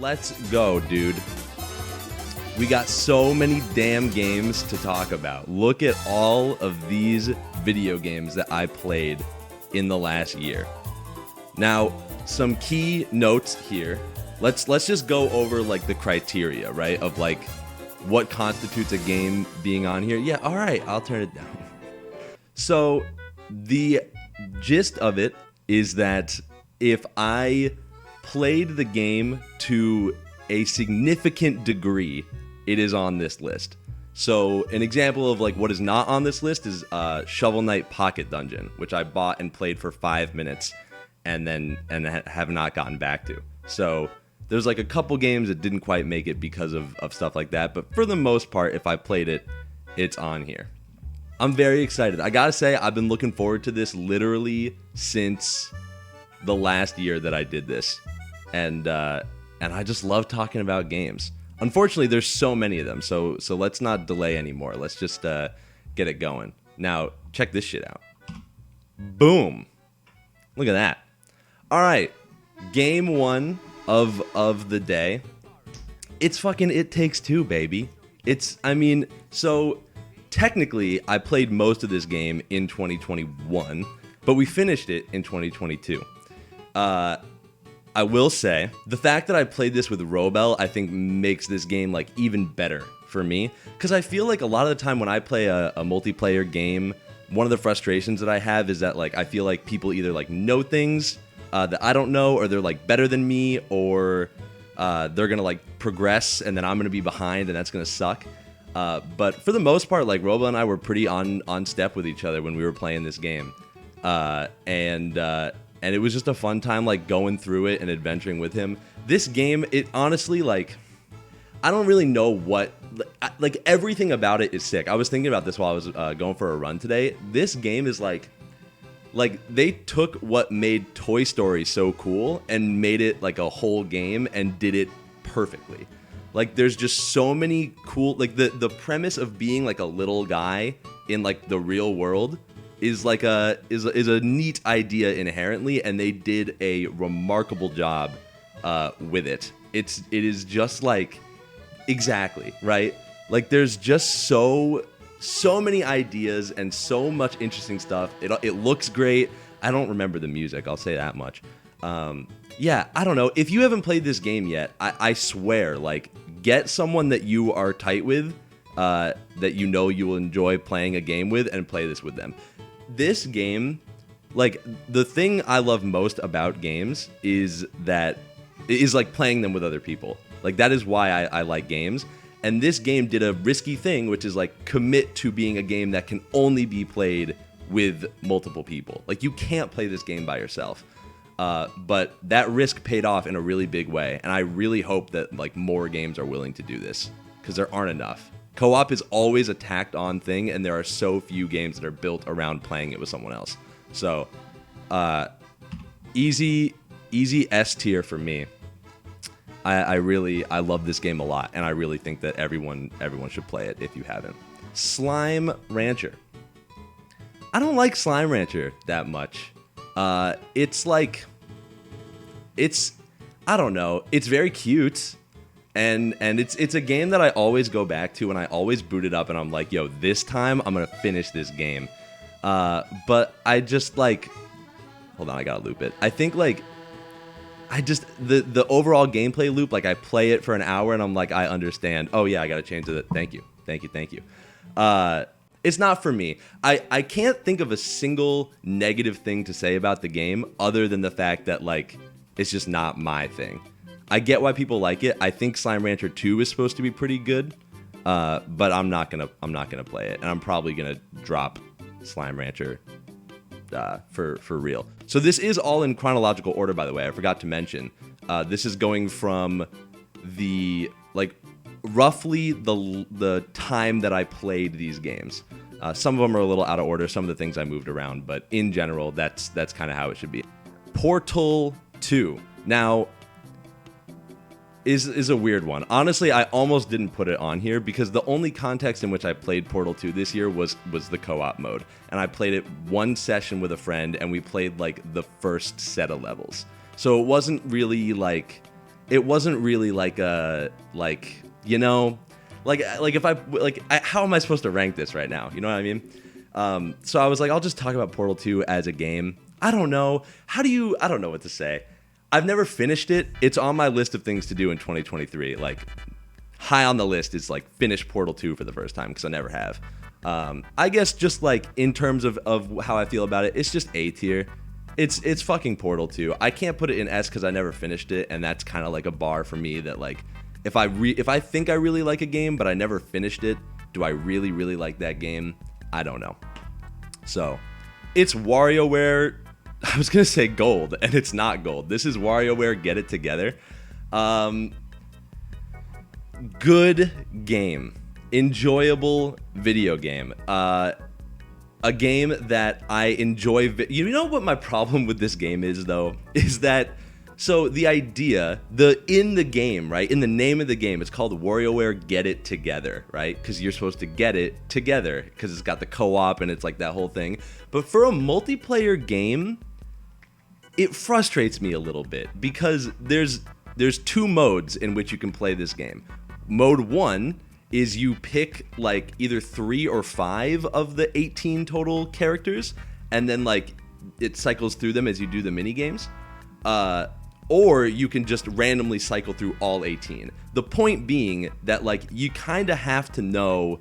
Let's go, dude. We got so many damn games to talk about. Look at all of these video games that I played in the last year. Now, some key notes here. Let's just go over like the criteria, right? Of like what constitutes a game being on here. Yeah, all right, I'll turn it down. So, the gist of it is that if I played the game to a significant degree, it is on this list. So an example of like what is not on this list is Shovel Knight Pocket Dungeon, which I bought and played for 5 minutes and have not gotten back to. So there's like a couple games that didn't quite make it because of stuff like that, but for the most part, if I played it, it's on here. I'm very excited. I gotta say, I've been looking forward to this literally since the last year that I did this, and I just love talking about games. Unfortunately, there's so many of them, so let's not delay anymore. Let's just get it going. Now, check this shit out. Boom. Look at that. All right, game one of the day. It's fucking It Takes Two, baby. So technically, I played most of this game in 2021, but we finished it in 2022. I will say, the fact that I played this with Robel, I think makes this game like even better for me. Because I feel like a lot of the time when I play a multiplayer game, one of the frustrations that I have is that like I feel like people either like know things that I don't know, or they're like better than me, or they're gonna like progress and then I'm gonna be behind and that's gonna suck. But for the most part, like Robel and I were pretty on step with each other when we were playing this game. And it was just a fun time, like, going through it and adventuring with him. This game, it honestly, like, I don't really know what... Like, everything about it is sick. I was thinking about this while I was going for a run today. This game is, like, they took what made Toy Story so cool and made it, like, a whole game and did it perfectly. Like, there's just so many cool... Like, the premise of being, like, a little guy in, like, the real world... is like a neat idea inherently, and they did a remarkable job with it. It is just like exactly right. Like there's just so many ideas and so much interesting stuff. It looks great. I don't remember the music. I'll say that much. Yeah, I don't know. If you haven't played this game yet, I swear, like get someone that you are tight with, that you know you will enjoy playing a game with, and play this with them. This game, like, the thing I love most about games is like playing them with other people. Like, that is why I like games. And this game did a risky thing, which is, like, commit to being a game that can only be played with multiple people. Like, you can't play this game by yourself. But that risk paid off in a really big way. And I really hope that, like, more games are willing to do this, because there aren't enough. Co-op is always a tacked-on thing, and there are so few games that are built around playing it with someone else. So, easy S tier for me. I love this game a lot, and I really think that everyone should play it if you haven't. Slime Rancher. I don't like Slime Rancher that much. I don't know. It's very cute. And it's a game that I always go back to, and I always boot it up, and I'm like, yo, this time I'm gonna finish this game. But I just like, hold on, I gotta loop it. I think like, the overall gameplay loop, like I play it for an hour, and I'm like, I understand. Oh yeah, I gotta change it. Thank you. It's not for me. I can't think of a single negative thing to say about the game other than the fact that like, it's just not my thing. I get why people like it. I think Slime Rancher 2 is supposed to be pretty good, but I'm not gonna play it, and I'm probably gonna drop Slime Rancher for real. So this is all in chronological order, by the way. I forgot to mention. This is going from the like roughly the time that I played these games. Some of them are a little out of order. Some of the things I moved around, but in general, that's kind of how it should be. Portal 2. Now. Is a weird one. Honestly, I almost didn't put it on here because the only context in which I played Portal 2 this year was the co-op mode. And I played it one session with a friend, and we played like the first set of levels. So it wasn't really like it wasn't really like a, like, you know, like if how am I supposed to rank this right now? You know what I mean? So I was like, I'll just talk about Portal 2 as a game. I don't know. I don't know what to say. I've never finished it. It's on my list of things to do in 2023. Like, high on the list is like finish Portal 2 for the first time, because I never have. I guess just like in terms of how I feel about it, it's just A tier. It's fucking Portal 2. I can't put it in S because I never finished it, and that's kind of like a bar for me that, like, if I think I really like a game but I never finished it, do I really, really like that game? I don't know. So, it's Warioware. I was going to say gold, and it's not gold. This is Warioware Get It Together. Good game. Enjoyable video game. A game that I enjoy. You know what my problem with this game is, though? Is that, so the idea, in the game, right? In the name of the game, it's called WarioWare Get It Together, right? Because you're supposed to get it together, because it's got the co-op and it's like that whole thing. But for a multiplayer game, it frustrates me a little bit, because there's 2 modes in which you can play this game. Mode 1 is you pick like either 3 or 5 of the 18 total characters, and then like it cycles through them as you do the mini games. Or you can just randomly cycle through all 18. The point being that like you kind of have to know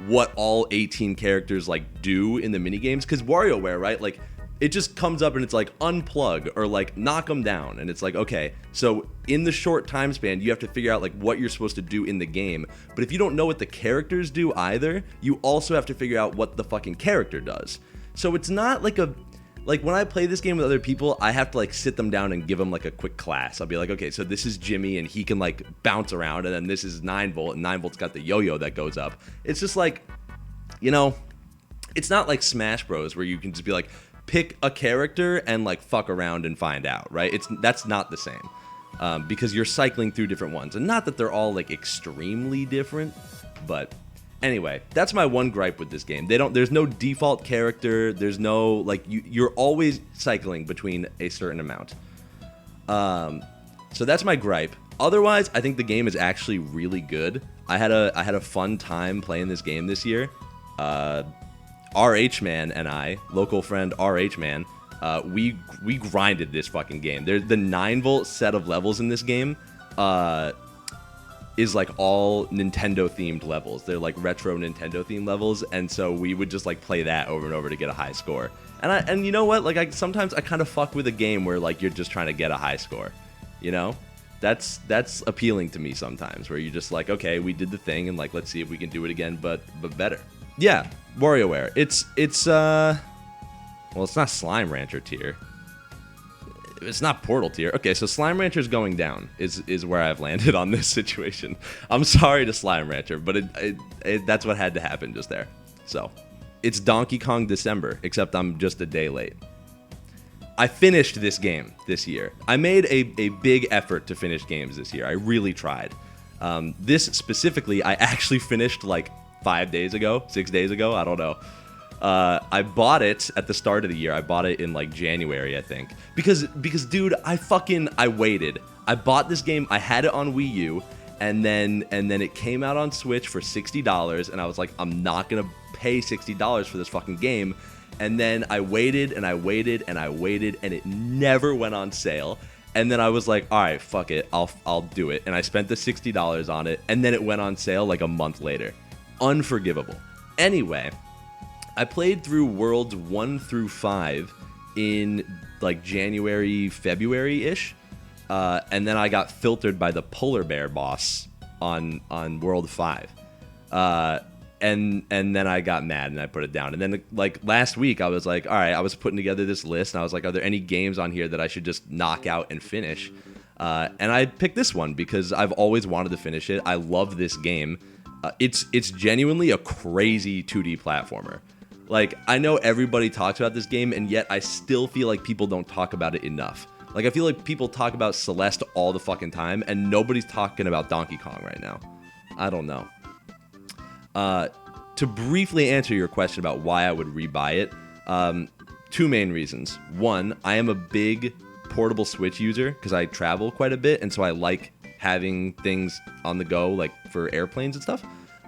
what all 18 characters like do in the mini games, because WarioWare, right? Like, it just comes up and it's like unplug or like knock them down, and it's like, okay, so in the short time span you have to figure out like what you're supposed to do in the game. But if you don't know what the characters do either, you also have to figure out what the fucking character does. So it's not like when I play this game with other people, I have to like sit them down and give them like a quick class. I'll be like, okay, so this is Jimmy and he can like bounce around, and then this is 9-Volt, and 9-Volt's got the yo-yo that goes up. It's just like, you know, it's not like Smash Bros where you can just be like, pick a character and like fuck around and find out, right? That's not the same, because you're cycling through different ones, and not that they're all like extremely different, but anyway, that's my one gripe with this game. There's no default character. There's no like you're always cycling between a certain amount. So that's my gripe. Otherwise, I think the game is actually really good. I had a fun time playing this game this year. RH Man and I, local friend RH Man, we grinded this fucking game. The 9-Volt set of levels in this game is like all Nintendo themed levels. They're like retro Nintendo themed levels, and so we would just like play that over and over to get a high score. And you know what? Like sometimes I kind of fuck with a game where like you're just trying to get a high score. You know? That's appealing to me sometimes, where you're just like, okay, we did the thing, and like let's see if we can do it again, but better. Yeah, WarioWare. It's well, it's not Slime Rancher tier. It's not Portal tier. Okay, so Slime Rancher's going down is where I've landed on this situation. I'm sorry to Slime Rancher, but that's what had to happen just there. So, it's Donkey Kong December, except I'm just a day late. I finished this game this year. I made a big effort to finish games this year. I really tried. This specifically, I actually finished like 6 days ago, I don't know. I bought it at the start of the year. I bought it in like January, I think. Because dude, I waited. I bought this game, I had it on Wii U, and then it came out on Switch for $60, and I was like, I'm not gonna pay $60 for this fucking game. And then I waited and I waited and I waited, and it never went on sale. And then I was like, all right, fuck it, I'll do it. And I spent the $60 on it, and then it went on sale like a month later. Unforgivable. Anyway, I played through worlds 1 through 5 in like January, February-ish, and then I got filtered by the polar bear boss on world 5, and then I got mad and I put it down. And then like last week I was like, all right, I was putting together this list and I was like, are there any games on here that I should just knock out and finish? And I picked this one because I've always wanted to finish it. I love this game. It's genuinely a crazy 2D platformer. Like, I know everybody talks about this game, and yet I still feel like people don't talk about it enough. Like, I feel like people talk about Celeste all the fucking time, and nobody's talking about Donkey Kong right now. I don't know. To briefly answer your question about why I would rebuy it, 2 main reasons. 1, I am a big portable Switch user because I travel quite a bit, and so I like having things on the go, like for airplanes and stuff.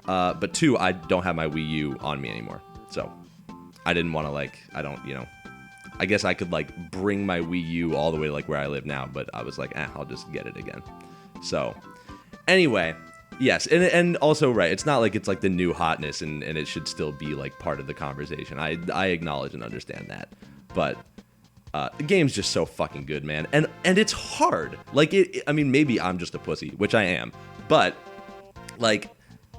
But 2, I don't have my Wii U on me anymore, so I didn't want to like, I don't, you know, I guess I could like bring my Wii U all the way to like where I live now, but I was like, I'll just get it again. So anyway, yes, and also, right, it's not like it's like the new hotness and it should still be like part of the conversation. I acknowledge and understand that, but the game's just so fucking good, man, and it's hard. Like I mean, maybe I'm just a pussy, which I am, but like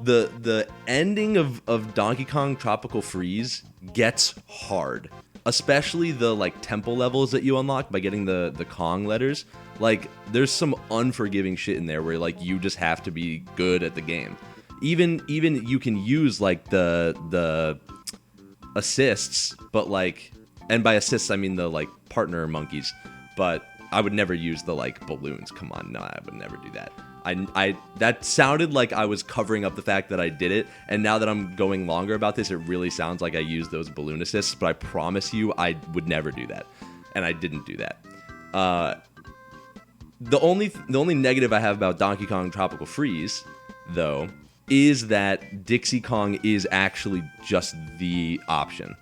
the ending of Donkey Kong Tropical Freeze gets hard, especially the like temple levels that you unlock by getting the Kong letters. Like there's some unforgiving shit in there where like you just have to be good at the game. Even you can use like the assists, but like, and by assists I mean the like partner monkeys, but I would never use the like balloons. Come on, no, I would never do that. I that sounded like I was covering up the fact that I did it, and now that I'm going longer about this, it really sounds like I used those balloon assists, but I promise you I would never do that, and I didn't do that. The only negative I have about Donkey Kong Tropical Freeze, though, is that Dixie Kong is actually just the option.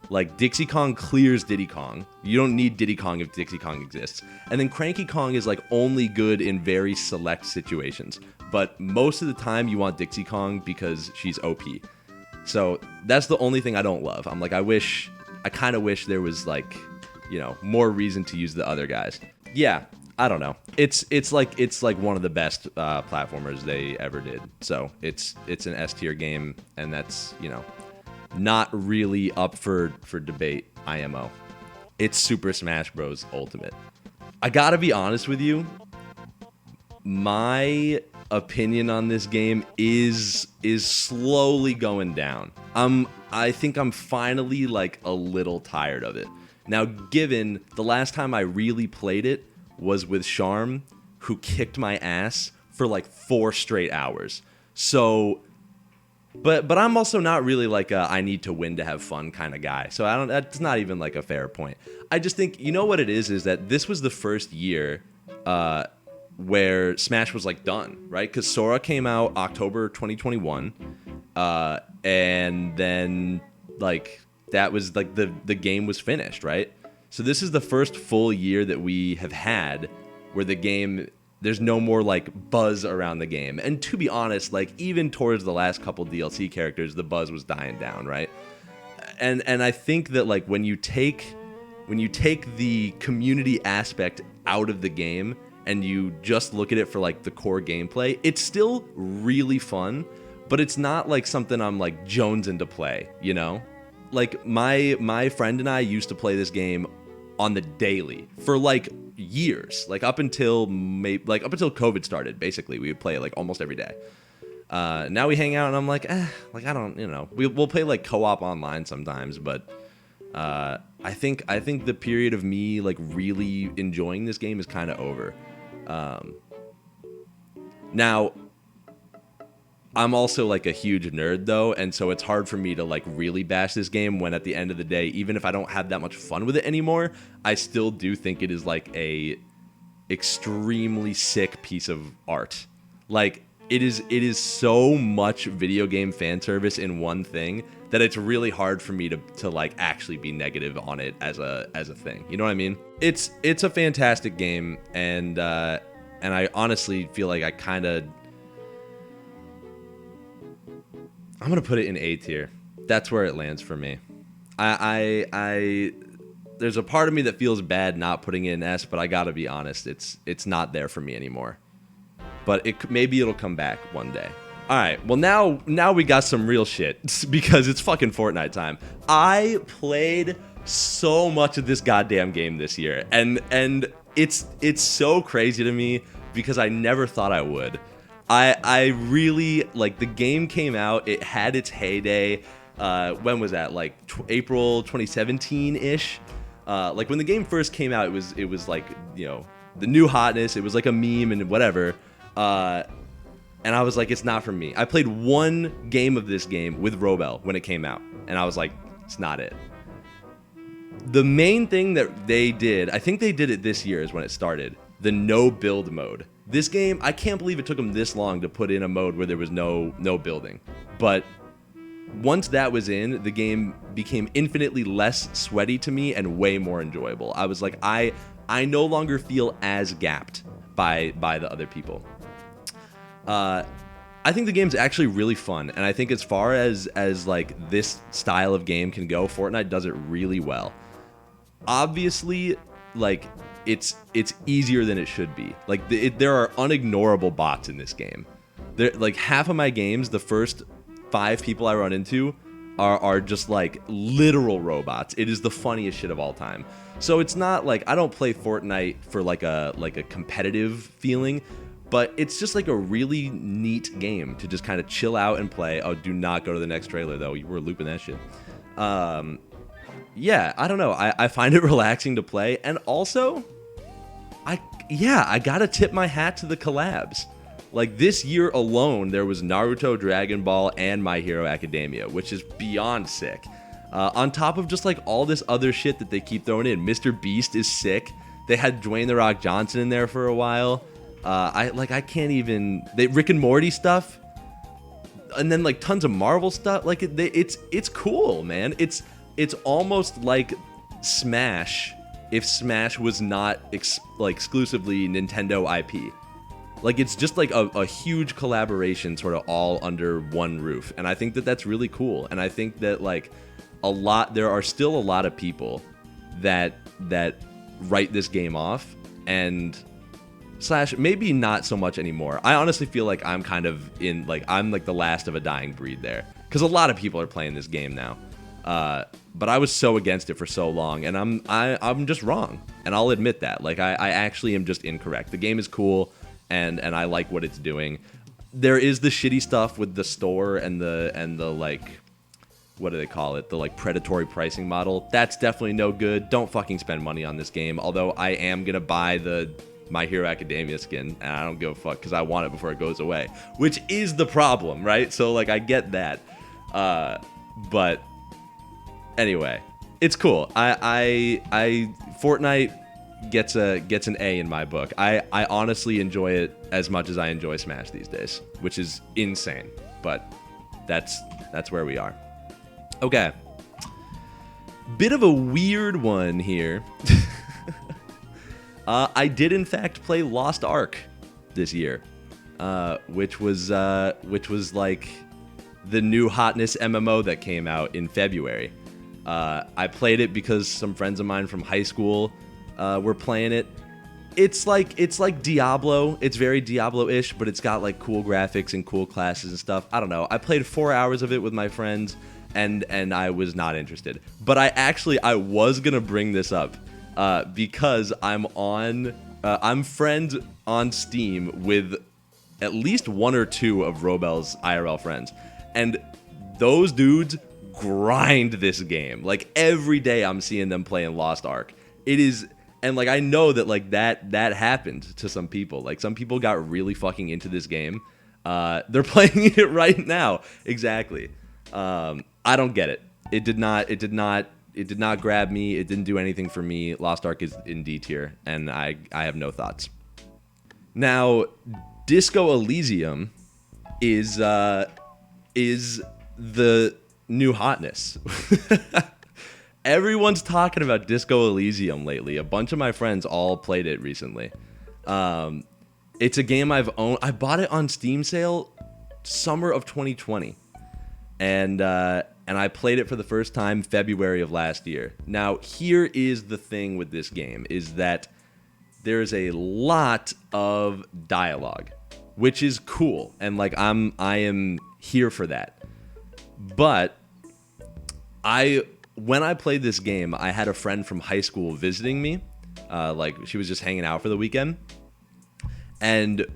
Like, Dixie Kong clears Diddy Kong. You don't need Diddy Kong if Dixie Kong exists. And then Cranky Kong is, like, only good in very select situations. But most of the time, you want Dixie Kong because she's OP. So that's the only thing I don't love. I'm like, I kind of wish there was, like, you know, more reason to use the other guys. Yeah, I don't know. It's like one of the best platformers they ever did. So it's an S tier game, and that's, you know, not really up for debate. IMO. It's Super Smash Bros. Ultimate. I gotta be honest with you. My opinion on this game is slowly going down. I think I'm finally like a little tired of it. Now, given the last time I really played it was with Charm, who kicked my ass for like 4 straight hours. So, but I'm also not really like a I need to win to have fun kind of guy. So that's not even like a fair point. I just think, you know what it is that this was the first year where Smash was like done, right? Because Sora came out October 2021, and then like that was like the game was finished, right? So this is the first full year that we have had where the game, there's no more like buzz around the game. And to be honest, like even towards the last couple DLC characters, the buzz was dying down, right? And I think that like when you take the community aspect out of the game and you just look at it for like the core gameplay, it's still really fun, but it's not like something I'm like jonesing to play, you know? Like my friend and I used to play this game on the daily for like years, like up until COVID started. Basically, we would play it like almost every day. Now we hang out, and I'm like I don't, you know, we'll play like co-op online sometimes, but I think the period of me like really enjoying this game is kind of over. Now, I'm also like a huge nerd though, and so it's hard for me to like really bash this game when at the end of the day, even if I don't have that much fun with it anymore, I still do think it is like a extremely sick piece of art. Like it is so much video game fan service in one thing that it's really hard for me to like actually be negative on it as a thing. You know what I mean? It's a fantastic game, and I honestly feel like I'm gonna put it in A tier. That's where it lands for me. I there's a part of me that feels bad not putting it in S, but I gotta be honest, it's not there for me anymore. But maybe it'll come back one day. All right, well now we got some real shit because it's fucking Fortnite time. I played so much of this goddamn game this year, and it's so crazy to me because I never thought I would. I really, like, the game came out, it had its heyday, when was that, like, April 2017-ish? Like, when the game first came out, it was like, you know, the new hotness, it was like a meme and whatever, and I was like, it's not for me. I played one game of this game with Robel when it came out, and I was like, it's not it. The main thing that they did, I think they did it this year is when it started, the no build mode. This game, I can't believe it took them this long to put in a mode where there was no building. But once that was in, the game became infinitely less sweaty to me and way more enjoyable. I was like, I no longer feel as gapped by the other people. I think the game's actually really fun, and I think as far as like this style of game can go, Fortnite does it really well. Obviously, like it's easier than it should be. Like there are unignorable bots in this game. Like half of my games, the first 5 people I run into are just like literal robots. It is the funniest shit of all time. So it's not like I don't play Fortnite for like a competitive feeling, but it's just like a really neat game to just kind of chill out and play. Oh, do not go to the next trailer though. You were looping that shit. Yeah, I don't know. I find it relaxing to play, and also, I gotta tip my hat to the collabs. Like this year alone, there was Naruto, Dragon Ball, and My Hero Academia, which is beyond sick. On top of just like all this other shit that they keep throwing in. Mr. Beast is sick. They had Dwayne The Rock Johnson in there for a while. I can't even. Rick and Morty stuff, and then like tons of Marvel stuff. Like it's cool, man. It's almost like Smash if Smash was not exclusively Nintendo IP. Like it's just like a huge collaboration sort of all under one roof. And I think that that's really cool. And I think that like there are still a lot of people that write this game off and / maybe not so much anymore. I honestly feel like I'm kind of I'm like the last of a dying breed there. Because a lot of people are playing this game now. But I was so against it for so long, and I'm just wrong, and I'll admit that. Like I actually am just incorrect. The game is cool, and I like what it's doing. There is the shitty stuff with the store and the like, what do they call it? The like predatory pricing model. That's definitely no good. Don't fucking spend money on this game. Although I am gonna buy the My Hero Academia skin, and I don't give a fuck because I want it before it goes away, which is the problem, right? So like I get that, but. Anyway, it's cool. Fortnite gets an A in my book. I honestly enjoy it as much as I enjoy Smash these days, which is insane. But that's where we are. Okay. Bit of a weird one here. I did in fact play Lost Ark this year, which was like the new hotness MMO that came out in February. I played it because some friends of mine from high school were playing it. It's like Diablo. It's very Diablo-ish, but it's got like cool graphics and cool classes and stuff. I don't know. I played 4 hours of it with my friends, and I was not interested. But I was gonna bring this up because I'm friends on Steam with at least 1 or 2 of Robel's IRL friends, and those dudes grind this game. Like every day I'm seeing them playing Lost Ark. It is, and like I know that like that happened to some people. Like some people got really fucking into this game. They're playing it right now. Exactly. I don't get it. It did not grab me. It didn't do anything for me. Lost Ark is in D tier, and I have no thoughts. Now, Disco Elysium is the new hotness. Everyone's talking about Disco Elysium lately. A bunch of my friends all played it recently. It's a game I've owned. I bought it on Steam sale summer of 2020, and I played it for the first time February of last year. Now, here is the thing with this game, is that there's a lot of dialogue, which is cool, and like I am here for that. But when I played this game, I had a friend from high school visiting me. Like she was just hanging out for the weekend, and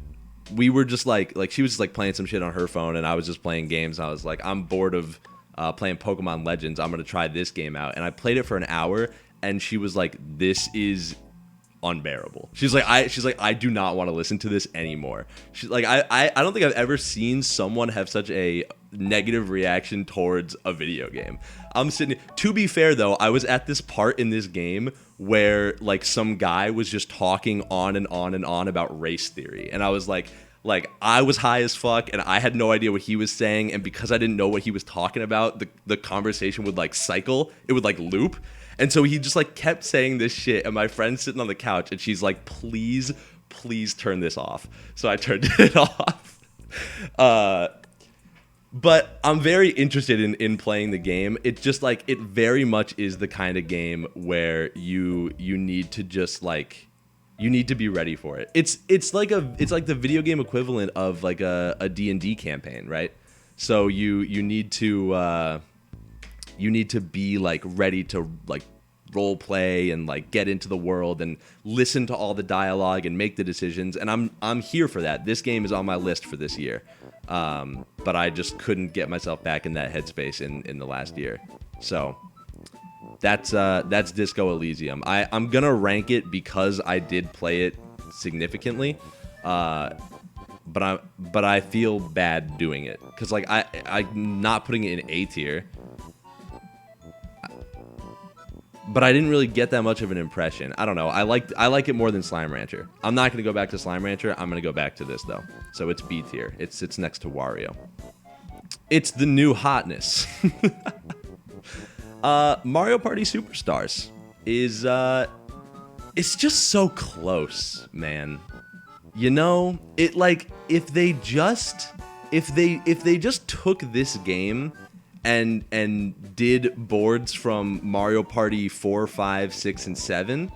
we were just like she was just like playing some shit on her phone, and I was just playing games. I was like, I'm bored of playing Pokemon Legends. I'm gonna try this game out, and I played it for an hour, and she was like, this is unbearable. She's like, I do not want to listen to this anymore. She's like, I don't think I've ever seen someone have such a negative reaction towards a video game. I'm sitting, to be fair though, I was at this part in this game where like some guy was just talking on and on and on about race theory, and I was like I was high as fuck and I had no idea what he was saying, and because I didn't know what he was talking about, the conversation would like cycle, it would like loop. And so he just like kept saying this shit, and my friend's sitting on the couch and she's like, please turn this off. So I turned it off. But I'm very interested in playing the game. It's just like, it very much is the kind of game where you need to just like, you need to be ready for it. It's like the video game equivalent of like a D&D campaign, right? So you need to be like ready to like role play and like get into the world and listen to all the dialogue and make the decisions. And I'm here for that. This game is on my list for this year. But I just couldn't get myself back in that headspace in the last year. So that's Disco Elysium. I'm gonna rank it because I did play it significantly. But I feel bad doing it because like I'm not putting it in A tier. But I didn't really get that much of an impression. I don't know. I like it more than Slime Rancher. I'm not going to go back to Slime Rancher. I'm going to go back to this, though. So it's B tier. It's next to Wario. It's the new hotness. Mario Party Superstars is... it's just so close, man. You know? It, like, if they just took this game... and did boards from Mario Party 4, 5, 6, and 7,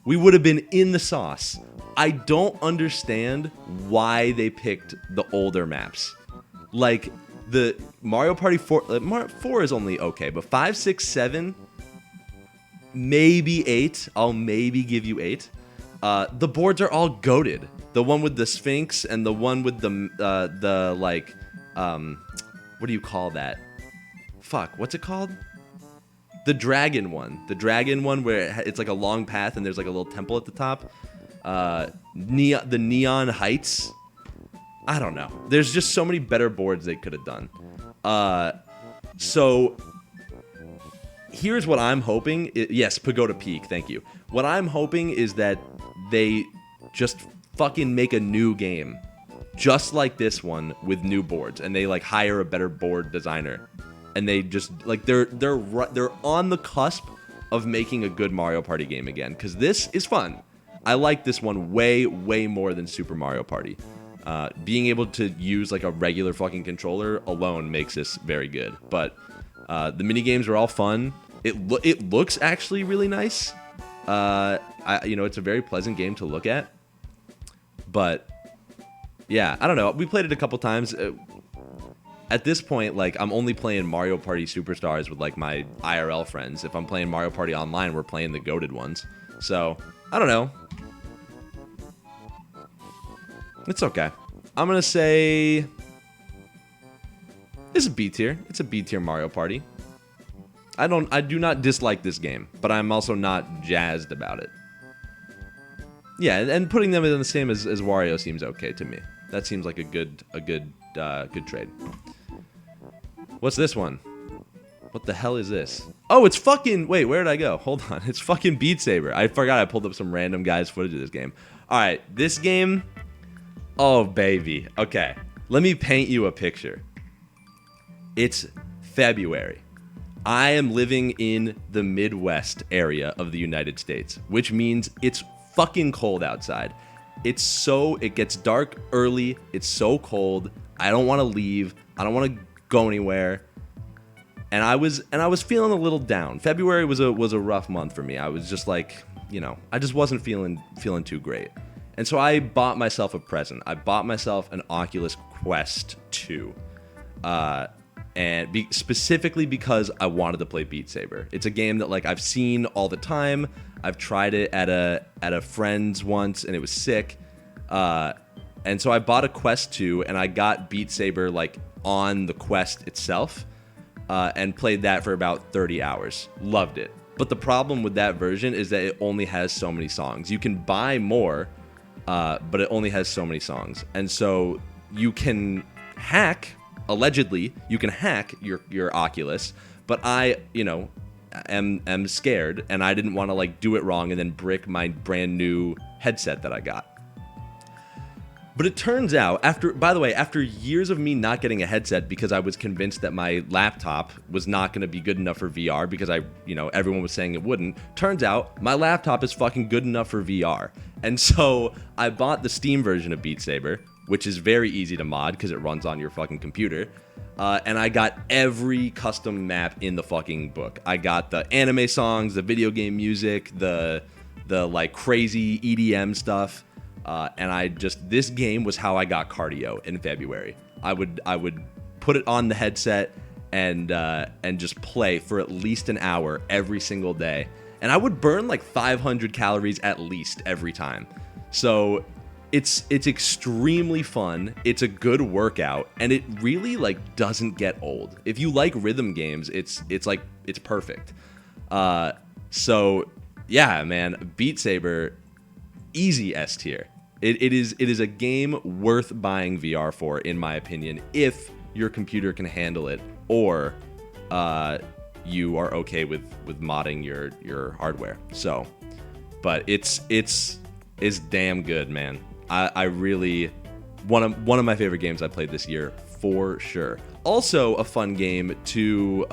we would have been in the sauce. I don't understand why they picked the older maps. Like, the Mario Party 4... 4 is only okay, but 5, 6, 7, maybe 8. I'll maybe give you 8. The boards are all goated. The one with the Sphinx and the one with the like... what do you call that? Fuck, what's it called? The dragon one. The dragon one where it's like a long path and there's like a little temple at the top. The Neon Heights. I don't know. There's just so many better boards they could have done. So here's what I'm hoping. Yes, Pagoda Peak, thank you. What I'm hoping is that they just fucking make a new game. Just like this one with new boards, and they like hire a better board designer, and they just like they're on the cusp of making a good Mario Party game again, because this is fun. I like this one way more than Super Mario Party. Being able to use like a regular fucking controller alone makes this very good, but the mini games are all fun. It looks actually really nice. It's a very pleasant game to look at, but. Yeah, I don't know. We played it a couple times. At this point, like, I'm only playing Mario Party Superstars with, like, my IRL friends. If I'm playing Mario Party Online, we're playing the goated ones. So, I don't know. It's okay. I'm going to say... It's a B tier. It's a B tier Mario Party. I do not dislike this game, but I'm also not jazzed about it. Yeah, and putting them in the same as Wario seems okay to me. That seems like a good trade. What's this one? What the hell is this? Oh, it's fucking... Wait, where did I go? Hold on. It's fucking Beat Saber. I forgot I pulled up some random guy's footage of this game. All right, this game... Oh, baby. Okay, let me paint you a picture. It's February. I am living in the Midwest area of the United States, which means it's fucking cold outside. It gets dark early. It's so cold. I don't want to leave. I don't want to go anywhere. And I was feeling a little down. February was a rough month for me. I was just like, I just wasn't feeling too great. And so I bought myself a present. I bought myself an Oculus Quest 2. Specifically because I wanted to play Beat Saber. It's a game that like I've seen all the time. I've tried it at a friend's once, and it was sick. And so I bought a Quest 2, and I got Beat Saber like on the Quest itself, and played that for about 30 hours. Loved it. But the problem with that version is that it only has so many songs. You can buy more, but it only has so many songs. And so you can hack, allegedly, you can hack your Oculus, but I, am scared, and I didn't want to like do it wrong and then brick my brand new headset that I got. But it turns out, after years of me not getting a headset because I was convinced that my laptop was not going to be good enough for VR because everyone was saying it wouldn't, turns out my laptop is fucking good enough for VR. And so I bought the Steam version of Beat Saber, which is very easy to mod because it runs on your fucking computer. And I got every custom map in the fucking book. I got the anime songs, the video game music, the like crazy EDM stuff. And this game was how I got cardio in February. I would put it on the headset and just play for at least an hour every single day. And I would burn like 500 calories at least every time. So it's extremely fun. It's a good workout, and it really like doesn't get old. If you like rhythm games, it's perfect. So yeah, man, Beat Saber, easy S tier. It is a game worth buying VR for, in my opinion, if your computer can handle it, or you are okay with modding your hardware. So, but it's damn good, man. I really, one of my favorite games I played this year for sure. Also a fun game to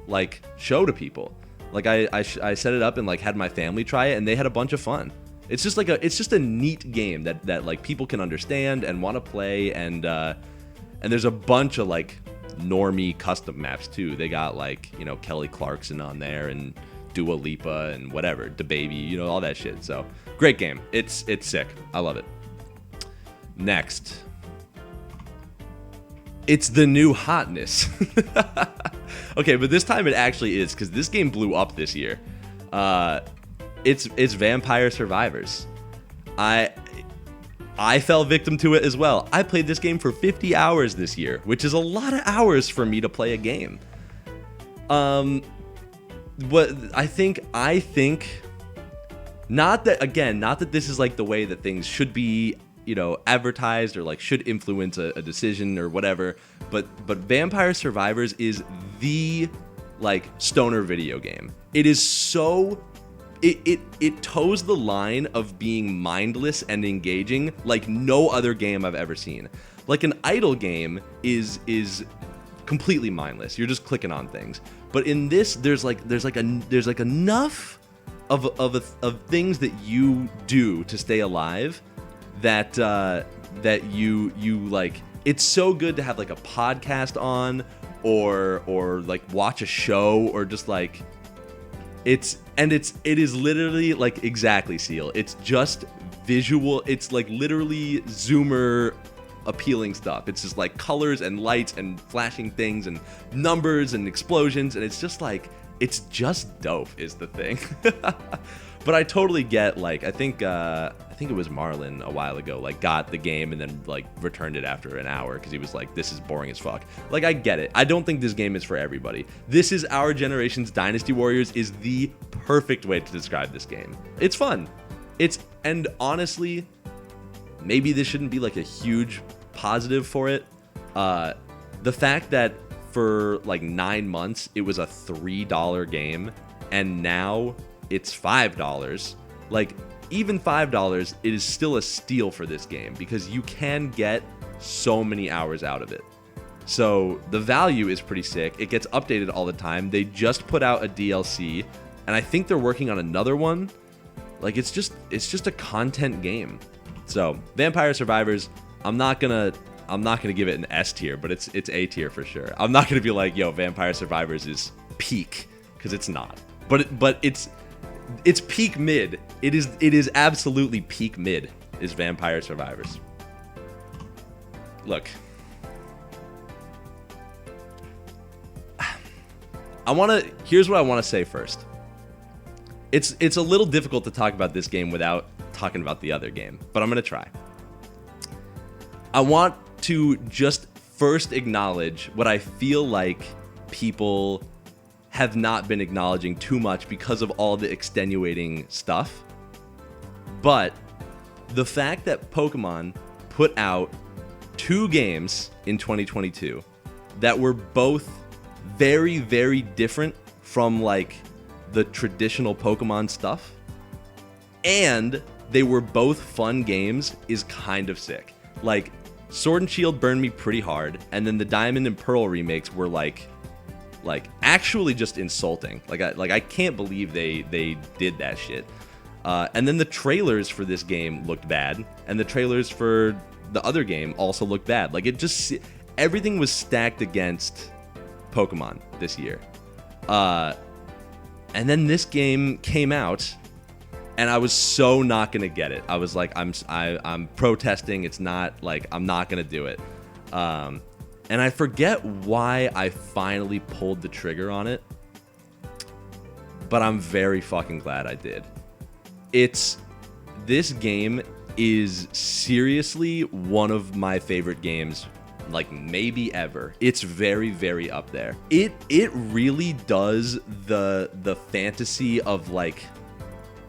like show to people. Like I set it up and like had my family try it, and they had a bunch of fun. It's just a neat game that like people can understand and want to play, and there's a bunch of like normie custom maps too. They got like, Kelly Clarkson on there and Dua Lipa and whatever, DaBaby, all that shit. So great game. It's sick. I love it. Next, it's the new hotness. Okay, but this time it actually is, because this game blew up this year. It's Vampire Survivors. I fell victim to it as well. I played this game for 50 hours this year, which is a lot of hours for me to play a game. But I think not that this is like the way that things should be, advertised, or like should influence a decision or whatever, but Vampire Survivors is the like stoner video game. It is so it toes the line of being mindless and engaging like no other game I've ever seen. Like an idle game is completely mindless. You're just clicking on things. But in this, there's enough of things that you do to stay alive that you like. It's so good to have like a podcast on, or like watch a show, or just like it is literally like, exactly, Seal. It's just visual. It's like literally Zoomer appealing stuff. It's just like colors and lights and flashing things and numbers and explosions, and it's just like, it's just dope is the thing. But I totally get, like, I think it was Marlon a while ago, like, got the game and then like returned it after an hour because he was like, this is boring as fuck. Like, I get it. I don't think this game is for everybody. This is our generation's Dynasty Warriors is the perfect way to describe this game. It's fun. And honestly, maybe this shouldn't be like a huge positive for it. The fact that for like 9 months it was a $3 game, and now it's $5. Like, even $5, it is still a steal for this game because you can get so many hours out of it. So the value is pretty sick. It gets updated all the time. They just put out a DLC, and I think they're working on another one. Like, it's just a content game. So Vampire Survivors, I'm not gonna give it an S tier, but it's A tier for sure. I'm not gonna be like, yo, Vampire Survivors is peak, because it's not. But it's peak mid. It is absolutely peak mid is Vampire Survivors. Look, here's what I want to say first. It's a little difficult to talk about this game without talking about the other game, but I'm going to try. I want to just first acknowledge what I feel like people have not been acknowledging too much because of all the extenuating stuff. But the fact that Pokemon put out 2 games in 2022 that were both very, very different from like the traditional Pokemon stuff, and they were both fun games, is kind of sick. Like, Sword and Shield burned me pretty hard, and then the Diamond and Pearl remakes were like actually just insulting. Like I can't believe they did that shit. And then the trailers for this game looked bad, and the trailers for the other game also looked bad. Like, it just, everything was stacked against Pokemon this year. And then this game came out, and I was so not gonna get it. I was like, I'm protesting. It's not like, I'm not gonna do it. And I forget why I finally pulled the trigger on it, but I'm very fucking glad I did. This game is seriously one of my favorite games, like maybe ever. It's very, very up there. It really does the fantasy of like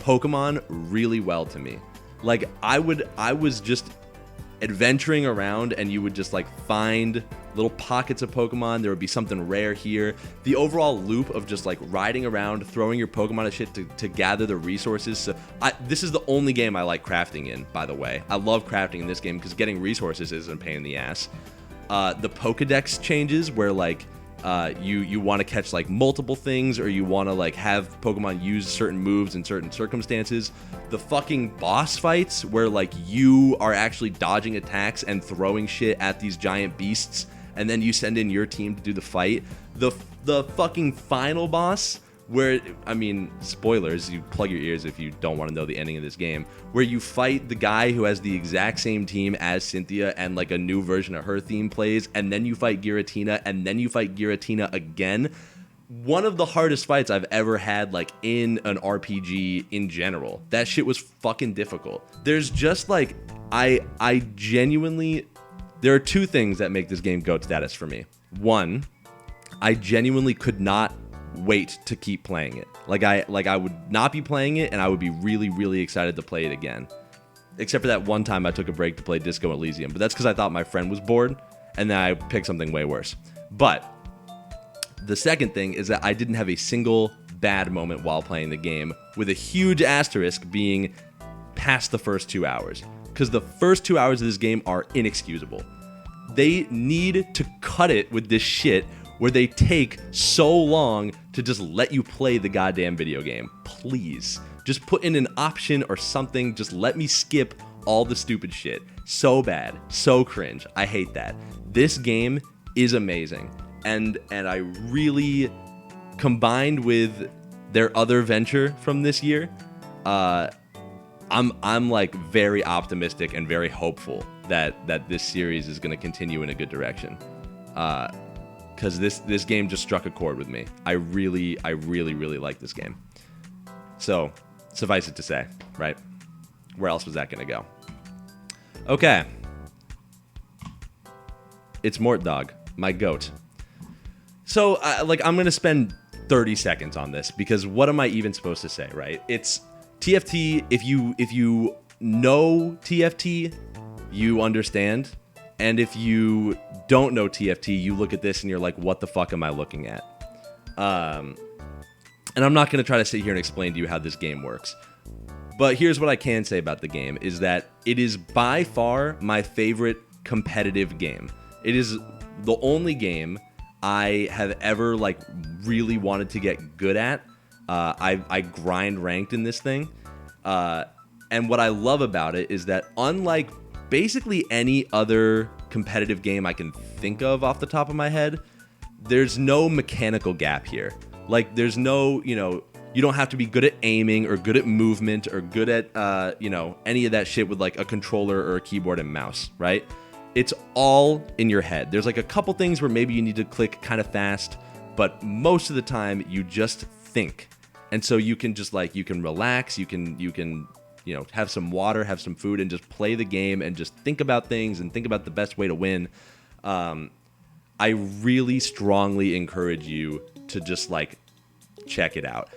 Pokemon really well to me. Like, I was just adventuring around, and you would just like find little pockets of Pokemon. There would be something rare here. The overall loop of just like riding around, throwing your Pokemon at shit to gather the resources. So this is the only game I like crafting in, by the way. I love crafting in this game because getting resources isn't a pain in the ass. The Pokedex changes where like you want to catch like multiple things, or you want to like have Pokemon use certain moves in certain circumstances. The fucking boss fights where like you are actually dodging attacks and throwing shit at these giant beasts, and then you send in your team to do the fight. The fucking final boss, where, I mean, spoilers, you plug your ears if you don't want to know the ending of this game, where you fight the guy who has the exact same team as Cynthia, and like a new version of her theme plays, and then you fight Giratina, and then you fight Giratina again. One of the hardest fights I've ever had, like, in an RPG in general. That shit was fucking difficult. There's just like, I genuinely, there are 2 things that make this game GOAT status for me. One, I genuinely could not wait to keep playing it. Like I would not be playing it, and I would be really, really excited to play it again. Except for that one time I took a break to play Disco Elysium, but that's because I thought my friend was bored, and then I picked something way worse. But the second thing is that I didn't have a single bad moment while playing the game, with a huge asterisk being past the first 2 hours. Because the first 2 hours of this game are inexcusable. They need to cut it with this shit where they take so long to just let you play the goddamn video game. Please, just put in an option or something. Just let me skip all the stupid shit. So bad, so cringe. I hate that. This game is amazing, and I really, combined with their other venture from this year, I'm like very optimistic and very hopeful that this series is going to continue in a good direction. Because this game just struck a chord with me. I really like this game. So, suffice it to say, right? Where else was that going to go? Okay. It's Mort Dog, my goat. So, I'm going to spend 30 seconds on this, because what am I even supposed to say, right? It's TFT. If you know TFT, you understand. And if you don't know TFT, you look at this and you're like, what the fuck am I looking at? And I'm not going to try to sit here and explain to you how this game works. But here's what I can say about the game, is that it is by far my favorite competitive game. It is the only game I have ever really wanted to get good at. I grind ranked in this thing. And what I love about it is that, unlike basically any other competitive game I can think of off the top of my head, there's no mechanical gap here. Like, there's no, you don't have to be good at aiming or good at movement or good at, any of that shit with like a controller or a keyboard and mouse, right? It's all in your head. There's like a couple things where maybe you need to click kind of fast, but most of the time you just think. And so you can just you can relax, you can have some water, have some food, and just play the game and just think about things and think about the best way to win. I really strongly encourage you to just check it out.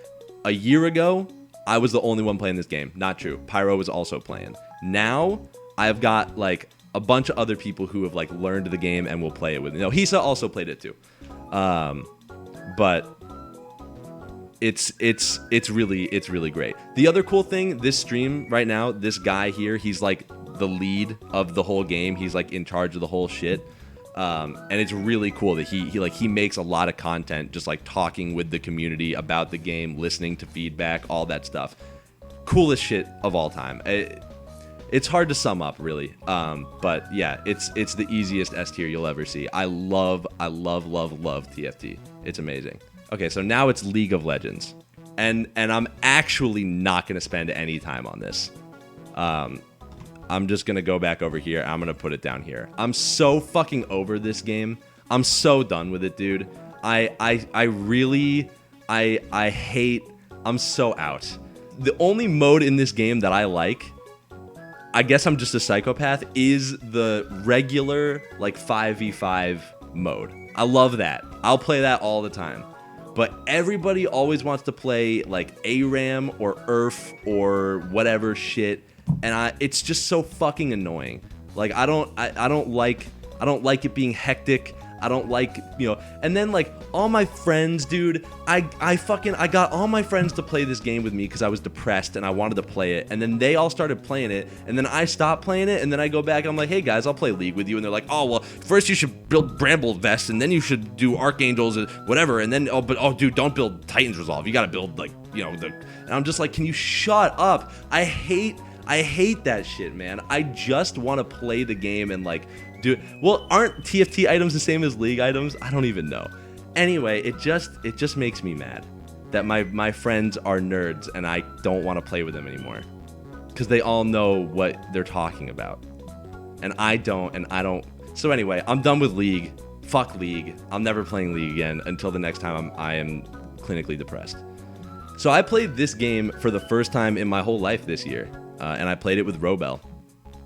A year ago, I was the only one playing this game. Not true. Pyro was also playing. Now, I've got like a bunch of other people who have like learned the game and will play it with me. No, Hisa also played it too. But it's really great. The other cool thing, this stream right now, this guy here, he's like the lead of the whole game. He's like in charge of the whole shit. And it's really cool that he makes a lot of content just like talking with the community about the game, listening to feedback, all that stuff. Coolest shit of all time. It's hard to sum up, really. But yeah, it's the easiest S tier you'll ever see. I love TFT. It's amazing. Okay, so now it's League of Legends. And I'm actually not going to spend any time on this. I'm just going to go back over here. I'm going to put it down here. I'm so fucking over this game. I'm so done with it, dude. I hate... I'm so out. The only mode in this game that I like, I guess I'm just a psychopath, is the regular, like, 5v5 mode. I love that. I'll play that all the time. But everybody always wants to play, like, ARAM or URF or whatever shit. And it's just so fucking annoying. Like, I don't like it being hectic. I don't like, you know, and then like all my friends, dude, I got all my friends to play this game with me because I was depressed and I wanted to play it, and then they all started playing it, and then I stopped playing it, and then I go back and I'm like, hey guys, I'll play League with you, and they're like, oh well, first you should build Bramble Vest, and then you should do Archangels, whatever, and then dude, don't build Titan's Resolve, you gotta build like, you know, and I'm just like, can you shut up? I hate that shit, man. I just want to play the game and like well, aren't TFT items the same as League items? I don't even know. Anyway, it just makes me mad that my friends are nerds and I don't want to play with them anymore because they all know what they're talking about and I don't. So anyway, I'm done with League. Fuck League. I'm never playing League again until the next time I am clinically depressed. So I played this game for the first time in my whole life this year, and I played it with Robel.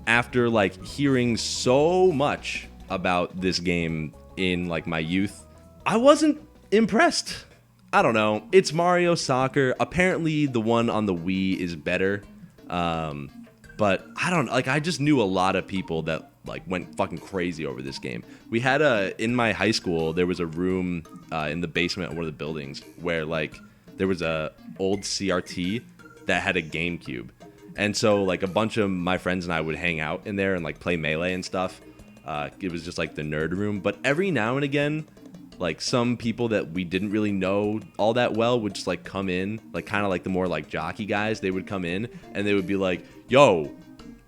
After like hearing so much about this game in like my youth, I wasn't impressed. I don't know. It's Mario Soccer. Apparently the one on the Wii is better. But I don't like, I just knew a lot of people that like went fucking crazy over this game. We had in my high school, there was a room in the basement of one of the buildings where like there was a old CRT that had a GameCube. And so, like, a bunch of my friends and I would hang out in there and, like, play Melee and stuff. It was just, like, the nerd room. But every now and again, like, some people that we didn't really know all that well would just, like, come in. Like, kind of like the more, like, jockey guys. They would come in and they would be like, yo,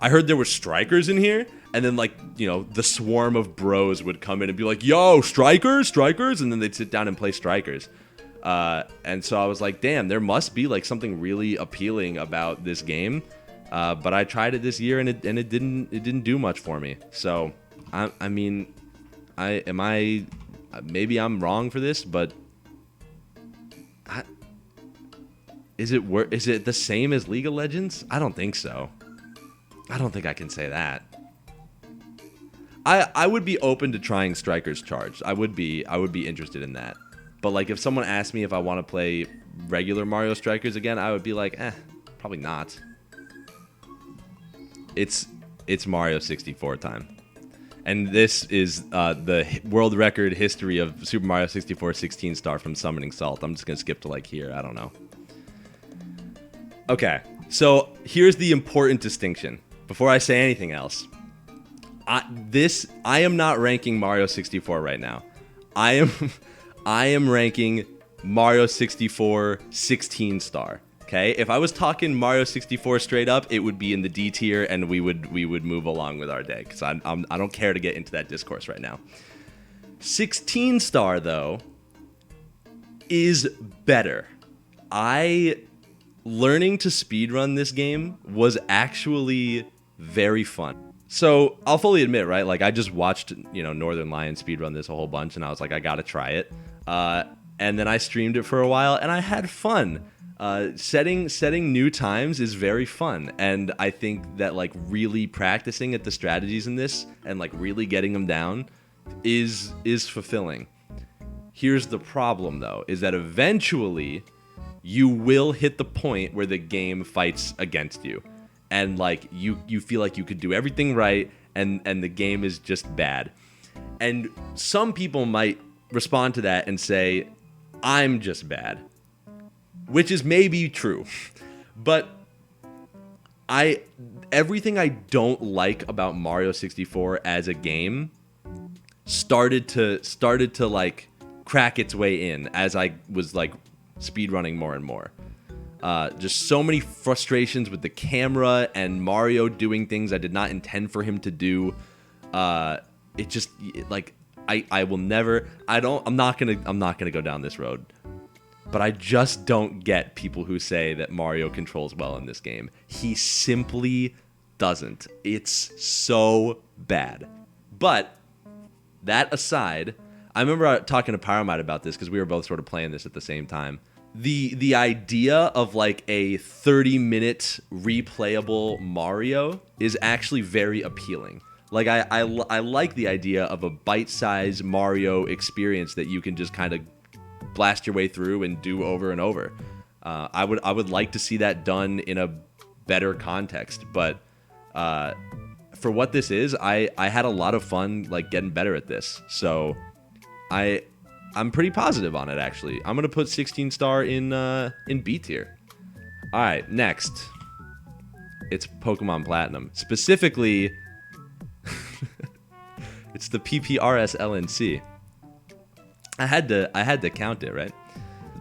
I heard there were strikers in here. And then, like, you know, the swarm of bros would come in and be like, yo, strikers? And then they'd sit down and play strikers. And so I was like, damn, there must be like something really appealing about this game. But I tried it this year and it didn't do much for me. So I mean, maybe I'm wrong for this, but is it the same as League of Legends? I don't think so. I don't think I can say that. I would be open to trying Strikers Charged. I would be interested in that. But like if someone asked me if I want to play regular Mario Strikers again, I would be like, probably not. It's Mario 64 time. And this is the world record history of Super Mario 64 16 star from Summoning Salt. I'm just going to skip to like here. I don't know. Okay, so here's the important distinction. Before I say anything else, I am not ranking Mario 64 right now. I am ranking Mario 64 16 star. Okay, if I was talking Mario 64 straight up, it would be in the D tier, and we would move along with our day because I don't care to get into that discourse right now. 16 star though is better. Learning to speedrun this game was actually very fun. So I'll fully admit, right? Like I just watched, Northern Lion speedrun this a whole bunch, and I was like, I gotta try it. And then I streamed it for a while, and I had fun. Setting new times is very fun, and I think that like really practicing at the strategies in this and like really getting them down is fulfilling. Here's the problem though, is that eventually you will hit the point where the game fights against you, and like you feel like you could do everything right, and the game is just bad. And some people might respond to that and say, I'm just bad, which is maybe true, but everything I don't like about Mario 64 as a game started to like crack its way in as I was like speedrunning more and more. Just so many frustrations with the camera and Mario doing things I did not intend for him to do. It just like I will never. I'm not gonna go down this road. But I just don't get people who say that Mario controls well in this game. He simply doesn't. It's so bad. But that aside, I remember talking to Pyromite about this because we were both sort of playing this at the same time. The idea of like a 30-minute replayable Mario is actually very appealing. Like I like the idea of a bite-sized Mario experience that you can just kind of blast your way through and do over and over. I would like to see that done in a better context, but for what this is, I had a lot of fun like getting better at this. So I'm pretty positive on it actually. I'm gonna put 16 star in B tier. All right, next, it's Pokemon Platinum. Specifically, it's the PPRSLNC. I had to count it, right?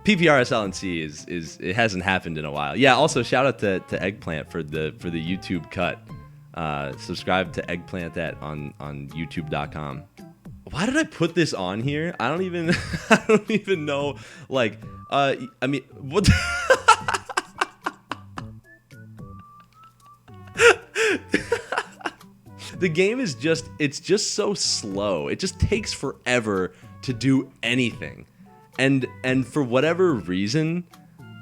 PPRSLNC is it hasn't happened in a while. Yeah, also shout out to Eggplant for the YouTube cut. Subscribe to Eggplant on youtube.com. Why did I put this on here? I don't even know. Like, I mean, what? The game is it's just so slow. It just takes forever to do anything. And for whatever reason,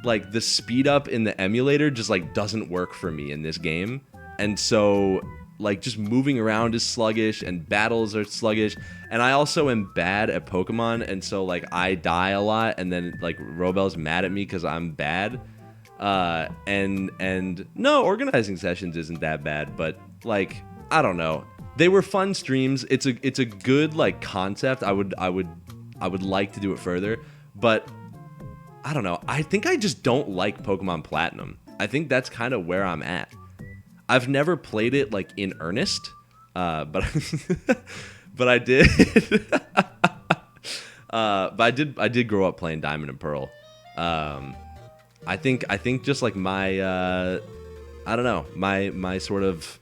like the speed up in the emulator just like doesn't work for me in this game. And so like just moving around is sluggish and battles are sluggish. And I also am bad at Pokemon, and so like I die a lot, and then like Robel's mad at me because I'm bad. And no, organizing sessions isn't that bad, but like I don't know. They were fun streams. It's a good like concept. I would like to do it further, but I don't know. I think I just don't like Pokemon Platinum. I think that's kind of where I'm at. I've never played it like in earnest, but but I did. But I did grow up playing Diamond and Pearl. I think just like my I don't know, my sort of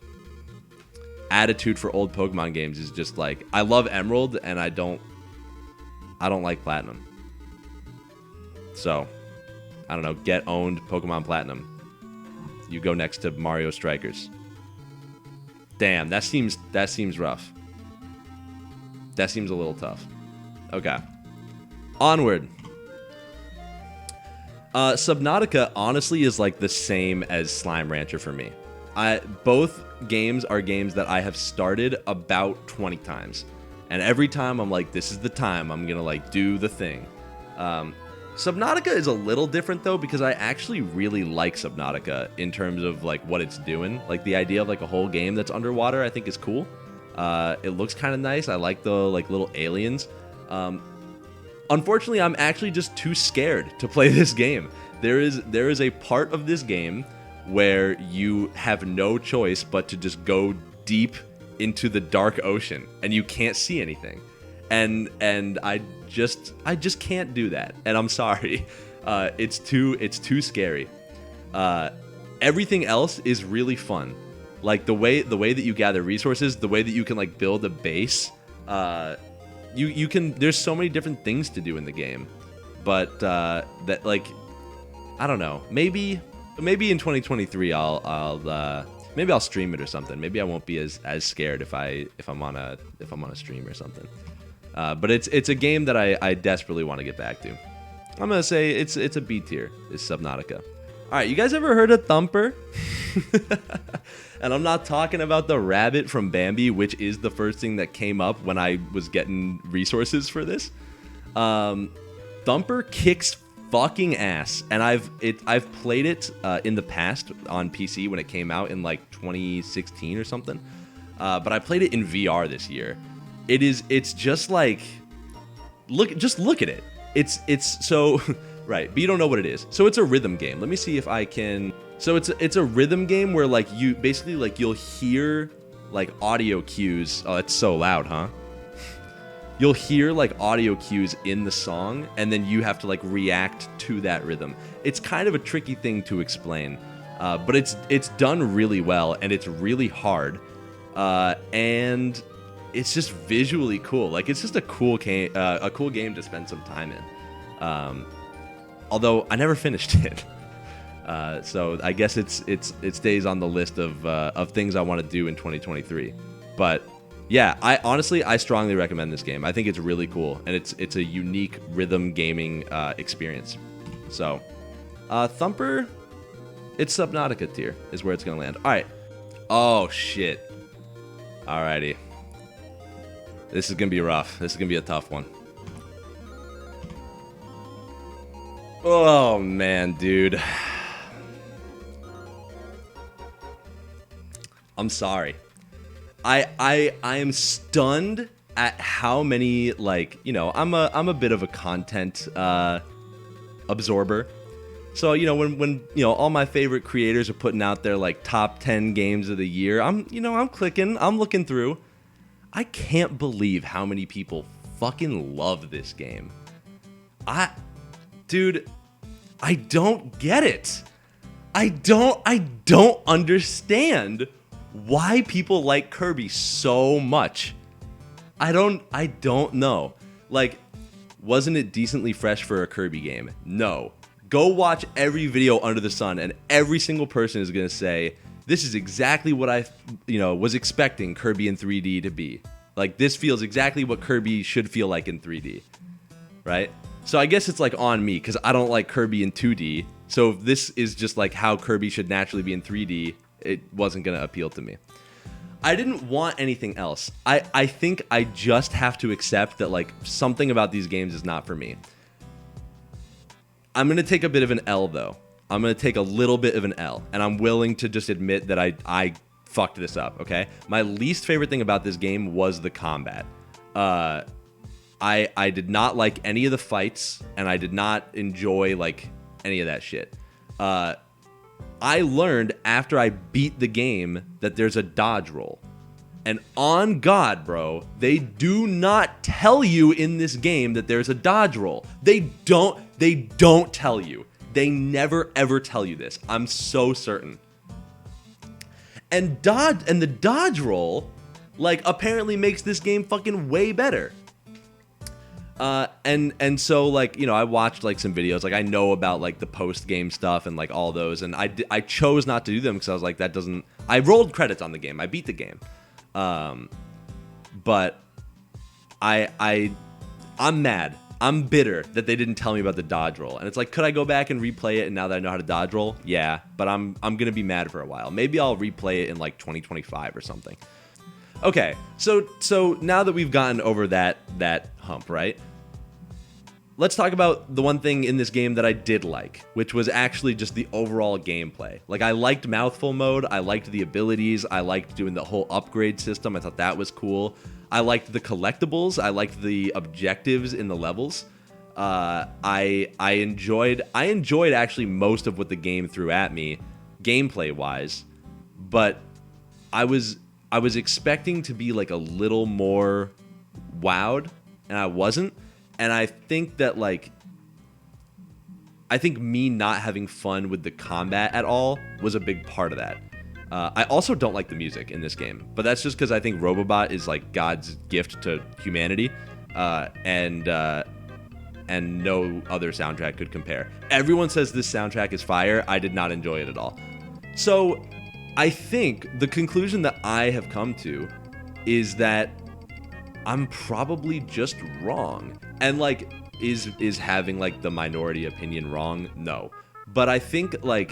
attitude for old Pokemon games is just like I love Emerald and I don't like Platinum. So I don't know, get owned Pokemon Platinum. You go next to Mario Strikers. Damn, that seems rough. That seems a little tough. Okay. Onward. Subnautica honestly is like the same as Slime Rancher for me. Both games are games that I have started about 20 times. And every time I'm like, this is the time I'm gonna like do the thing. Subnautica is a little different though, because I actually really like Subnautica in terms of like what it's doing. Like the idea of like a whole game that's underwater I think is cool. It looks kind of nice. I like the like little aliens. Unfortunately, I'm actually just too scared to play this game. There is a part of this game where you have no choice but to just go deep into the dark ocean and you can't see anything. And I just can't do that. And I'm sorry. It's too scary. Everything else is really fun. Like the way that you gather resources, the way that you can like build a base. You can. There's so many different things to do in the game, but that like I don't know. Maybe in 2023 maybe I'll stream it or something. Maybe I won't be as scared if I'm on a stream or something. But it's a game that I desperately want to get back to. I'm gonna say it's a B tier. Is Subnautica. All right, you guys ever heard of Thumper? And I'm not talking about the rabbit from Bambi, which is the first thing that came up when I was getting resources for this. Thumper kicks fucking ass. And I've played it in the past on PC when it came out in like 2016 or something. But I played it in VR this year. It's just like, look at it. It's so right, but you don't know what it is. So it's a rhythm game. Let me see if I can. So it's a rhythm game where like you basically like you'll hear like audio cues. Oh, it's so loud, huh? You'll hear like audio cues in the song, and then you have to like react to that rhythm. It's kind of a tricky thing to explain, but it's done really well, and it's really hard, and it's just visually cool. Like it's just a cool game to spend some time in. Although I never finished it, so I guess it stays on the list of things I want to do in 2023, but. Yeah, I strongly recommend this game. I think it's really cool, and it's a unique rhythm gaming experience. So, Thumper, it's Subnautica tier is where it's gonna land. All right. Oh shit. Alrighty. This is gonna be rough. This is gonna be a tough one. Oh man, dude. I'm sorry. I am stunned at how many, like, you know, I'm a bit of a content absorber. So, you know, when you know all my favorite creators are putting out their like top 10 games of the year, I'm clicking, I'm looking through. I can't believe how many people fucking love this game. Dude, I don't get it. I don't understand why people like Kirby so much. I don't know. Like, wasn't it decently fresh for a Kirby game? No. Go watch every video under the sun, and every single person is gonna say, this is exactly what I was expecting Kirby in 3D to be. Like, this feels exactly what Kirby should feel like in 3D. Right? So I guess it's like on me, because I don't like Kirby in 2D. So if this is just like how Kirby should naturally be in 3D, it wasn't going to appeal to me. I didn't want anything else. I think I just have to accept that like something about these games is not for me. I'm going to take a bit of an L though. I'm going to take a little bit of an L, and I'm willing to just admit that I fucked this up, okay? My least favorite thing about this game was the combat. I did not like any of the fights, and I did not enjoy like any of that shit. I learned after I beat the game that there's a dodge roll. And on God, bro, they do not tell you in this game that there's a dodge roll. They don't tell you. They never ever tell you this. I'm so certain. And the dodge roll like apparently makes this game fucking way better. And so like, you know, I watched like some videos, like I know about like the post game stuff and like all those, and I chose not to do them because I was like, I rolled credits on the game. I beat the game. But I'm mad. I'm bitter that they didn't tell me about the dodge roll. And it's like, could I go back and replay it and now that I know how to dodge roll? Yeah, but I'm going to be mad for a while. Maybe I'll replay it in like 2025 or something. Okay, so now that we've gotten over that hump, right? Let's talk about the one thing in this game that I did like, which was actually just the overall gameplay. Like, I liked mouthful mode, I liked the abilities, I liked doing the whole upgrade system, I thought that was cool. I liked the collectibles, I liked the objectives in the levels. I enjoyed actually most of what the game threw at me, gameplay-wise, but I was expecting to be like a little more wowed, and I wasn't. And I think that like, I think me not having fun with the combat at all was a big part of that. I also don't like the music in this game, but that's just because I think Robobot is like God's gift to humanity, and no other soundtrack could compare. Everyone says this soundtrack is fire. I did not enjoy it at all. So I think the conclusion that I have come to is that I'm probably just wrong. And like, is having like the minority opinion wrong? No. But I think I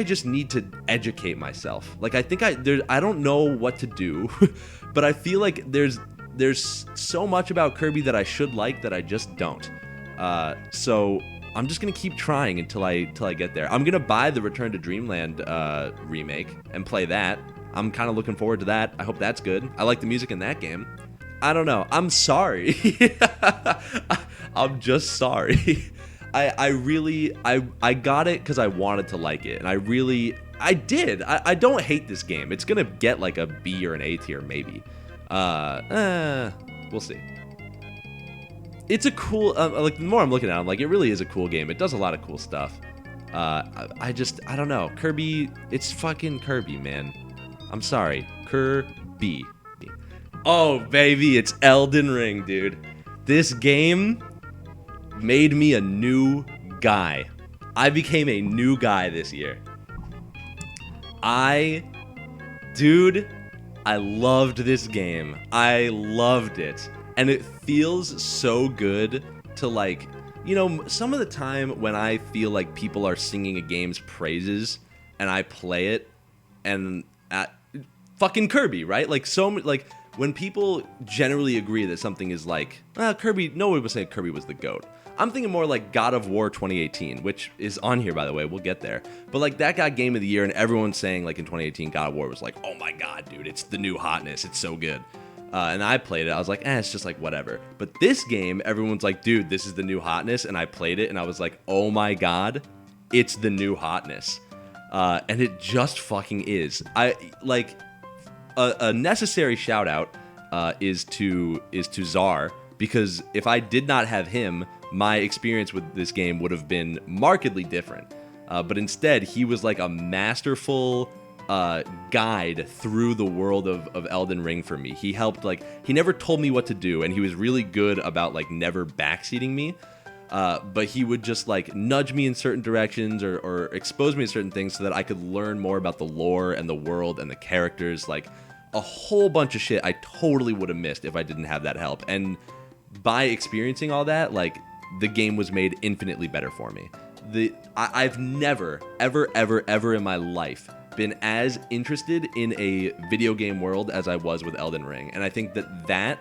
just need to educate myself. Like, I think I don't know what to do, but I feel like there's so much about Kirby that I should like that I just don't. So I'm just gonna keep trying until I get there. I'm gonna buy the Return to Dreamland remake and play that. I'm kind of looking forward to that. I hope that's good. I like the music in that game. I don't know. I'm sorry. I'm just sorry. I got it because I wanted to like it, and I did. I don't hate this game. It's gonna get like a B or an A tier maybe. We'll see. It's a cool, like the more I'm looking at it, I'm like, it really is a cool game. It does a lot of cool stuff. I don't know. Kirby, it's fucking Kirby, man. I'm sorry. Kirby. Oh, baby, it's Elden Ring, dude. This game made me a new guy. I became a new guy this year. Dude, I loved this game. I loved it. And it feels so good to, like, you know, some of the time when I feel like people are singing a game's praises and I play it, and fucking Kirby, right? Like, when people generally agree that something is like, Kirby, no one was saying Kirby was the GOAT. I'm thinking more like God of War 2018, which is on here, by the way. We'll get there. But, like, that got Game of the Year, and everyone's saying, like, in 2018, God of War was like, oh my god, dude, it's the new hotness. It's so good. And I played it. I was like, it's just like whatever. But this game, everyone's like, dude, this is the new hotness. And I played it, and I was like, oh my god, it's the new hotness. And it just fucking is. A necessary shout out is to Czar, because if I did not have him, my experience with this game would have been markedly different. But instead, he was like a masterful guide through the world of Elden Ring for me. He helped, like, he never told me what to do, and he was really good about, like, never backseating me. But he would just, like, nudge me in certain directions or expose me to certain things so that I could learn more about the lore and the world and the characters. Like, a whole bunch of shit I totally would have missed if I didn't have that help. And by experiencing all that, like, the game was made infinitely better for me. I've never, ever in my life been as interested in a video game world as I was with Elden Ring. And I think that,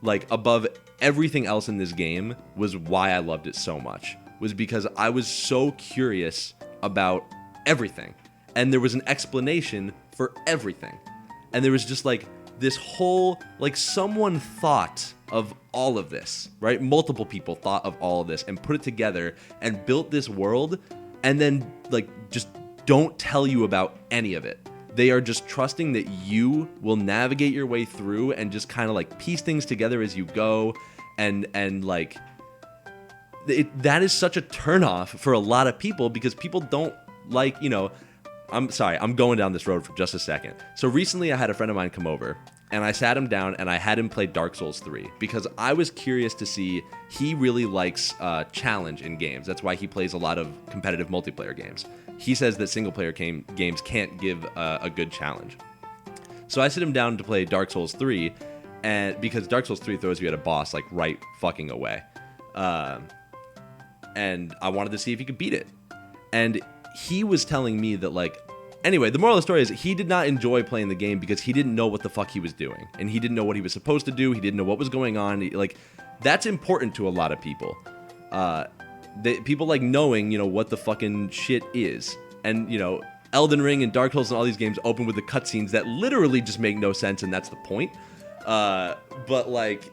like, above everything else in this game was why I loved it so much, was because I was so curious about everything. And there was an explanation for everything. And there was just, like, this whole, like, someone thought of all of this, right? Multiple people thought of all of this and put it together and built this world, and then, like, just don't tell you about any of it. They are just trusting that you will navigate your way through and just kind of, like, piece things together as you go. And like, that is such a turnoff for a lot of people, because people don't like, you know, I'm sorry, I'm going down this road for just a second. So recently I had a friend of mine come over, and I sat him down and I had him play Dark Souls 3 because I was curious to see, he really likes challenge in games. That's why he plays a lot of competitive multiplayer games. He says that single-player games can't give a good challenge. So I sit him down to play Dark Souls 3, and because Dark Souls 3 throws you at a boss, like, right fucking away. And I wanted to see if he could beat it. And he was telling me that, like, anyway, the moral of the story is he did not enjoy playing the game because he didn't know what the fuck he was doing. And he didn't know what he was supposed to do. He didn't know what was going on. Like, that's important to a lot of people. People like knowing, you know, what the fucking shit is. And, you know, Elden Ring and Dark Souls and all these games open with the cutscenes that literally just make no sense, and that's the point. But, like,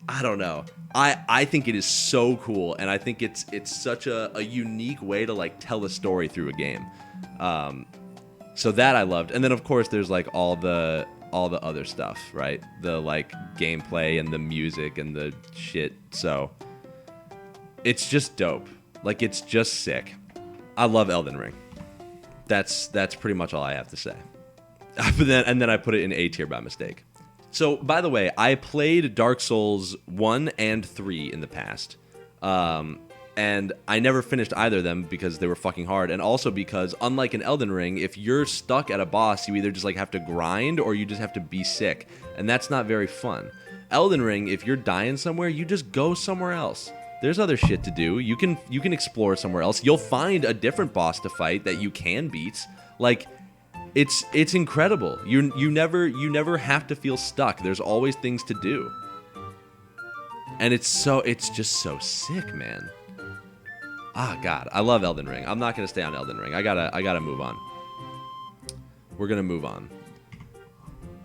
I don't know. I think it is so cool, and I think it's such a unique way to, like, tell a story through a game. So that I loved. And then, of course, there's, like, all the other stuff, right? The, like, gameplay and the music and the shit. So it's just dope. Like, it's just sick. I love Elden Ring. That's pretty much all I have to say. And then I put it in A tier by mistake. So, by the way, I played Dark Souls 1 and 3 in the past. And I never finished either of them because they were fucking hard. And also because, unlike in Elden Ring, if you're stuck at a boss, you either just, like, have to grind or you just have to be sick. And that's not very fun. Elden Ring, if you're dying somewhere, you just go somewhere else. There's other shit to do. You can explore somewhere else. You'll find a different boss to fight that you can beat. Like, it's incredible. You never have to feel stuck. There's always things to do. And it's just so sick, man. Ah, God, I love Elden Ring. I'm not gonna stay on Elden Ring. I gotta move on. We're gonna move on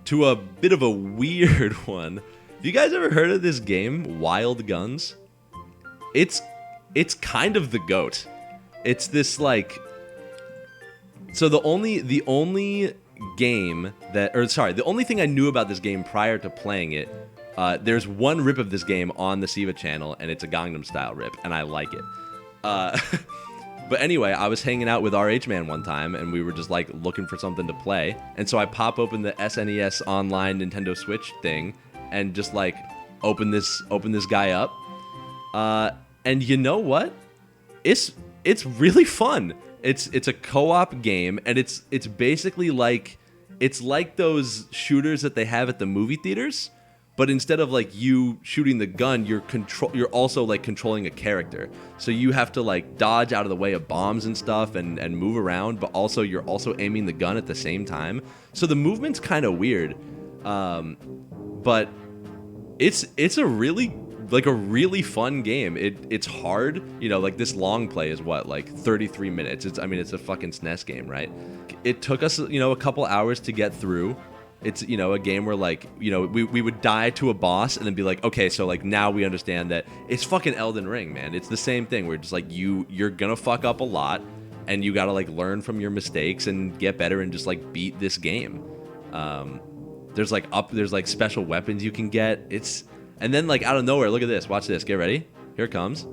to a bit of a weird one. Have you guys ever heard of this game, Wild Guns? It's kind of the GOAT. It's this like. So the only game that, or sorry, the only thing I knew about this game prior to playing it, there's one rip of this game on the Siva channel, and it's a Gangnam Style rip, and I like it. But anyway, I was hanging out with RH Man one time, and we were just like looking for something to play, and so I pop open the SNES Online Nintendo Switch thing, and just like open this guy up, and you know what? It's really fun. It's a co-op game, and it's basically like those shooters that they have at the movie theaters, but instead of like you shooting the gun, you're also like controlling a character. So you have to like dodge out of the way of bombs and stuff and move around, but also you're also aiming the gun at the same time. So the movement's kind of weird, but it's a really fun game. It's hard, you know, like this long play is what, like 33 minutes. It's a fucking SNES game, right? It took us, you know, a couple hours to get through. It's, you know, a game where like, you know, we would die to a boss and then be like, okay, so like now we understand that it's fucking Elden Ring, man. It's the same thing where just like you're gonna fuck up a lot and you gotta like learn from your mistakes and get better and just like beat this game. There's like special weapons you can get. And then, like, out of nowhere, look at this. Watch this. Get ready. Here it comes.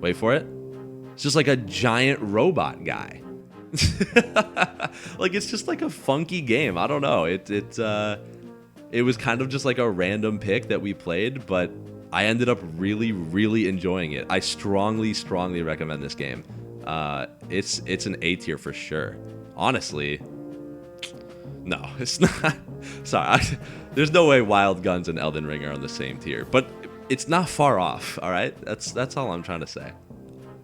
Wait for it. It's just like a giant robot guy. Like, it's just like a funky game. I don't know. It was kind of just like a random pick that we played, but I ended up really, really enjoying it. I strongly, strongly recommend this game. It's an A tier for sure. Honestly, no, it's not. Sorry, there's no way Wild Guns and Elden Ring are on the same tier, but it's not far off. All right, that's all I'm trying to say.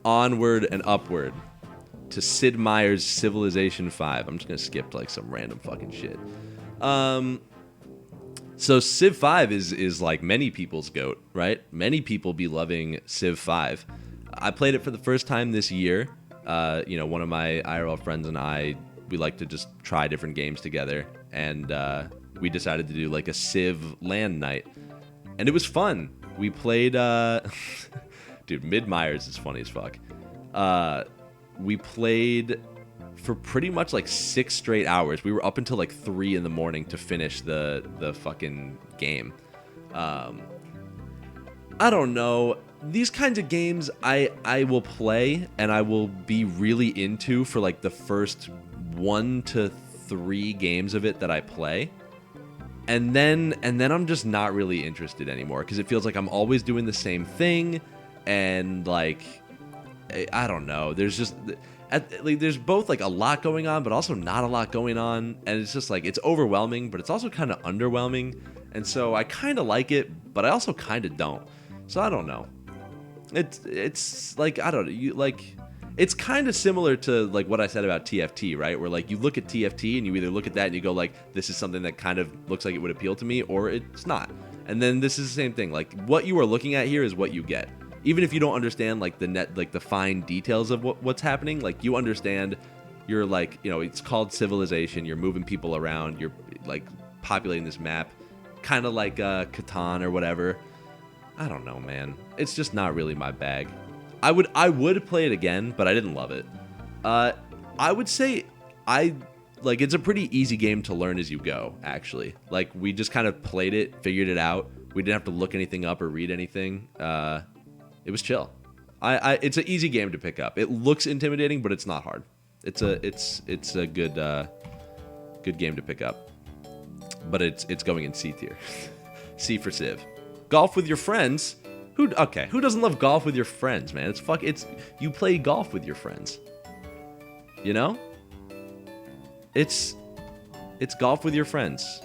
Onward and upward to Sid Meier's Civilization 5. I'm just gonna skip like some random fucking shit. So Civ 5 is like many people's GOAT, right? Many people be loving Civ 5. I played it for the first time this year. You know, one of my IRL friends and I, we like to just try different games together, and we decided to do like a Civ LAN night, and it was fun. We played, dude, Mid-Myers is funny as fuck. We played for pretty much like 6 straight hours. We were up until like 3 in the morning to finish the fucking game. I don't know. These kinds of games I will play and I will be really into for like the first 1 to 3 games of it that I play. And then I'm just not really interested anymore because it feels like I'm always doing the same thing, and like I don't know. There's just there's both like a lot going on, but also not a lot going on, and it's just like it's overwhelming, but it's also kind of underwhelming. And so I kind of like it, but I also kind of don't. So I don't know. It's like I don't know. It's kind of similar to like what I said about TFT, right? Where like you look at TFT and you either look at that and you go like, this is something that kind of looks like it would appeal to me, or it's not. And then this is the same thing. Like what you are looking at here is what you get. Even if you don't understand like the fine details of what's happening, like you understand, you're like, you know, it's called Civilization. You're moving people around. You're like populating this map, kind of like Catan or whatever. I don't know, man. It's just not really my bag. I would play it again, but I didn't love it. I would say it's a pretty easy game to learn as you go, actually. Like, we just kind of played it, figured it out. We didn't have to look anything up or read anything. It was chill. It's an easy game to pick up. It looks intimidating, but it's not hard. It's a good game to pick up. But it's going in C tier. C for Civ. Golf with your friends. Who doesn't love golf with your friends, man? It's you play golf with your friends. You know? It's golf with your friends.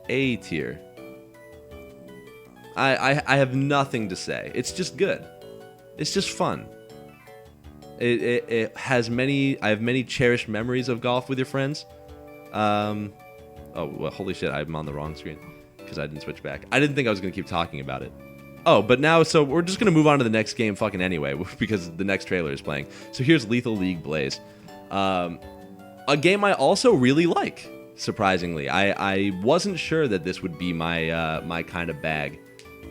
A tier. I have nothing to say. It's just good. It's just fun. It has I have many cherished memories of golf with your friends. Oh, well, holy shit, I'm on the wrong screen because I didn't switch back. I didn't think I was going to keep talking about it. Oh, but now, so we're just going to move on to the next game fucking anyway, because the next trailer is playing. So here's Lethal League Blaze. A game I also really like, surprisingly. I wasn't sure that this would be my my kind of bag,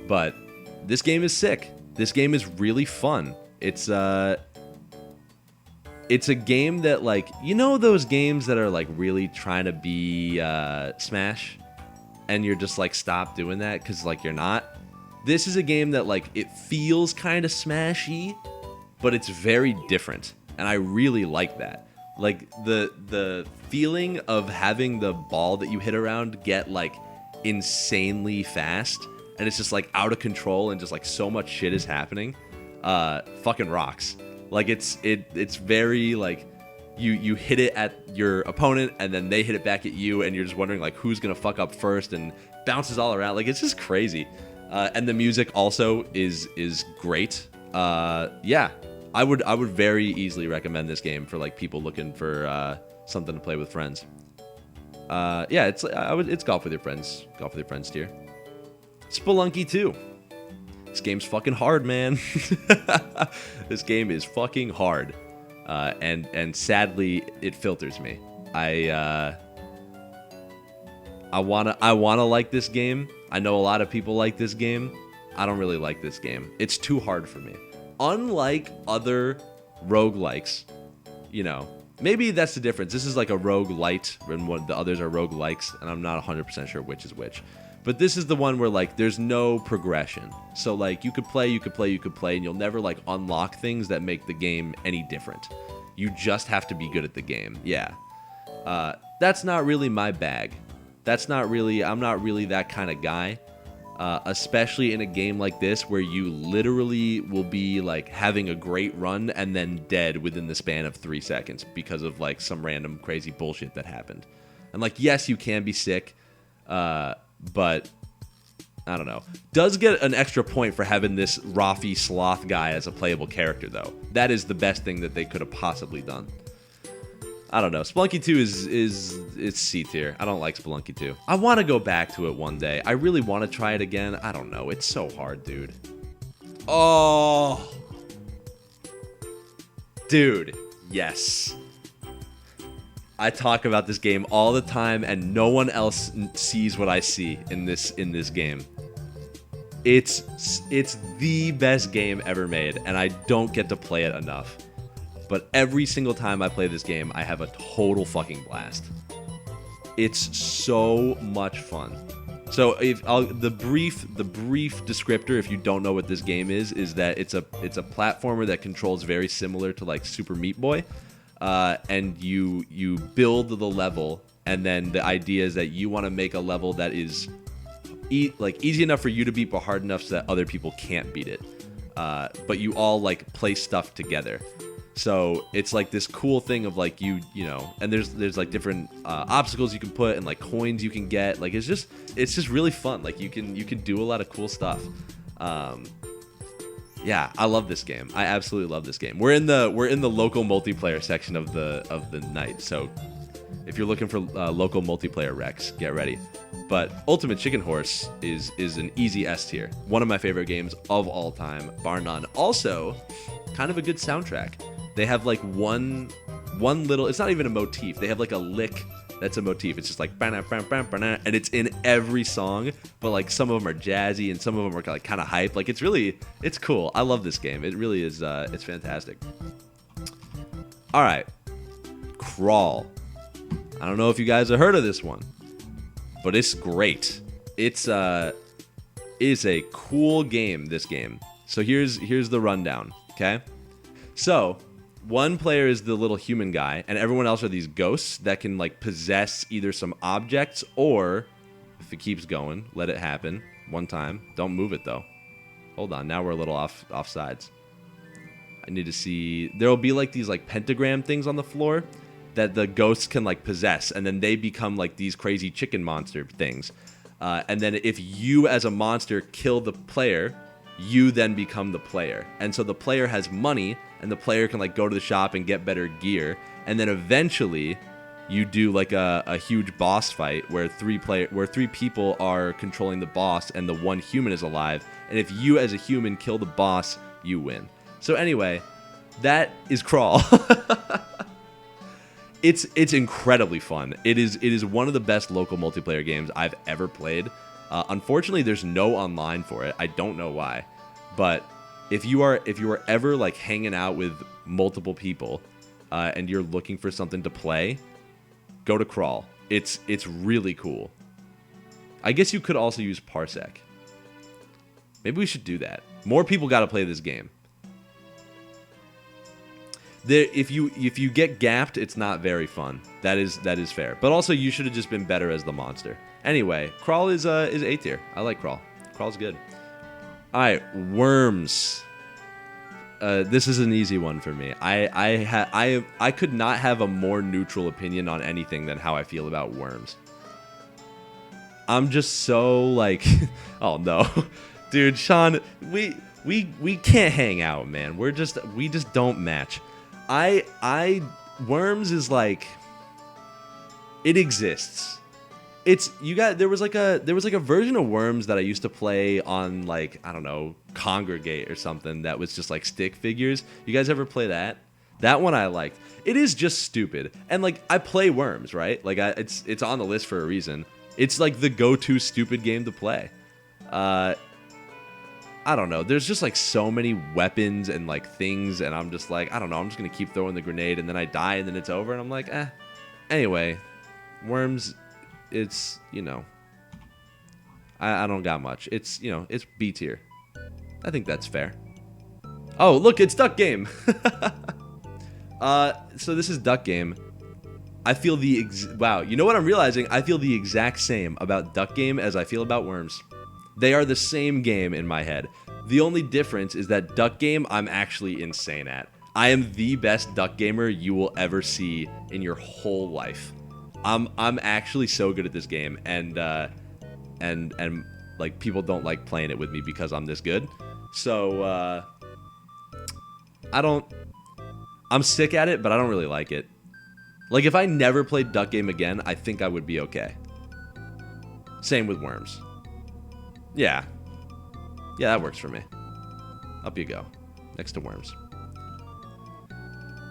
but this game is sick. This game is really fun. It's a game that, like, you know those games that are, like, really trying to be Smash? And you're just like, stop doing that because, like, you're not? This is a game that, like, it feels kind of Smashy, but it's very different. And I really like that. Like, the feeling of having the ball that you hit around get, like, insanely fast, and it's just, like, out of control, and just, like, so much shit is happening, fucking rocks. Like, it's very, like, you hit it at your opponent, and then they hit it back at you, and you're just wondering, like, who's gonna fuck up first, and bounces all around. Like, it's just crazy. And the music also is great. Yeah, I would very easily recommend this game for, like, people looking for something to play with friends. Yeah, it's golf with your friends. Golf with your friends tier. Spelunky 2. This game's fucking hard, man. This game is fucking hard. And sadly, it filters me. I wanna like this game. I know a lot of people like this game. I don't really like this game. It's too hard for me. Unlike other roguelikes, you know, maybe that's the difference. This is like a roguelite, and the others are roguelikes, and I'm not 100% sure which is which. But this is the one where, like, there's no progression. So, like, you could play, and you'll never, like, unlock things that make the game any different. You just have to be good at the game. Yeah. That's not really my bag. I'm not really that kind of guy. Especially in a game like this where you literally will be, like, having a great run and then dead within the span of 3 seconds because of, like, some random crazy bullshit that happened. And, like, yes, you can be sick, but I don't know. Does get an extra point for having this Rafi sloth guy as a playable character, though. That is the best thing that they could have possibly done. I don't know. Spelunky 2 is C tier. I don't like Spelunky 2. I want to go back to it one day. I really want to try it again. I don't know. It's so hard, dude. Oh. Dude. Yes. I talk about this game all the time, and no one else sees what I see in this game. It's the best game ever made, and I don't get to play it enough. But every single time I play this game, I have a total fucking blast. It's so much fun. So the brief descriptor, if you don't know what this game is that it's a platformer that controls very similar to, like, Super Meat Boy. And you build the level, and then the idea is that you want to make a level that is easy enough for you to beat, but hard enough so that other people can't beat it. But you all, like, play stuff together. So it's like this cool thing of, like, you know, and there's like different obstacles you can put, and, like, coins you can get. Like, it's just really fun. Like, you can do a lot of cool stuff. Yeah, I love this game. I absolutely love this game. We're in the local multiplayer section of the night. So if you're looking for local multiplayer recs, get ready. But Ultimate Chicken Horse is an easy S tier. One of my favorite games of all time, bar none. Also, kind of a good soundtrack. They have, like, one little, it's not even a motif. They have, like, a lick that's a motif. It's just like, and it's in every song, but, like, some of them are jazzy and some of them are, like, kind of hype. Like, it's cool. I love this game. It really is, it's fantastic. All right. Crawl. I don't know if you guys have heard of this one, but it's great. It's a cool game, this game. So here's the rundown, okay? So, one player is the little human guy, and everyone else are these ghosts that can, like, possess either some objects, or if it keeps going, let it happen one time. Don't move it, though. Hold on, now we're a little off sides. I need to see. There will be, like, these, like, pentagram things on the floor that the ghosts can, like, possess, and then they become, like, these crazy chicken monster things. And then if you, as a monster, kill the player, you then become the player. And so the player has money, and the player can, like, go to the shop and get better gear, and then eventually you do like a huge boss fight where three people are controlling the boss and the one human is alive, and if you as a human kill the boss, you win. So anyway, that is Crawl. It's incredibly fun. It is one of the best local multiplayer games I've ever played. Unfortunately, there's no online for it. I don't know why, but if you are ever like hanging out with multiple people and you're looking for something to play, go to Crawl. It's really cool. I guess you could also use Parsec. Maybe we should do that. More people got to play this game. If you get gapped, it's not very fun. That is fair. But also, you should have just been better as the monster. Anyway, Crawl is A tier. I like Crawl. Crawl's good. All right, Worms. This is an easy one for me. I could not have a more neutral opinion on anything than how I feel about Worms. I'm just so like, oh no, dude, Sean, we can't hang out, man. We just don't match. Worms is like, it exists. There was like a version of Worms that I used to play on, like, I don't know, Congregate or something, that was just like stick figures. You guys ever play that? That one I liked. It is just stupid. And like, I play Worms, right? Like it's on the list for a reason. It's like the go-to stupid game to play. I don't know. There's just like so many weapons and like things, and I'm just like, I don't know. I'm just gonna keep throwing the grenade, and then I die, and then it's over, and I'm like, eh. Anyway, Worms, it's, you know, I don't got much. It's, you know, it's B tier. I think that's fair. Oh, look, it's Duck Game. So this is Duck Game. I feel wow. You know what I'm realizing? I feel the exact same about Duck Game as I feel about Worms. They are the same game in my head. The only difference is that Duck Game I'm actually insane at. I am the best duck gamer you will ever see in your whole life. I'm actually so good at this game, and like, people don't like playing it with me because I'm this good. So I'm sick at it, but I don't really like it. Like, if I never played Duck Game again, I think I would be okay. Same with Worms. Yeah, that works for me. Up you go. Next to Worms.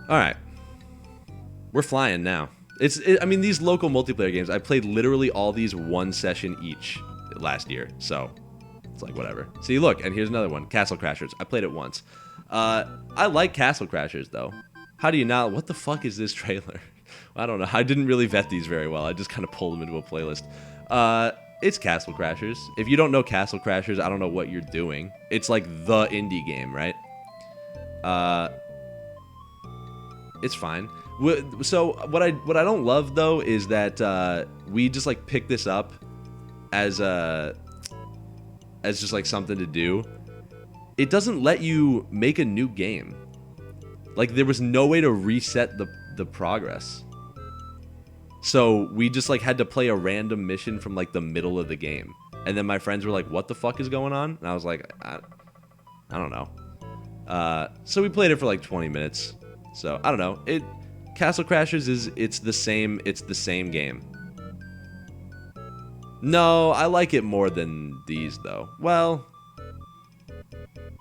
All right. We're flying now. I mean, these local multiplayer games, I played literally all these one session each last year. So, it's like, whatever. See, look, and here's another one. Castle Crashers. I played it once. I like Castle Crashers, though. How do you not? What the fuck is this trailer? I don't know. I didn't really vet these very well. I just kind of pulled them into a playlist. It's Castle Crashers. If you don't know Castle Crashers, I don't know what you're doing. It's like the indie game, right? It's fine. So what I don't love, though, is that we just like pick this up as just like something to do. It doesn't let you make a new game. Like, there was no way to reset the progress. So we just like had to play a random mission from like the middle of the game. And then my friends were like, what the fuck is going on? And I was like, I don't know. So we played it for like 20 minutes. So I don't know. Castle Crashers it's the same game. No, I like it more than these, though. Well,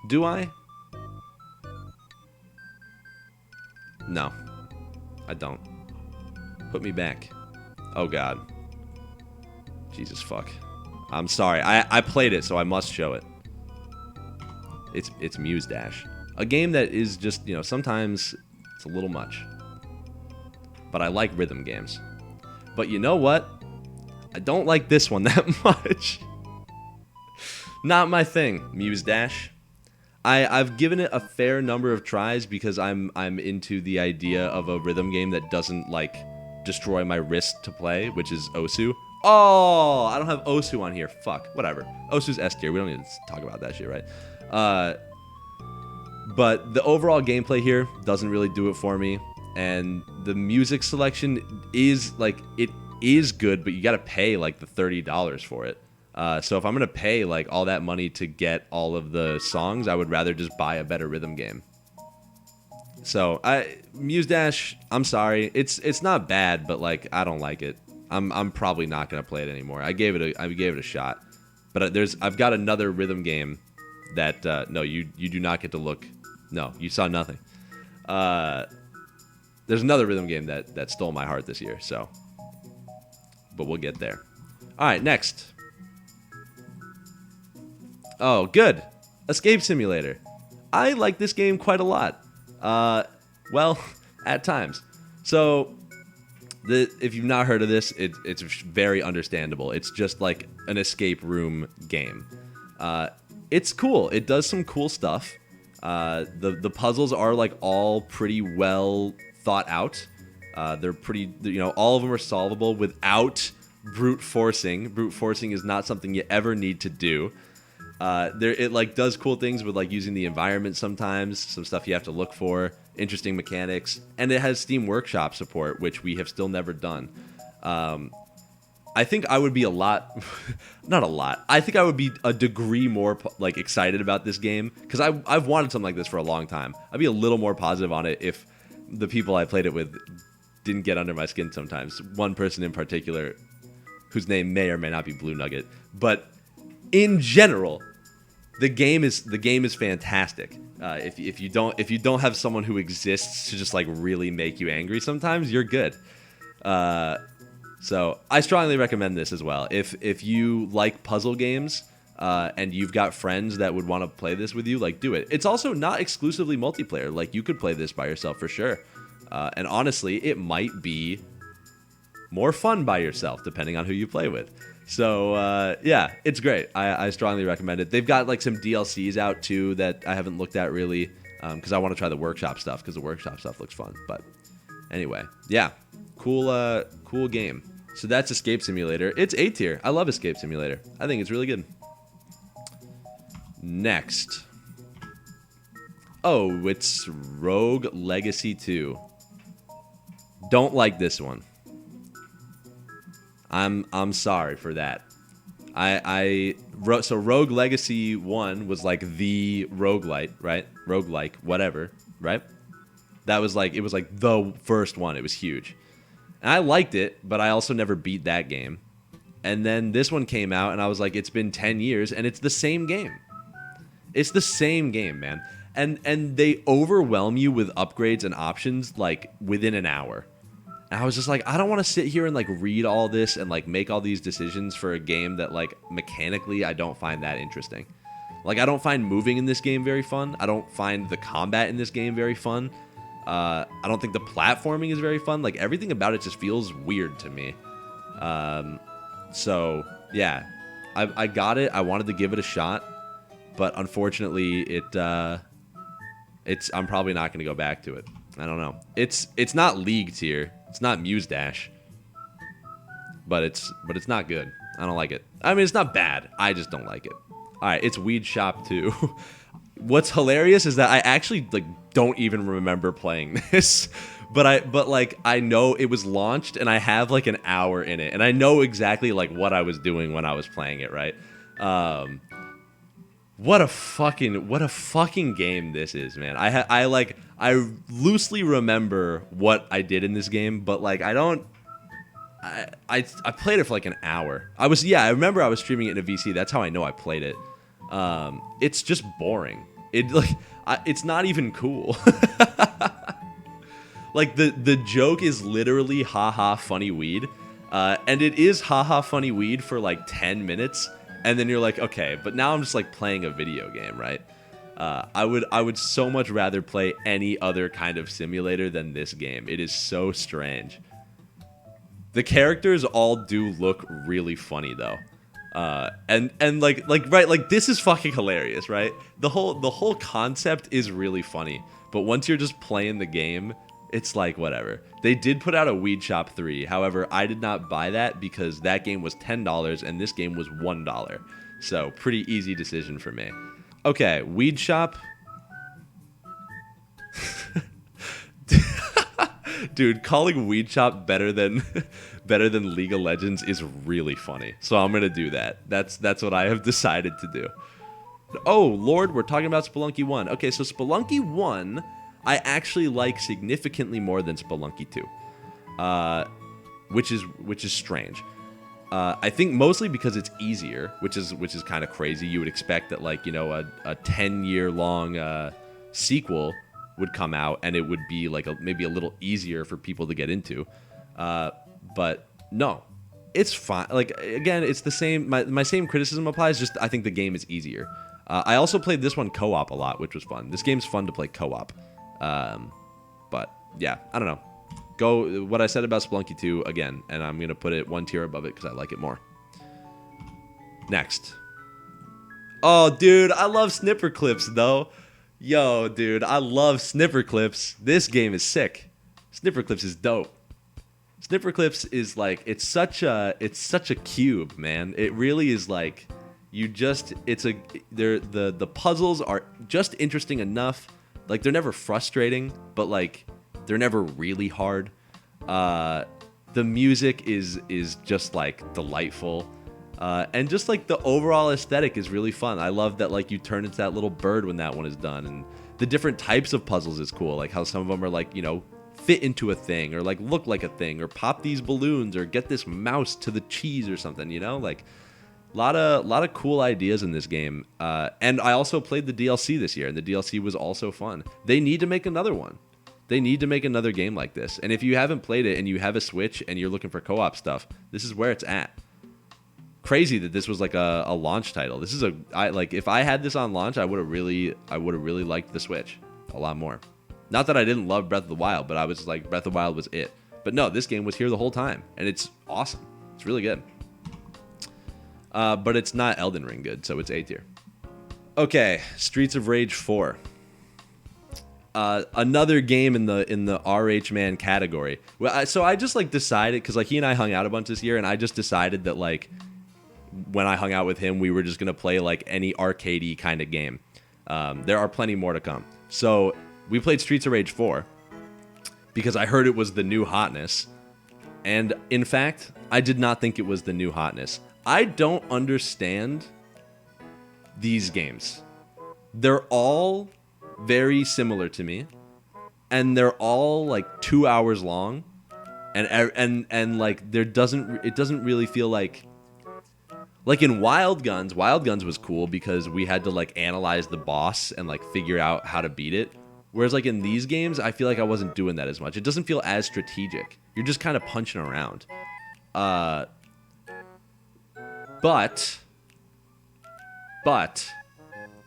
do I? No, I don't. Put me back. Oh, God. Jesus fuck. I'm sorry. I played it, so I must show it. It's Muse Dash. A game that is just, you know, sometimes it's a little much. But I like rhythm games. But you know what? I don't like this one that much. Not my thing, Muse Dash. I've given it a fair number of tries because I'm into the idea of a rhythm game that doesn't, like, destroy my wrist to play, which is Osu. Oh, I don't have Osu on here. Fuck, whatever. Osu's S tier. We don't need to talk about that shit, right? But the overall gameplay here doesn't really do it for me. And the music selection is, like, it is good, but you got to pay, like, the $30 for it. So if I'm going to pay, like, all that money to get all of the songs, I would rather just buy a better rhythm game. So Muse Dash, I'm sorry, it's not bad, but like I don't like it. I'm probably not gonna play it anymore. I gave it a shot, but I've got another rhythm game that no, you do not get to look. No, you saw nothing. There's another rhythm game that stole my heart this year. So, but we'll get there. All right, next. Oh, good. Escape Simulator. I like this game quite a lot. Well, at times. So, if you've not heard of this, it's very understandable. It's just like an escape room game. It's cool. It does some cool stuff. The puzzles are like all pretty well thought out. They're pretty, all of them are solvable without brute forcing. Brute forcing is not something you ever need to do. It like does cool things with like using the environment sometimes, some stuff you have to look for, interesting mechanics, and it has Steam Workshop support, which we have still never done. I think I would be not a lot. I think I would be a degree more like excited about this game because I've wanted something like this for a long time. I'd be a little more positive on it if the people I played it with didn't get under my skin sometimes. One person in particular, whose name may or may not be Blue Nugget, but in general, the game is fantastic. If you don't have someone who exists to just like really make you angry, sometimes you're good. So I strongly recommend this as well. If you like puzzle games and you've got friends that would want to play this with you, like do it. It's also not exclusively multiplayer. Like you could play this by yourself for sure. And honestly, it might be more fun by yourself depending on who you play with. So yeah, it's great. I strongly recommend it. They've got like some DLCs out too that I haven't looked at really because I want to try the workshop stuff because the workshop stuff looks fun. But anyway, yeah, cool game. So that's Escape Simulator. It's A tier. I love Escape Simulator. I think it's really good. Next. Oh, it's Rogue Legacy 2. Don't like this one. I'm sorry for that. So Rogue Legacy 1 was like the roguelite, right? Roguelike, whatever, right? That was like, it was like the first one. It was huge. And I liked it, but I also never beat that game. And then this one came out, and I was like, it's been 10 years, and it's the same game. It's the same game, man. And they overwhelm you with upgrades and options, like, within an hour. And I was just like, I don't want to sit here and, like, read all this and, like, make all these decisions for a game that, like, mechanically I don't find that interesting. Like, I don't find moving in this game very fun. I don't find the combat in this game very fun. I don't think the platforming is very fun. Like, everything about it just feels weird to me. So, yeah. I got it. I wanted to give it a shot. But, unfortunately, I'm probably not going to go back to it. I don't know. It's not League tier. It's not Muse Dash. But it's not good. I don't like it. I mean, it's not bad. I just don't like it. All right, it's Weed Shop 2. What's hilarious is that I actually like don't even remember playing this, but I know it was launched and I have like an hour in it and I know exactly like what I was doing when I was playing it, right? What a fucking game this is, man. I loosely remember what I did in this game, but like I played it for like an hour. I remember I was streaming it in a VC. That's how I know I played it. It's just boring. It's not even cool. Like the joke is literally haha funny weed, and it is haha funny weed for like 10 minutes, and then you're like, okay, but now I'm just like playing a video game, right? I would so much rather play any other kind of simulator than this game. It is so strange. The characters all do look really funny though. And right, like this is fucking hilarious, right? The whole concept is really funny, but once you're just playing the game, it's like whatever. They did put out a Weed Shop 3. However, I did not buy that because that game was $10 and this game was $1. So, pretty easy decision for me. Okay, Weed Shop. Dude, calling Weed Shop better than League of Legends is really funny. So I'm gonna do that. That's what I have decided to do. Oh Lord, we're talking about Spelunky 1. Okay, so Spelunky 1, I actually like significantly more than Spelunky 2, which is strange. I think mostly because it's easier, which is kind of crazy. You would expect that, like, you know, a 10-year long sequel would come out and it would be like maybe a little easier for people to get into. But no, it's fine. Like, again, it's the same. My same criticism applies. Just I think the game is easier. I also played this one co-op a lot, which was fun. This game's fun to play co-op. But yeah, I don't know. Go what I said about Spelunky 2 again, and I'm gonna put it one tier above it because I like it more. Next. Oh, dude, I love Snipperclips though. Yo, dude, I love Snipperclips. This game is sick. Snipperclips is dope. Snipperclips is like it's such a cube, man. It really is like the puzzles are just interesting enough. Like, they're never frustrating, but like they're never really hard. The music is just like delightful. And just like the overall aesthetic is really fun. I love that, like, you turn into that little bird when that one is done, and the different types of puzzles is cool. Like how some of them are like, you know, fit into a thing or like look like a thing or pop these balloons or get this mouse to the cheese or something, you know, like a lot of cool ideas in this game. And I also played the DLC this year, and the DLC was also fun. They need to make another one. They need to make another game like this. And if you haven't played it and you have a Switch and you're looking for co-op stuff, this is where it's at. Crazy that this was like a launch title. This is like if I had this on launch, I would have really liked the Switch a lot more. Not that I didn't love Breath of the Wild, but I was like, Breath of the Wild was it. But no, this game was here the whole time, and it's awesome. It's really good. But it's not Elden Ring good, so it's A tier. Okay, Streets of Rage 4. Another game in the RH Man category. Well, so I just like decided, because like he and I hung out a bunch this year, and I just decided that like when I hung out with him, we were just gonna play like any arcadey kind of game. There are plenty more to come. So we played Streets of Rage 4 because I heard it was the new hotness, and in fact, I did not think it was the new hotness. I don't understand these games. They're all very similar to me, and they're all like 2 hours long, and like it doesn't really feel like in Wild Guns was cool because we had to like analyze the boss and like figure out how to beat it. Whereas like in these games, I feel like I wasn't doing that as much. It doesn't feel as strategic. You're just kind of punching around. But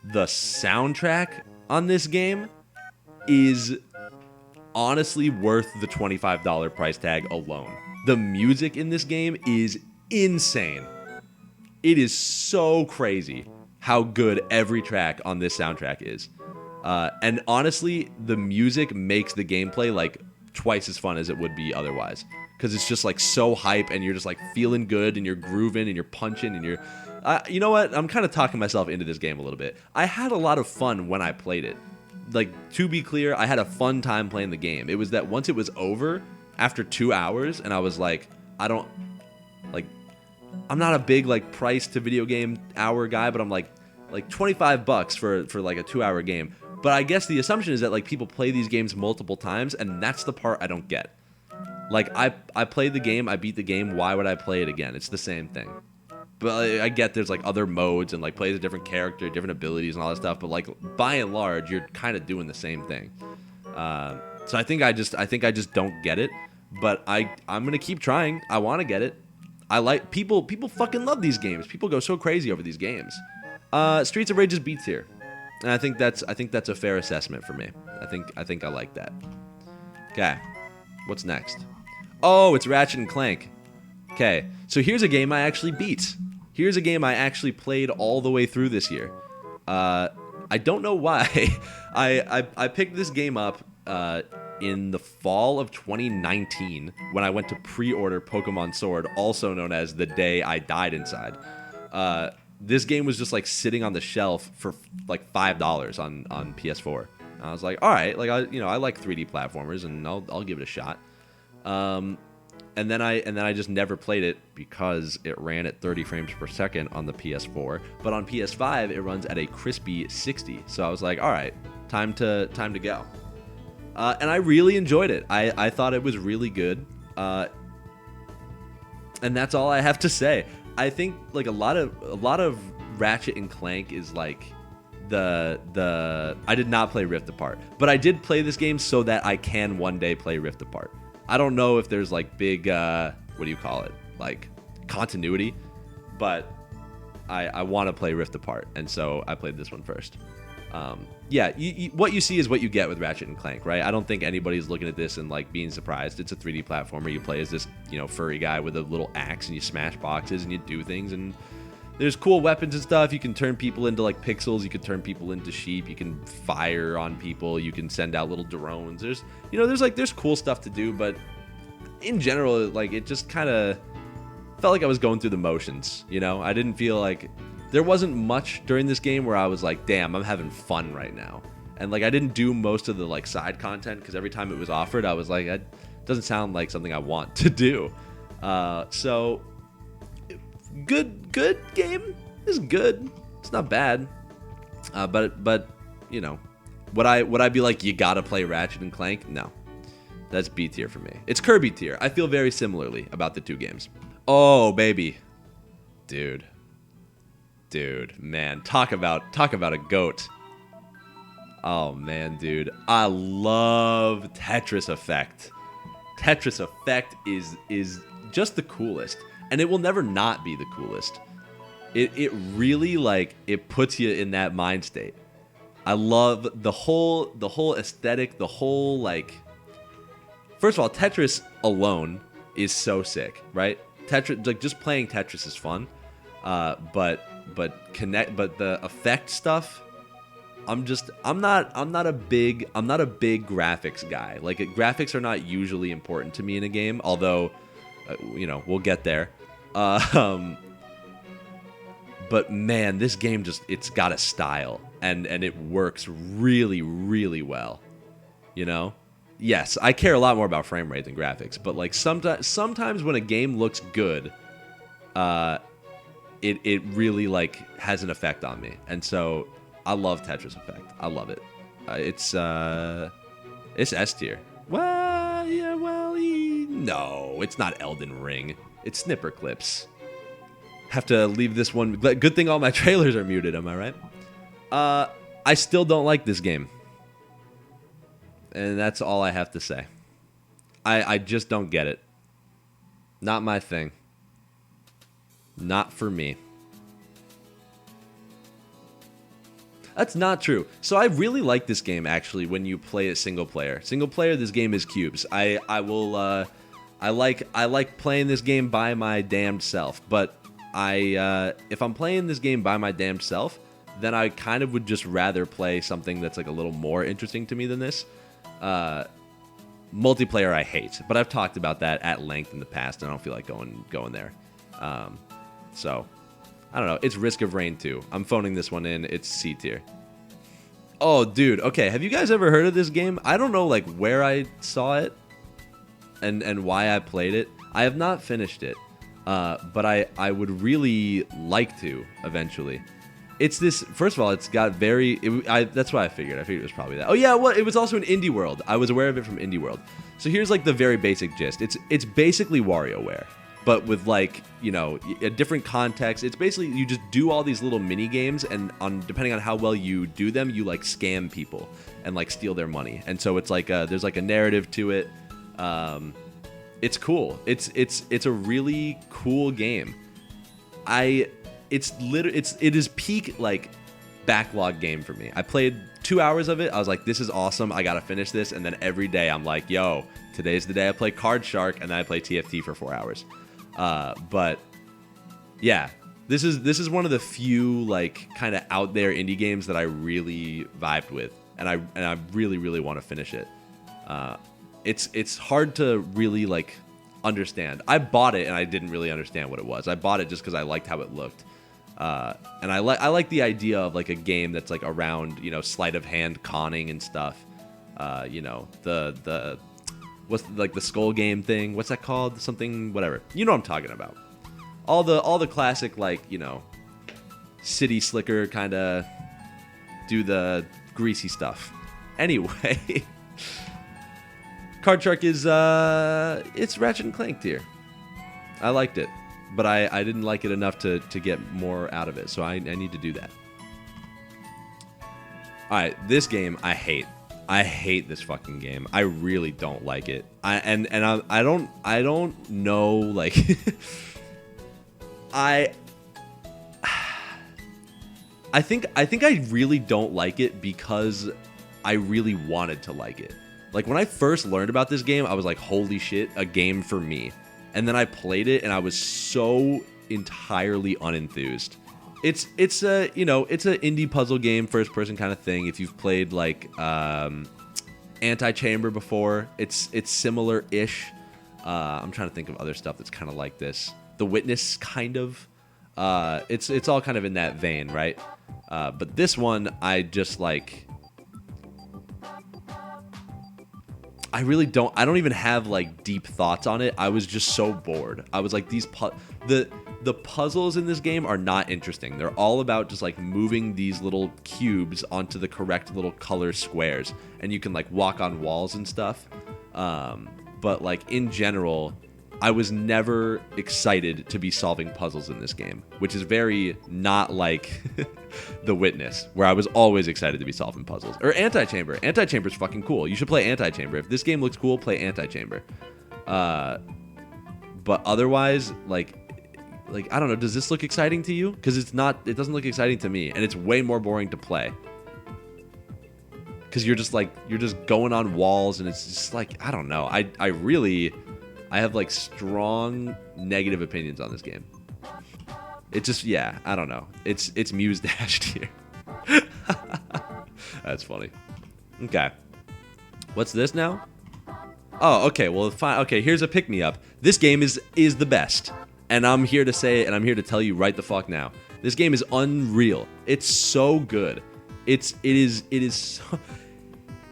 the soundtrack on this game is honestly worth the $25 price tag alone. The music in this game is insane. It is so crazy how good every track on this soundtrack is. And honestly, the music makes the gameplay like twice as fun as it would be otherwise. Because it's just like so hype, and you're just like feeling good, and you're grooving, and you're punching, and you're... you know what? I'm kind of talking myself into this game a little bit. I had a lot of fun when I played it. Like, to be clear, I had a fun time playing the game. It was that once it was over, after 2 hours, and I was like, I'm not a big like price to video game hour guy, but I'm like $25 for like a 2 hour game. But I guess the assumption is that like people play these games multiple times, and that's the part I don't get. Like, I played the game, I beat the game, why would I play it again? It's the same thing. But I get there's like other modes and like plays a different character, different abilities and all that stuff, but like by and large, you're kind of doing the same thing. So I think I just don't get it, but I'm gonna keep trying. I want to get it. I like people fucking love these games. People go so crazy over these games. Streets of Rage is B tier, and I think that's a fair assessment for me. I think I like that. Okay, what's next? Oh, it's Ratchet and Clank. Okay, so here's a game I actually beat. Here's a game I actually played all the way through this year. I don't know why. I picked this game up in the fall of 2019 when I went to pre-order Pokemon Sword, also known as The Day I Died Inside. This game was just like sitting on the shelf for like $5 on PS4. And I was like, all right, like I like 3D platformers, and I'll give it a shot. And then I just never played it because it ran at 30 frames per second on the PS4, but on PS5 it runs at a crispy 60. So I was like, all right, time to go. and I really enjoyed it. I thought it was really good, and that's all I have to say. I think like a lot of Ratchet and Clank is like the I did not play Rift Apart, but I did play this game so that I can one day play Rift Apart. I don't know if there's like big what do you call it, like continuity, but I want to play Rift Apart, and so I played this one first. Yeah, what you see is what you get with Ratchet and Clank, right? I don't think anybody's looking at this and like being surprised. It's a 3D platformer. You play as this, furry guy with a little axe, and you smash boxes and you do things, and there's cool weapons and stuff. You can turn people into like pixels. You can turn people into sheep. You can fire on people. You can send out little drones. There's cool stuff to do, but in general, like it just kind of felt like I was going through the motions. I didn't feel like there wasn't much during this game where I was like, damn, I'm having fun right now. And like I didn't do most of the like side content because every time it was offered, I was like, it doesn't sound like something I want to do. So good game. It's good. It's not bad. But would I be like, you gotta play Ratchet and Clank? No, that's B tier for me. It's Kirby tier. I feel very similarly about the two games. Oh baby, dude, man, talk about a goat. Oh man, dude, I love Tetris Effect. Tetris Effect is just the coolest, and it will never not be the coolest. It really like it puts you in that mind state. I love the whole aesthetic, the whole like. First of all, Tetris alone is so sick, right? Tetris, like just playing Tetris is fun, but the effect stuff. I'm not a big graphics guy. Like graphics are not usually important to me in a game, although we'll get there. But man, this game it's got a style and it works really, really well. Yes, I care a lot more about frame rate than graphics, but like sometimes when a game looks good, it really like has an effect on me, and so I love Tetris Effect. I love it. It's S tier. Well, yeah, no, it's not Elden Ring. It's Snipperclips. Have to leave this one. Good thing all my trailers are muted. Am I right? I still don't like this game. And that's all I have to say. I just don't get it. Not my thing. Not for me. That's not true. So I really like this game, actually, when you play it single player. Single player, this game is cubes. I like playing this game by my damned self. But if I'm playing this game by my damned self, then I kind of would just rather play something that's like a little more interesting to me than this. Multiplayer I hate, but I've talked about that at length in the past, and I don't feel like going there. So I don't know. It's Risk of Rain 2. I'm phoning this one in. It's C tier. Oh, dude. Okay, have you guys ever heard of this game? I don't know like where I saw it and why I played it. I have not finished it, but I would really like to eventually. It's this. First of all, it's got very. That's what I figured. I figured it was probably that. Oh yeah, well, it was also an Indie World. I was aware of it from Indie World. So here's like the very basic gist. It's basically Warioware, but with like a different context. It's basically you just do all these little mini games, and depending on how well you do them, you like scam people and like steal their money. And so it's like there's like a narrative to it. It's cool. It's a really cool game. It is peak like backlog game for me. I played 2 hours of it. I was like, this is awesome. I gotta finish this. And then every day I'm like, yo, today's the day I play Card Shark, and then I play TFT for 4 hours. But yeah, this is one of the few like kind of out there indie games that I really vibed with, and I really, really want to finish it. It's hard to really like understand. I bought it and I didn't really understand what it was. I bought it just because I liked how it looked. And I like the idea of like a game that's like around sleight of hand conning and stuff. The what's like the skull game thing? What's that called? Something whatever. You know what I'm talking about. All the classic like city slicker kind of do the greasy stuff. Anyway, Card Shark is it's Ratchet and Clank tier. I liked it, but I didn't like it enough to get more out of it, so I need to do that. All right, this game I hate. I hate this fucking game. I really don't like it. I don't know, like I think I really don't like it because I really wanted to like it. Like when I first learned about this game, I was like, holy shit, a game for me. And then I played it and I was so entirely unenthused. It's a, you know, it's an indie puzzle game, first person kind of thing. If you've played like Anti-Chamber before, it's similar-ish. I'm trying to think of other stuff that's kind of like this. The Witness, kind of. It's all kind of in that vein, right? But this one, I just like. I really don't. I don't even have like deep thoughts on it. I was just so bored. I was like, the puzzles in this game are not interesting. They're all about just like moving these little cubes onto the correct little color squares, and you can like walk on walls and stuff. But like in general, I was never excited to be solving puzzles in this game, which is very not like The Witness, where I was always excited to be solving puzzles. Or Anti-Chamber. Anti-Chamber's fucking cool. You should play Anti-Chamber. If this game looks cool, play Anti-Chamber. But otherwise, like I don't know, does this look exciting to you? Because it doesn't look exciting to me, and it's way more boring to play. Because you're just going on walls, and it's just like, I don't know. I have like strong negative opinions on this game. It just, yeah, I don't know. It's Muse Dash here. That's funny. Okay. What's this now? Oh, okay. Well, fine. Okay, here's a pick-me-up. This game is the best. And I'm here to say it, and I'm here to tell you right the fuck now. This game is unreal. It's so good. It is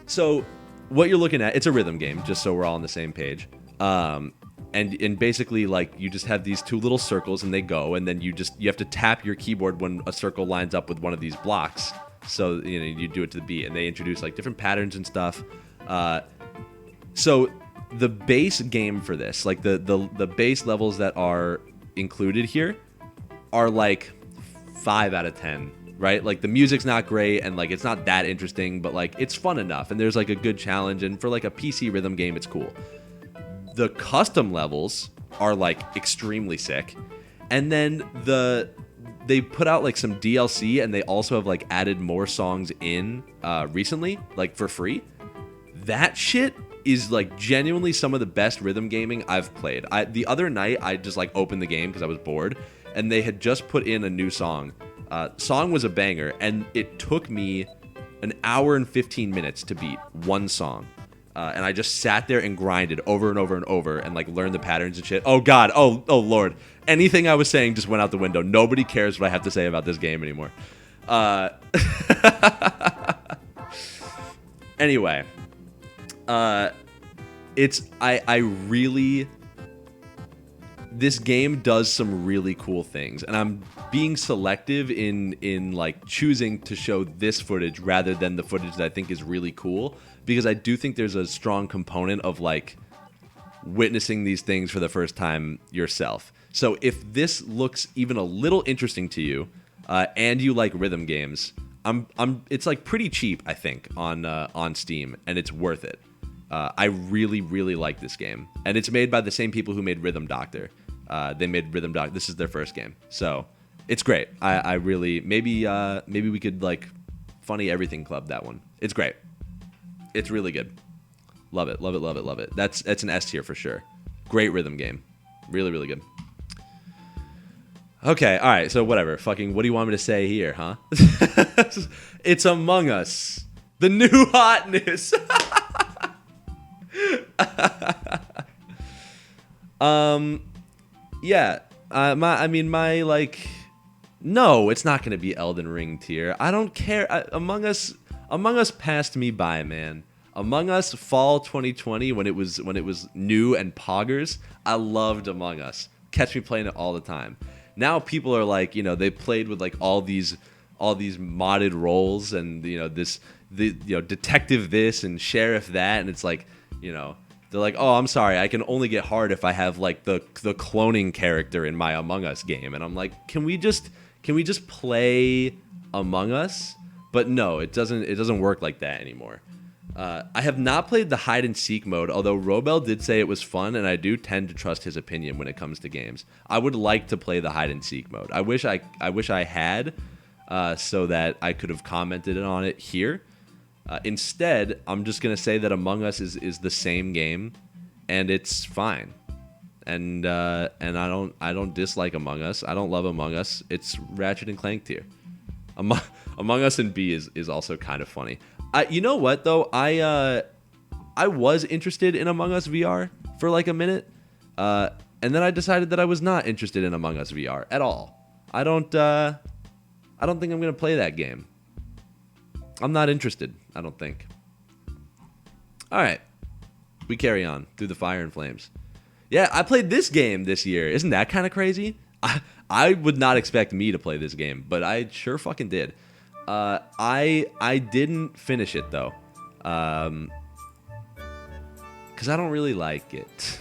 so what you're looking at, it's a rhythm game, just so we're all on the same page. And basically, like, you just have these two little circles and they go, and then you have to tap your keyboard when a circle lines up with one of these blocks. So, you know, you do it to the beat, and they introduce like different patterns and stuff. So the base game for this, like the base levels that are included here are like 5 out of 10, right? Like the music's not great and like it's not that interesting, but like it's fun enough, and there's like a good challenge, and for like a PC rhythm game, it's cool. The custom levels are like extremely sick, and then they put out like some DLC, and they also have like added more songs in recently, like for free. That shit is like genuinely some of the best rhythm gaming I've played. The other night I just like opened the game because I was bored, and they had just put in a new song. Song was a banger, and it took me an hour and 15 minutes to beat one song. And I just sat there and grinded over and over and over and like learned the patterns and shit. Oh God, oh Lord. Anything I was saying just went out the window. Nobody cares what I have to say about this game anymore. Anyway, this game does some really cool things, and I'm being selective in like choosing to show this footage rather than the footage that I think is really cool, because I do think there's a strong component of like witnessing these things for the first time yourself. So if this looks even a little interesting to you, and you like rhythm games, it's like pretty cheap, I think, on Steam, and it's worth it. I really, really like this game, and it's made by the same people who made Rhythm Doctor. They made Rhythm Doctor. This is their first game, so it's great. I really maybe we could like Funny Everything Club that one. It's great. It's really good. Love it, love it, love it, love it. That's an S tier for sure. Great rhythm game. Really, really good. Okay, all right, so whatever. Fucking, what do you want me to say here, huh? It's Among Us. The new hotness. Yeah. No, it's not gonna be Elden Ring tier. I don't care. Among Us passed me by, man. Among Us fall 2020, when it was new and poggers, I loved Among Us. Catch me playing it all the time. Now people are like, you know, they played with like all these modded roles, and you know, detective this and sheriff that, and it's like, you know, They're like, oh, I'm sorry, I can only get hard if I have like the cloning character in my Among Us game. And I'm like, can we just play Among Us? But no, it doesn't work like that anymore. I have not played the hide and seek mode, although Robel did say it was fun, and I do tend to trust his opinion when it comes to games. I would like to play the hide and seek mode. I wish I had, so that I could have commented on it here. Instead, I'm just gonna say that Among Us is the same game, and it's fine. And I don't dislike Among Us. I don't love Among Us. It's Ratchet and Clank tier. Among Us and B is also kind of funny. You know what though? I was interested in Among Us VR for like a minute, and then I decided that I was not interested in Among Us VR at all. I don't think I'm gonna play that game. I'm not interested. I don't think. All right, we carry on through the fire and flames. Yeah, I played this game this year. Isn't that kind of crazy? I would not expect me to play this game, but I sure fucking did. I didn't finish it though, because I don't really like it.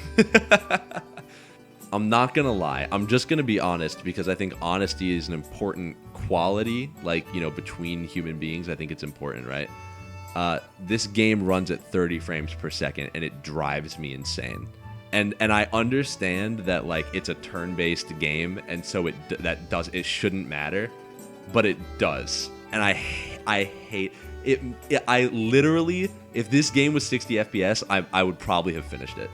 I'm not gonna lie. I'm just gonna be honest, because I think honesty is an important quality, like, you know, between human beings. I think it's important, right? This game runs at 30 frames per second, and it drives me insane. And I understand that, like, it's a turn-based game, and so it shouldn't matter, but it does. And I hate it. I literally, if this game was 60 FPS, I would probably have finished it.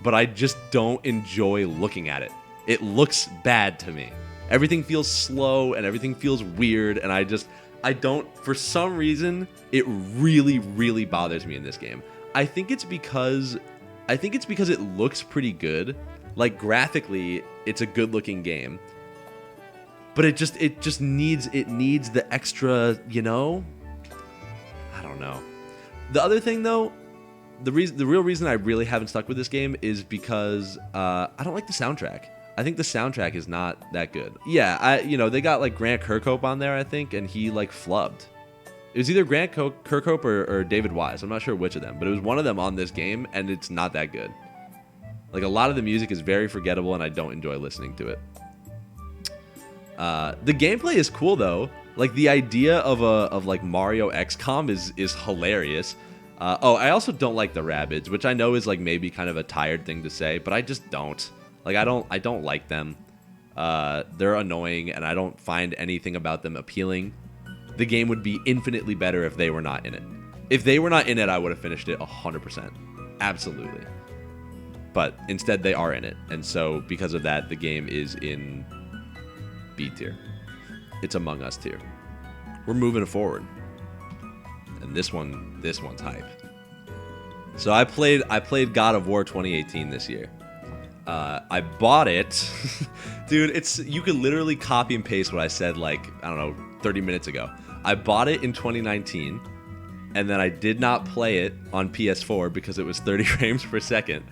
But I just don't enjoy looking at it. It looks bad to me. Everything feels slow and everything feels weird, and I don't, for some reason, it really, really bothers me in this game. I think it's because it looks pretty good. Like, graphically, it's a good-looking game. But it just needs the extra, you know? I don't know. The other thing though, the real reason I really haven't stuck with this game is because I don't like the soundtrack. I think the soundtrack is not that good. Yeah, they got like Grant Kirkhope on there, I think, and he like flubbed. It was either Grant Kirkhope or David Wise. I'm not sure which of them, but it was one of them on this game, and it's not that good. Like, a lot of the music is very forgettable, and I don't enjoy listening to it. The gameplay is cool though. Like, the idea of like Mario XCOM is hilarious. I also don't like the Rabbids, which I know is like maybe kind of a tired thing to say, but I just don't. Like, I don't like them. They're annoying, and I don't find anything about them appealing. The game would be infinitely better if they were not in it. If they were not in it, I would have finished it 100%. Absolutely. But instead, they are in it, and so because of that, the game is in B tier. It's Among Us tier. We're moving forward, and this one's hype. So I played God of War 2018 this year. I bought it. Dude, you could literally copy and paste what I said, like, I don't know, 30 minutes ago. I bought it in 2019, and then I did not play it on PS4 because it was 30 frames per second.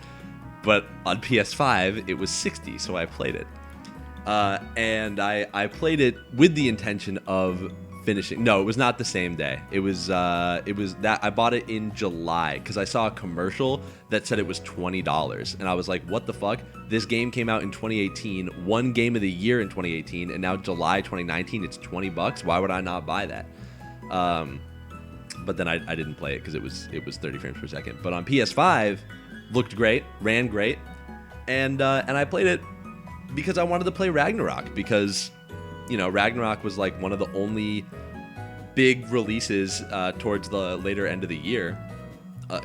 But on PS5, it was 60, so I played it. And I played it with the intention of finishing. No, it was not the same day. It was that I bought it in July because I saw a commercial that said it was $20, and I was like, what the fuck? This game came out in 2018, one game of the year in 2018, and now July 2019, it's $20. Why would I not buy that? But then I didn't play it because it was 30 frames per second. But on PS5, looked great, ran great, and I played it because I wanted to play Ragnarok, because, you know, Ragnarok was like one of the only big releases towards the later end of the year,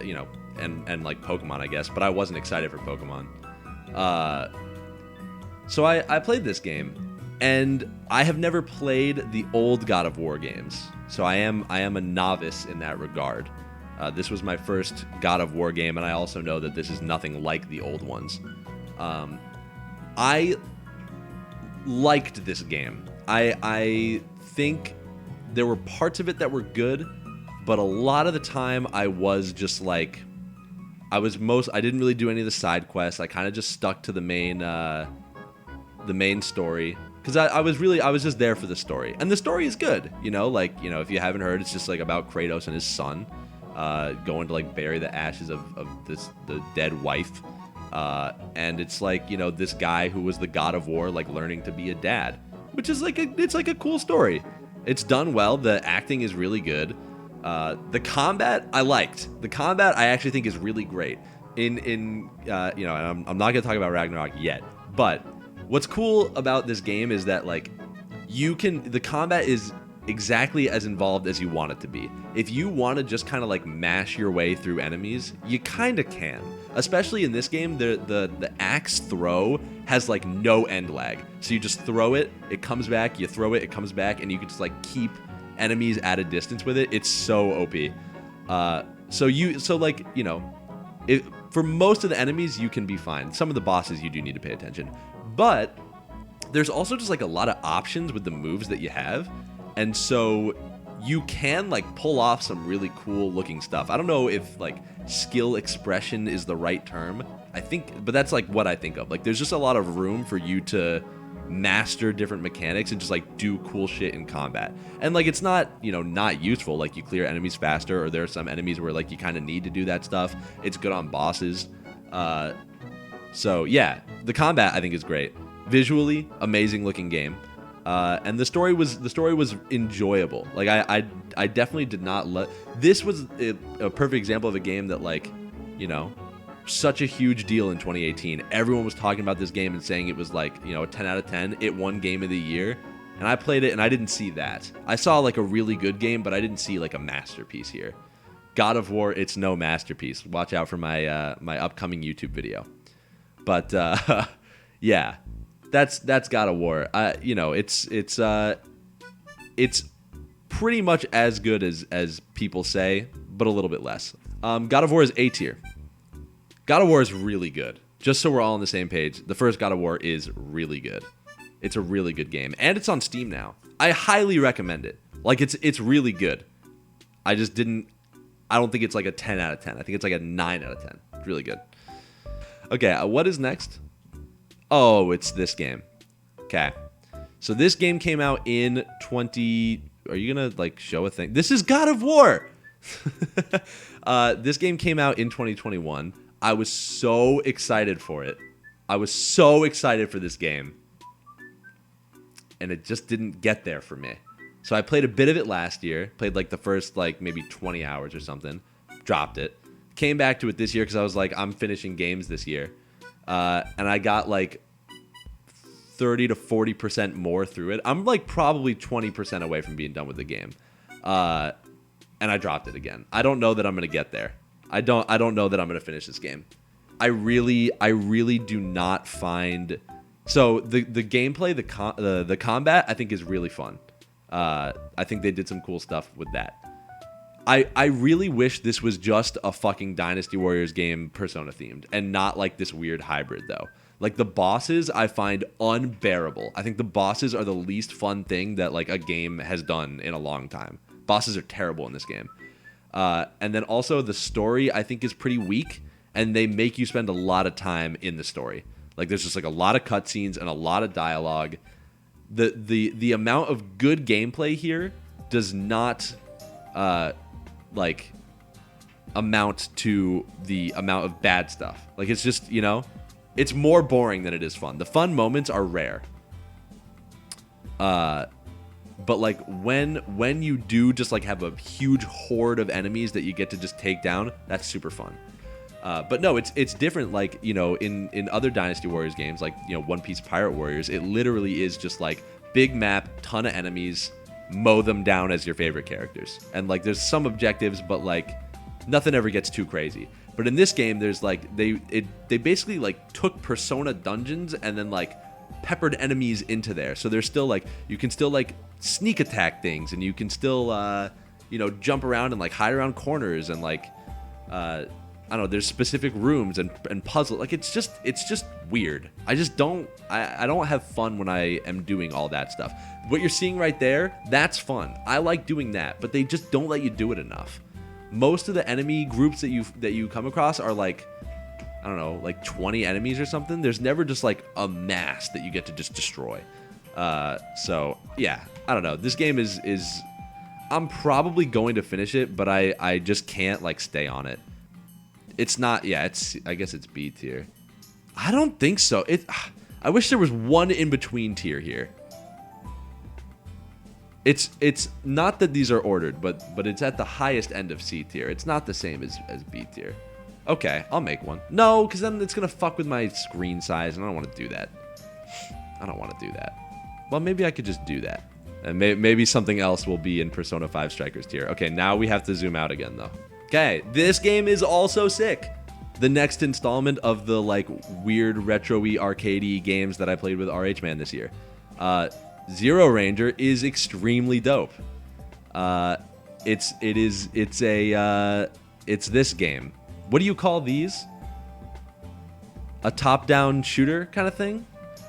you know, and like Pokemon, I guess, but I wasn't excited for Pokemon. So I played this game, and I have never played the old God of War games, so I am a novice in that regard. This was my first God of War game, and I also know that this is nothing like the old ones. I liked this game. I think there were parts of it that were good, but a lot of the time I was just like, I didn't really do any of the side quests. I kind of just stuck to the main story, because I was just there for the story, and the story is good. You know, like, you know, if you haven't heard, it's just like about Kratos and his son. going to like bury the ashes of the dead wife. And it's like, you know, this guy who was the god of war, like learning to be a dad, which is like it's like a cool story. It's done well. The acting is really good. The combat I liked. The combat I actually think is really great. You know, and I'm not gonna talk about Ragnarok yet, but what's cool about this game is that like the combat is exactly as involved as you want it to be. If you want to just kind of like mash your way through enemies, you kind of can. Especially in this game, the axe throw has like no end lag. So you just throw it, it comes back, you throw it, it comes back, and you can just like keep enemies at a distance with it. It's so OP. So like, you know, for most of the enemies you can be fine. Some of the bosses you do need to pay attention. But there's also just like a lot of options with the moves that you have. And so you can like pull off some really cool looking stuff. I don't know if like skill expression is the right term. I think, but that's like what I think of. Like there's just a lot of room for you to master different mechanics and just like do cool shit in combat. And like it's not, you know, not useful. Like you clear enemies faster, or there are some enemies where like you kind of need to do that stuff. It's good on bosses. So yeah, the combat I think is great. Visually, amazing looking game. And the story was enjoyable. Like I definitely did not this was a perfect example of a game that, like, you know, such a huge deal in 2018. Everyone was talking about this game and saying it was like, you know, a 10 out of 10. It won Game of the Year. And I played it and I didn't see that. I saw like a really good game, but I didn't see like a masterpiece here. God of War, it's no masterpiece. Watch out for my my upcoming YouTube video. But yeah. That's God of War. You know, it's pretty much as good as people say, but a little bit less. God of War is A tier. God of War is really good. Just so we're all on the same page, the first God of War is really good. It's a really good game, and it's on Steam now. I highly recommend it. Like it's really good. I don't think it's like a 10 out of 10. I think it's like a 9 out of 10. It's really good. Okay, what is next? Oh, it's this game. Okay. So this game came out in Are you going to like show a thing? This is God of War. This game came out in 2021. I was so excited for it. I was so excited for this game. And it just didn't get there for me. So I played a bit of it last year. Played like the first like maybe 20 hours or something. Dropped it. Came back to it this year because I was like, I'm finishing games this year. And I got like 30 to 40% more through it. I'm like probably 20% away from being done with the game. And I dropped it again. I don't know that I'm going to get there. I don't know that I'm going to finish this game. I really do not find... So the gameplay, the combat, I think is really fun. I think they did some cool stuff with that. I really wish this was just a fucking Dynasty Warriors game, Persona themed, and not like this weird hybrid though. Like the bosses I find unbearable. I think the bosses are the least fun thing that like a game has done in a long time. Bosses are terrible in this game. And then also the story I think is pretty weak, and they make you spend a lot of time in the story. Like there's just like a lot of cutscenes and a lot of dialogue. The amount of good gameplay here does not like amount to the amount of bad stuff. Like it's just, you know, it's more boring than it is fun. The fun moments are rare. But like when you do just like have a huge horde of enemies that you get to just take down, that's super fun. But no, it's different. Like, you know, in other Dynasty Warriors games, like, you know, One Piece Pirate Warriors, it literally is just like big map, ton of enemies, mow them down as your favorite characters. And like there's some objectives, but like nothing ever gets too crazy. But in this game, there's like they basically like took Persona dungeons and then like peppered enemies into there. So there's still like you can still like sneak attack things, and you can still you know, jump around and like hide around corners, and like I don't know, there's specific rooms and puzzle. Like it's just weird. I don't have fun when I am doing all that stuff. What you're seeing right there, that's fun. I like doing that, but they just don't let you do it enough. Most of the enemy groups that you come across are like, I don't know, like 20 enemies or something. There's never just like a mass that you get to just destroy. So yeah, I don't know. This game is I'm probably going to finish it, but I just can't like stay on it. It's not, yeah, I guess it's B tier. I don't think so. I wish there was one in between tier here. It's not that these are ordered, but it's at the highest end of C tier. It's not the same as B tier. Okay, I'll make one. No, because then it's gonna fuck with my screen size, and I don't want to do that. I don't want to do that. Well, maybe I could just do that. And maybe something else will be in Persona 5 Strikers tier. Okay, now we have to zoom out again, though. Okay, this game is also sick. The next installment of the, like, weird retro-y arcadey games that I played with RH Man this year. Zero Ranger is extremely dope. It's this game. What do you call these? A top-down shooter kind of thing?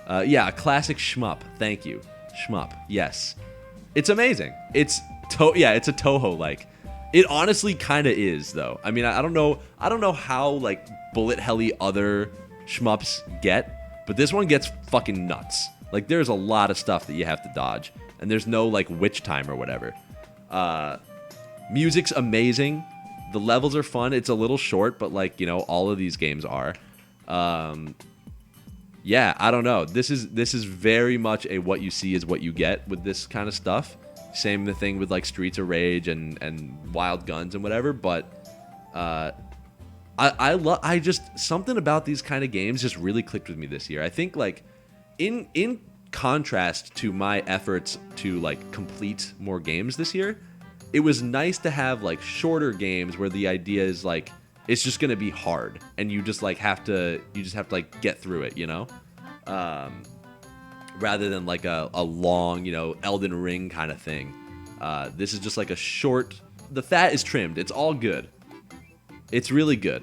Yeah, a classic shmup. Thank you. Shmup. Yes. It's amazing. It's a Toho-like. It honestly kind of is, though. I mean, I don't know how like bullet helly other shmups get, but this one gets fucking nuts. Like, there's a lot of stuff that you have to dodge, and there's no like witch time or whatever. Music's amazing. The levels are fun. It's a little short, but like, you know, all of these games are. Yeah, I don't know. This is very much a what you see is what you get with this kind of stuff. Same the thing with like Streets of Rage and Wild Guns and whatever. But I just something about these kind of games just really clicked with me this year. I think like in contrast to my efforts to like complete more games this year, it was nice to have like shorter games where the idea is like it's just gonna be hard and you just have to like get through it, you know, rather than like a long, you know, Elden Ring kind of thing. This is just like a short. The fat is trimmed. It's all good. It's really good.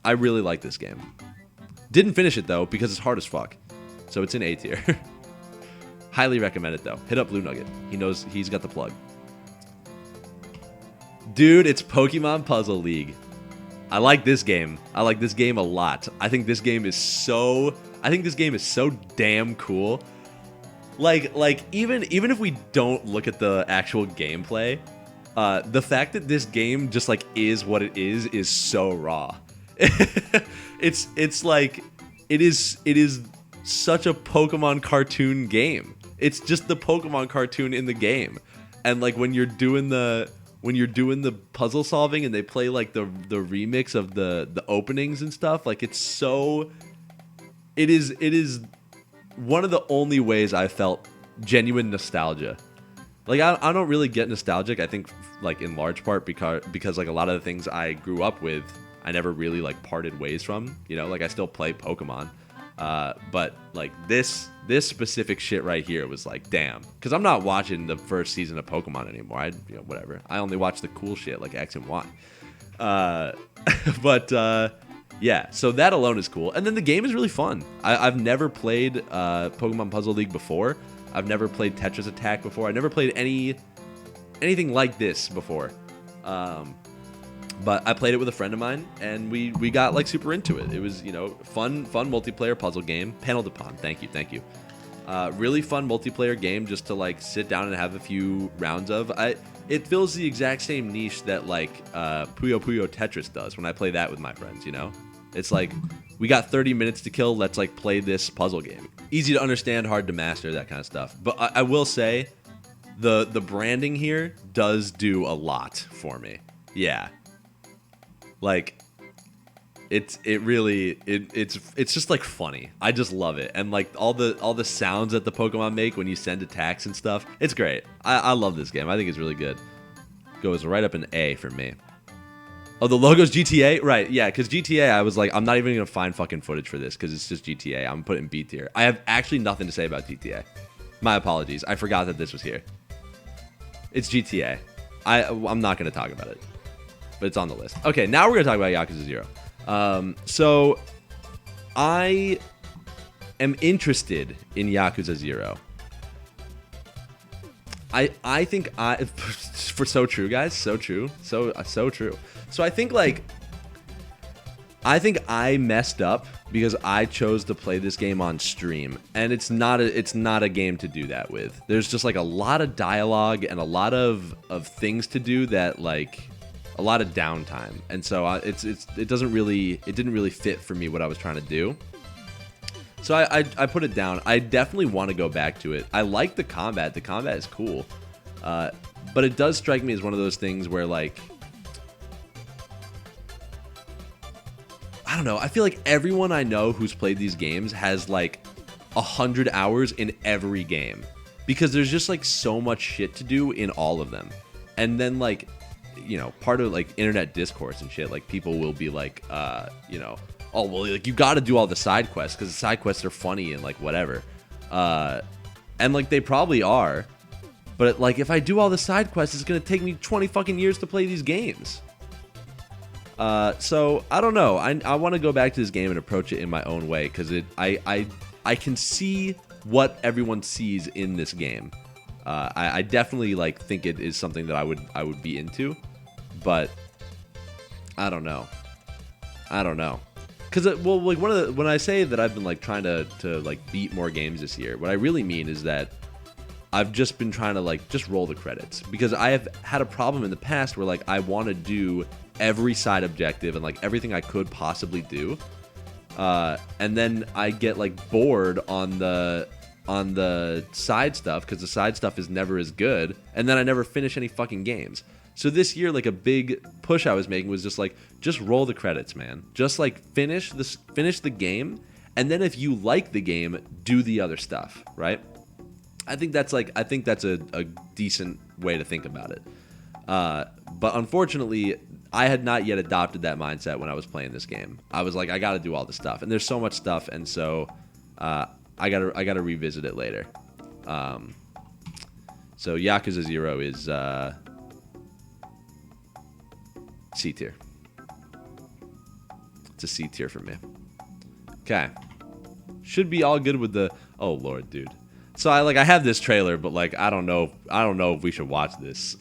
I really like this game. Didn't finish it though because it's hard as fuck. So it's in A tier. Highly recommend it though. Hit up Blue Nugget. He knows, he's got the plug. Dude, it's Pokemon Puzzle League. I like this game. I like this game a lot. I think this game is so damn cool. Like even if we don't look at the actual gameplay, the fact that this game just like is what it is so raw. It's like it is such a Pokemon cartoon game. It's just the Pokemon cartoon in the game. And like when you're doing the puzzle solving and they play like the remix of the openings and stuff, like it is one of the only ways I felt genuine nostalgia. Like I don't really get nostalgic, I think, like in large part because like a lot of the things I grew up with I never really like parted ways from, you know, like I still play Pokemon. But like this specific shit right here was like, damn, because I'm not watching the first season of Pokemon anymore. Whatever. I only watch the cool shit like X and Y. Yeah, so that alone is cool. And then the game is really fun. I've never played Pokemon Puzzle League before. I've never played Tetris Attack before. I've never played anything like this before. But I played it with a friend of mine, and we got like super into it. It was, you know, fun multiplayer puzzle game. Panel de Pon, thank you. Really fun multiplayer game just to like sit down and have a few rounds of. It fills the exact same niche that like Puyo Puyo Tetris does when I play that with my friends, you know? It's like, we got 30 minutes to kill, let's like play this puzzle game. Easy to understand, hard to master, that kind of stuff. But I will say, the branding here does do a lot for me. Yeah. Like, it's just like funny. I just love it. And like all the sounds that the Pokemon make when you send attacks and stuff, it's great. I love this game. I think it's really good. Goes right up an A for me. Oh, the logo's GTA? Right, yeah, because GTA, I was like, I'm not even going to find fucking footage for this because it's just GTA. I'm putting B tier. I have actually nothing to say about GTA. My apologies. I forgot that this was here. It's GTA. I'm not going to talk about it, but it's on the list. Okay, now we're going to talk about Yakuza 0. So I am interested in Yakuza 0. I think for so true, guys, so true, so true. So I think like I think I messed up because I chose to play this game on stream, and it's not a game to do that with. There's just like a lot of dialogue and a lot of things to do that like a lot of downtime, and so it didn't really fit for me what I was trying to do. So I put it down. I definitely want to go back to it. I like the combat. The combat is cool, but it does strike me as one of those things where like, I don't know. I feel like everyone I know who's played these games has like 100 hours in every game, because there's just like so much shit to do in all of them. And then like, you know, part of like internet discourse and shit, like people will be like, you know, oh well, like you got to do all the side quests because the side quests are funny and like whatever, and like they probably are, but like if I do all the side quests, it's gonna take me 20 fucking years to play these games. So I don't know. I want to go back to this game and approach it in my own way, because I can see what everyone sees in this game. I definitely like think it is something that I would be into, but I don't know. Because well, like when I say that I've been like trying to like beat more games this year, what I really mean is that I've just been trying to like just roll the credits, because I have had a problem in the past where like I want to do every side objective and like everything I could possibly do, and then I get like bored on the side stuff because the side stuff is never as good, and then I never finish any fucking games. So this year, like a big push I was making was just like, just roll the credits, man. Just like finish the game, and then if you like the game, do the other stuff, right? I think that's a decent way to think about it. But unfortunately, I had not yet adopted that mindset when I was playing this game. I was like, I got to do all this stuff, and there's so much stuff, and so I gotta revisit it later. So Yakuza 0 is C tier. It's a C tier for me. Okay, should be all good with the. Oh lord, dude. So I have this trailer, but like I don't know if we should watch this.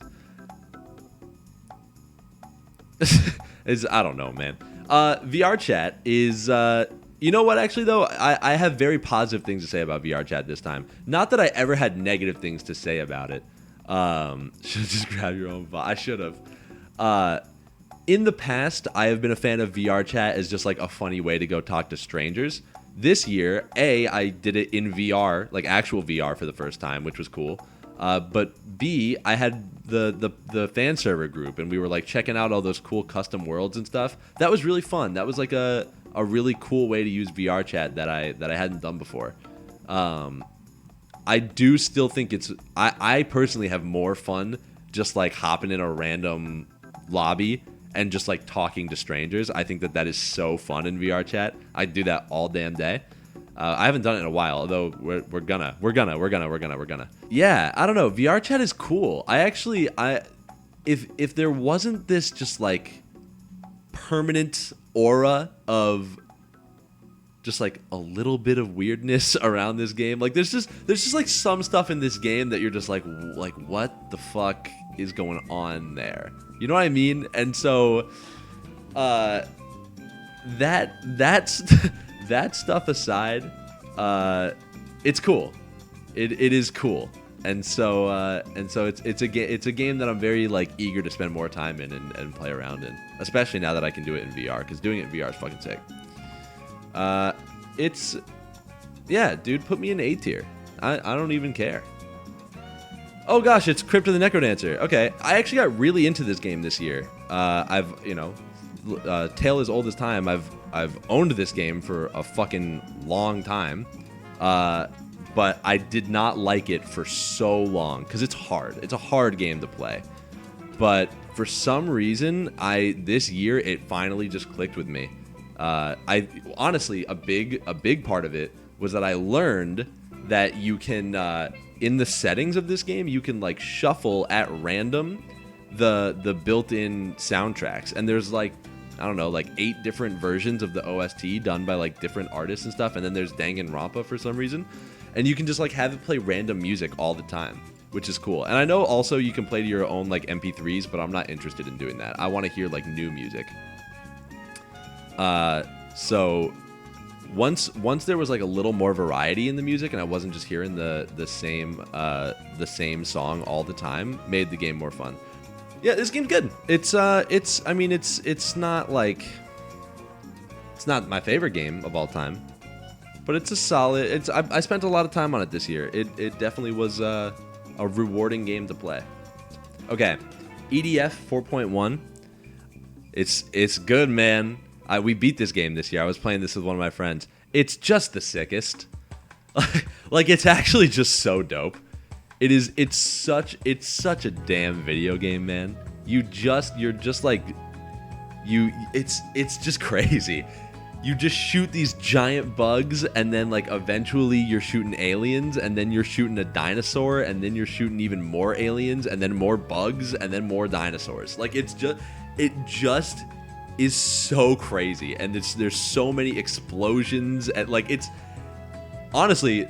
I don't know, man. VR chat is. You know what, actually, though? I have very positive things to say about VR chat this time. Not that I ever had negative things to say about it. Should have just grabbed your own bot. I should have. In the past, I have been a fan of VR chat as just like a funny way to go talk to strangers. This year, I did it in VR, like actual VR for the first time, which was cool. But B, I had the fan server group, and we were like checking out all those cool custom worlds and stuff. That was really fun. That was like a really cool way to use VR chat that I hadn't done before. I do still think I personally have more fun just like hopping in a random lobby and just like talking to strangers. I think that is so fun in VR chat. I do that all damn day. I haven't done it in a while, although we're gonna. Yeah, I don't know. VR chat is cool. If there wasn't this just like permanent aura of just like a little bit of weirdness around this game, like there's just like some stuff in this game that you're just like what the fuck is going on there? You know what I mean? And so that stuff aside, it's cool. It is cool, and so it's a game that I'm very like eager to spend more time in and play around in, especially now that I can do it in VR, because doing it in VR is fucking sick. Yeah, dude, put me in A tier. I don't even care. Oh gosh, it's Crypt of the NecroDancer. Okay, I actually got really into this game this year. Tale as old as time. I've owned this game for a fucking long time, but I did not like it for so long because it's hard. It's a hard game to play, but for some reason, this year it finally just clicked with me. I honestly, a big part of it was that I learned that you can in the settings of this game you can like shuffle at random the built-in soundtracks, and there's like, I don't know, like 8 different versions of the OST done by like different artists and stuff, and then there's Danganronpa for some reason, and you can just like have it play random music all the time, which is cool. And I know also you can play to your own like MP3s, but I'm not interested in doing that. I want to hear like new music. So once there was like a little more variety in the music, and I wasn't just hearing the same song all the time, made the game more fun. Yeah, this game's good. It's not like, it's not my favorite game of all time, but it's a solid. I spent a lot of time on it this year. It definitely was a rewarding game to play. Okay, EDF 4.1. It's good, man. We beat this game this year. I was playing this with one of my friends. It's just the sickest. Like, it's actually just so dope. It's such a damn video game, man. It's just crazy. You just shoot these giant bugs, and then like eventually you're shooting aliens, and then you're shooting a dinosaur, and then you're shooting even more aliens, and then more bugs, and then more dinosaurs. Like, it just is so crazy, and there's so many explosions, and like, it's honestly,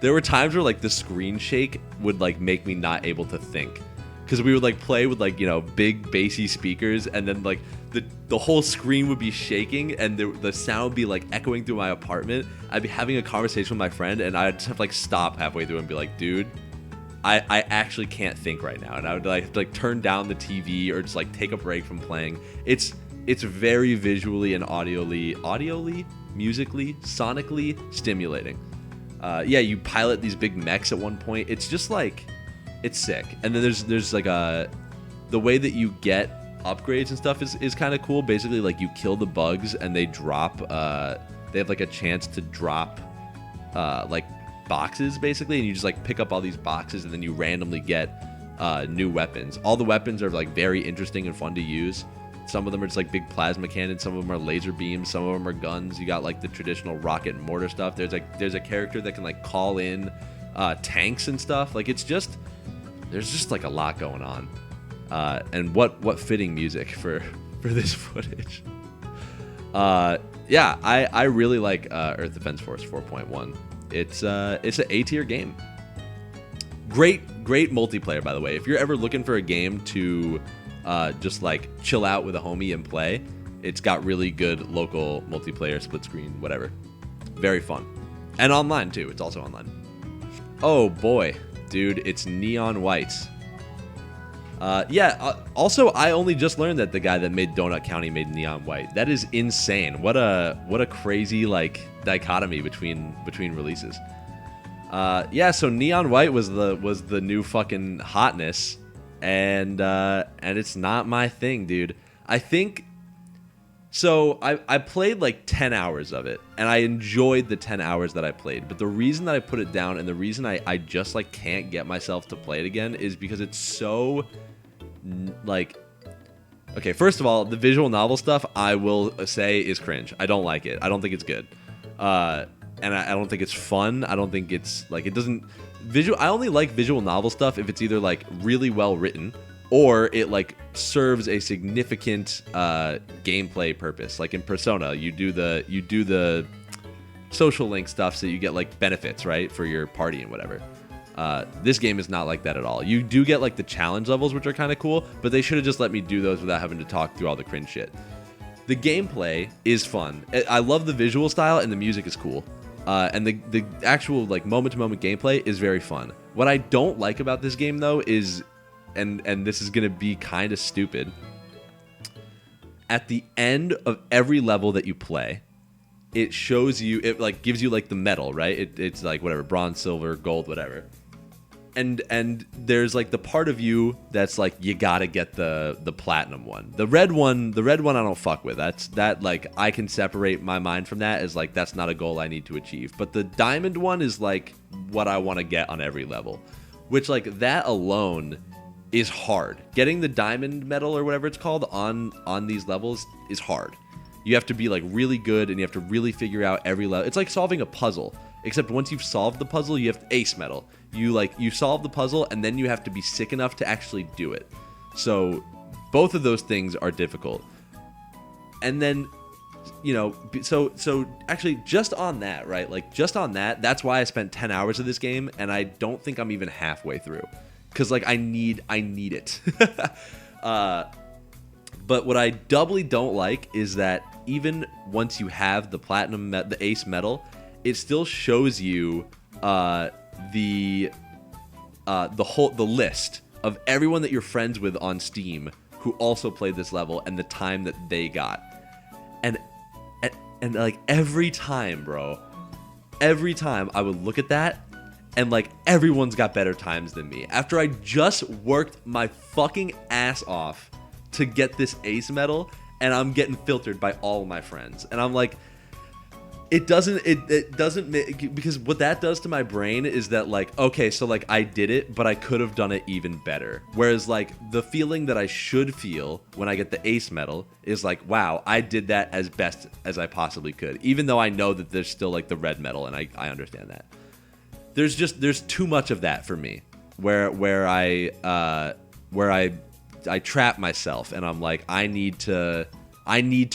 there were times where like the screen shake would like make me not able to think, because we would like play with like, you know, big bassy speakers, and then like the whole screen would be shaking, and the sound would be like echoing through my apartment. I'd be having a conversation with my friend, and I'd just have to like stop halfway through and be like, dude, I actually can't think right now, and I would like turn down the TV or just like take a break from playing. It's very visually and audioly, musically, sonically stimulating. Yeah, you pilot these big mechs at one point. It's just like, it's sick. And then there's like the way that you get upgrades and stuff is kind of cool. Basically, like, you kill the bugs and they drop, they have like a chance to drop like boxes basically, and you just like pick up all these boxes, and then you randomly get new weapons. All the weapons are like very interesting and fun to use. Some of them are just like big plasma cannons, some of them are laser beams, some of them are guns. You got like the traditional rocket and mortar stuff. There's a character that can like call in tanks and stuff. Like, there's just like a lot going on. And what fitting music for this footage. Yeah, I really like Earth Defense Force 4.1. It's an A-tier game. Great multiplayer, by the way. If you're ever looking for a game to just like chill out with a homie and play, it's got really good local multiplayer, split screen, whatever. Very fun. And online too. It's also online. Oh boy, dude, it's neon white. Also, I only just learned that the guy that made Donut County made Neon White. That is insane. What a crazy like dichotomy between releases. Yeah, so Neon White was the new fucking hotness, and it's not my thing, dude. I think so. I played like 10 hours of it, and I enjoyed the 10 hours that I played. But the reason that I put it down, and the reason I just like can't get myself to play it again, is because it's so like, okay, first of all, the visual novel stuff I will say is cringe. I don't like it. I don't think it's good. And I don't think it's fun. I don't think it's like, it doesn't I only like visual novel stuff if it's either like really well written or it like serves a significant gameplay purpose. Like in Persona, you do the social link stuff so you get like benefits, right, for your party and whatever. This game is not like that at all. You do get like the challenge levels, which are kind of cool, but they should have just let me do those without having to talk through all the cringe shit. The gameplay is fun. I love the visual style, and the music is cool. And the actual like moment-to-moment gameplay is very fun. What I don't like about this game though is, and this is gonna be kind of stupid, at the end of every level that you play, it shows you, it like gives you like the medal, right? It's like whatever, bronze, silver, gold, whatever. And there's like the part of you that's like, you gotta get the platinum one. The red one I don't fuck with. That like, I can separate my mind from that as like, that's not a goal I need to achieve. But the diamond one is like what I want to get on every level, which like that alone is hard. Getting the diamond medal or whatever it's called on these levels is hard. You have to be like really good, and you have to really figure out every level. It's like solving a puzzle, except once you've solved the puzzle, you have ace medal. You solve the puzzle, and then you have to be sick enough to actually do it. So both of those things are difficult. And then, you know, so actually just on that, right? Like just on that, that's why I spent 10 hours of this game, and I don't think I'm even halfway through, because like I need it. But what I doubly don't like is that even once you have the platinum, the ace medal, it still shows you the list of everyone that you're friends with on Steam who also played this level and the time that they got. And like every time, bro, every time I would look at that and like everyone's got better times than me. After I just worked my fucking ass off to get this ace medal, and I'm getting filtered by all of my friends. And I'm like, it doesn't make, because what that does to my brain is that like, okay, so like I did it, but I could have done it even better. Whereas like the feeling that I should feel when I get the ace medal is like, wow, I did that as best as I possibly could. Even though I know that there's still like the red medal, and I understand that. There's too much of that for me where I trap myself and I'm like, I need to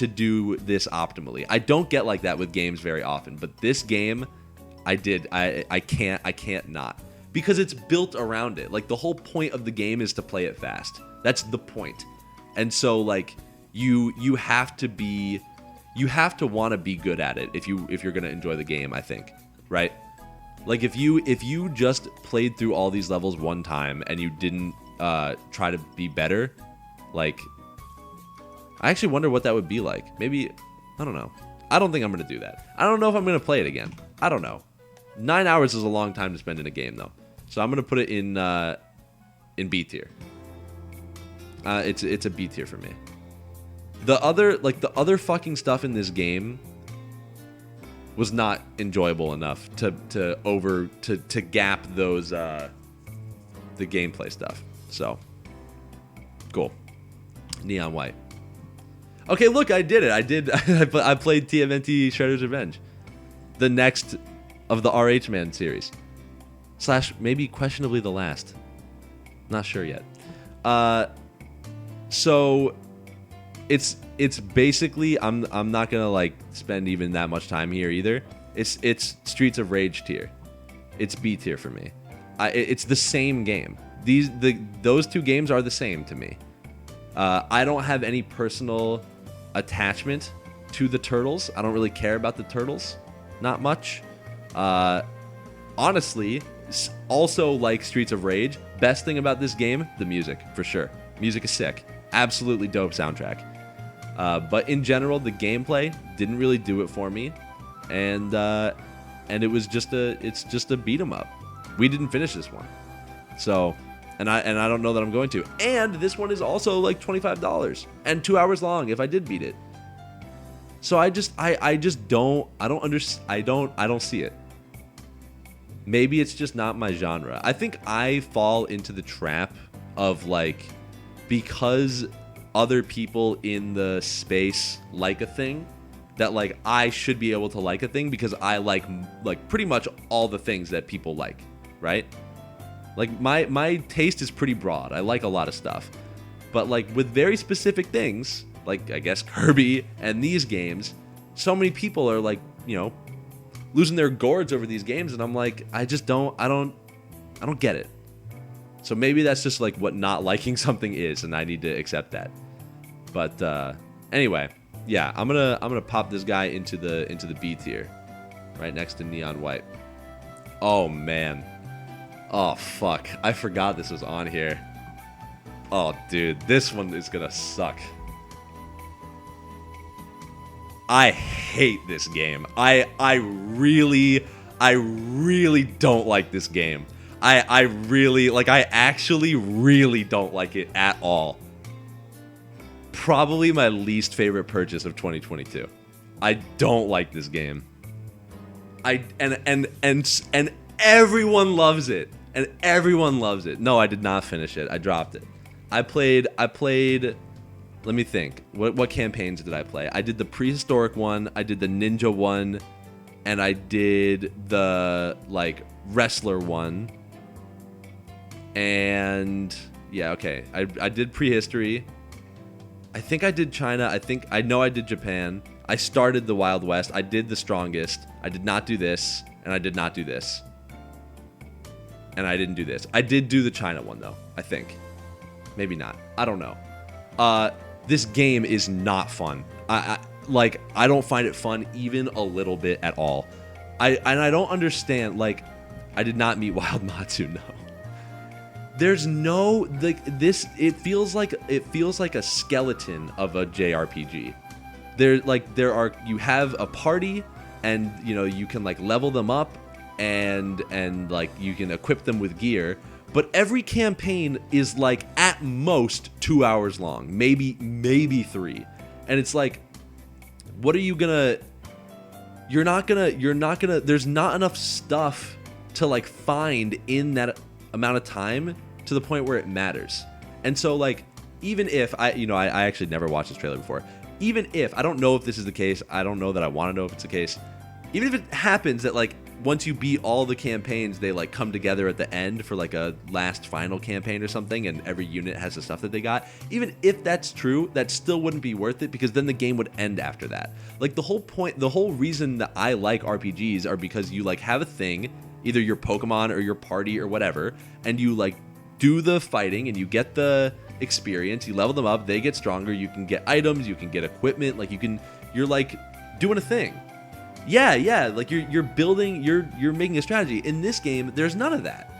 do this optimally. I don't get like that with games very often, but this game I can't not, because it's built around it. Like the whole point of the game is to play it fast. That's the point. And so like you have to want to be good at it if you're going to enjoy the game, I think, right? Like if you just played through all these levels one time and you didn't try to be better, like I actually wonder what that would be like. Maybe, I don't know. I don't think I'm going to do that. I don't know if I'm going to play it again. I don't know. 9 hours is a long time to spend in a game, though. So I'm going to put it in B tier. It's a B tier for me. The other fucking stuff in this game was not enjoyable enough to gap those the gameplay stuff. So cool. Neon White. Okay, look, I did it. I played TMNT Shredder's Revenge, the next of the RH Man series, / maybe questionably the last. Not sure yet. So it's basically, I'm not gonna like spend even that much time here either. It's Streets of Rage tier. It's B tier for me. It's the same game. Those two games are the same to me. I don't have any personal attachment to the turtles. I don't really care about the turtles, not much. Honestly, also like Streets of Rage, best thing about this game, the music, for sure. Music is sick. Absolutely dope soundtrack. But in general, the gameplay didn't really do it for me, and it was just a beat 'em up. We didn't finish this one, so and I don't know that I'm going to. And this one is also like $25 and 2 hours long if I did beat it. So I don't see it. Maybe it's just not my genre. I think I fall into the trap of like, because other people in the space like a thing, that like I should be able to like a thing because I like pretty much all the things that people like, right? Like my taste is pretty broad. I like a lot of stuff. But like with very specific things, like I guess Kirby and these games, so many people are like, you know, losing their gourds over these games, and I'm like, I don't get it. So maybe that's just like what not liking something is, and I need to accept that. But anyway, yeah, I'm gonna pop this guy into the B tier, right next to Neon White. Oh man, oh fuck, I forgot this was on here. Oh dude, this one is gonna suck. I hate this game. I really don't like this game. I actually really don't like it at all. Probably my least favorite purchase of 2022. I don't like this game. And everyone loves it. And everyone loves it. No, I did not finish it. I dropped it. I played let me think. What campaigns did I play? I did the prehistoric one, I did the ninja one, and I did the like wrestler one. And yeah, okay. I did prehistory. I think I did China. I know I did Japan. I started the Wild West. I did the strongest. I did not do this, and I did not do this. And I didn't do this. I did do the China one though, I think. Maybe not. I don't know. this game is not fun. I don't find it fun even a little bit at all. I don't understand. Like, I did not meet Wild Matsu. No, there's no like this. It feels like a skeleton of a JRPG. You have a party, and you can like level them up, and like you can equip them with gear. But every campaign is like at most 2 hours long, maybe 3. And it's like, what are you gonna, you're not gonna, there's not enough stuff to like find in that amount of time to the point where it matters. And so like, even if I actually never watched this trailer before, even if, I don't know if this is the case, I don't know that I want to know if it's the case, even if it happens that like, once you beat all the campaigns, they like come together at the end for like a last final campaign or something, and every unit has the stuff that they got. Even if that's true, that still wouldn't be worth it, because then the game would end after that. Like the whole reason that I like RPGs are because you like have a thing, either your Pokemon or your party or whatever, and you like do the fighting and you get the experience, you level them up, they get stronger, you can get items, you can get equipment, like you're like doing a thing. Yeah, like you're building, you're making a strategy. In this game, there's none of that,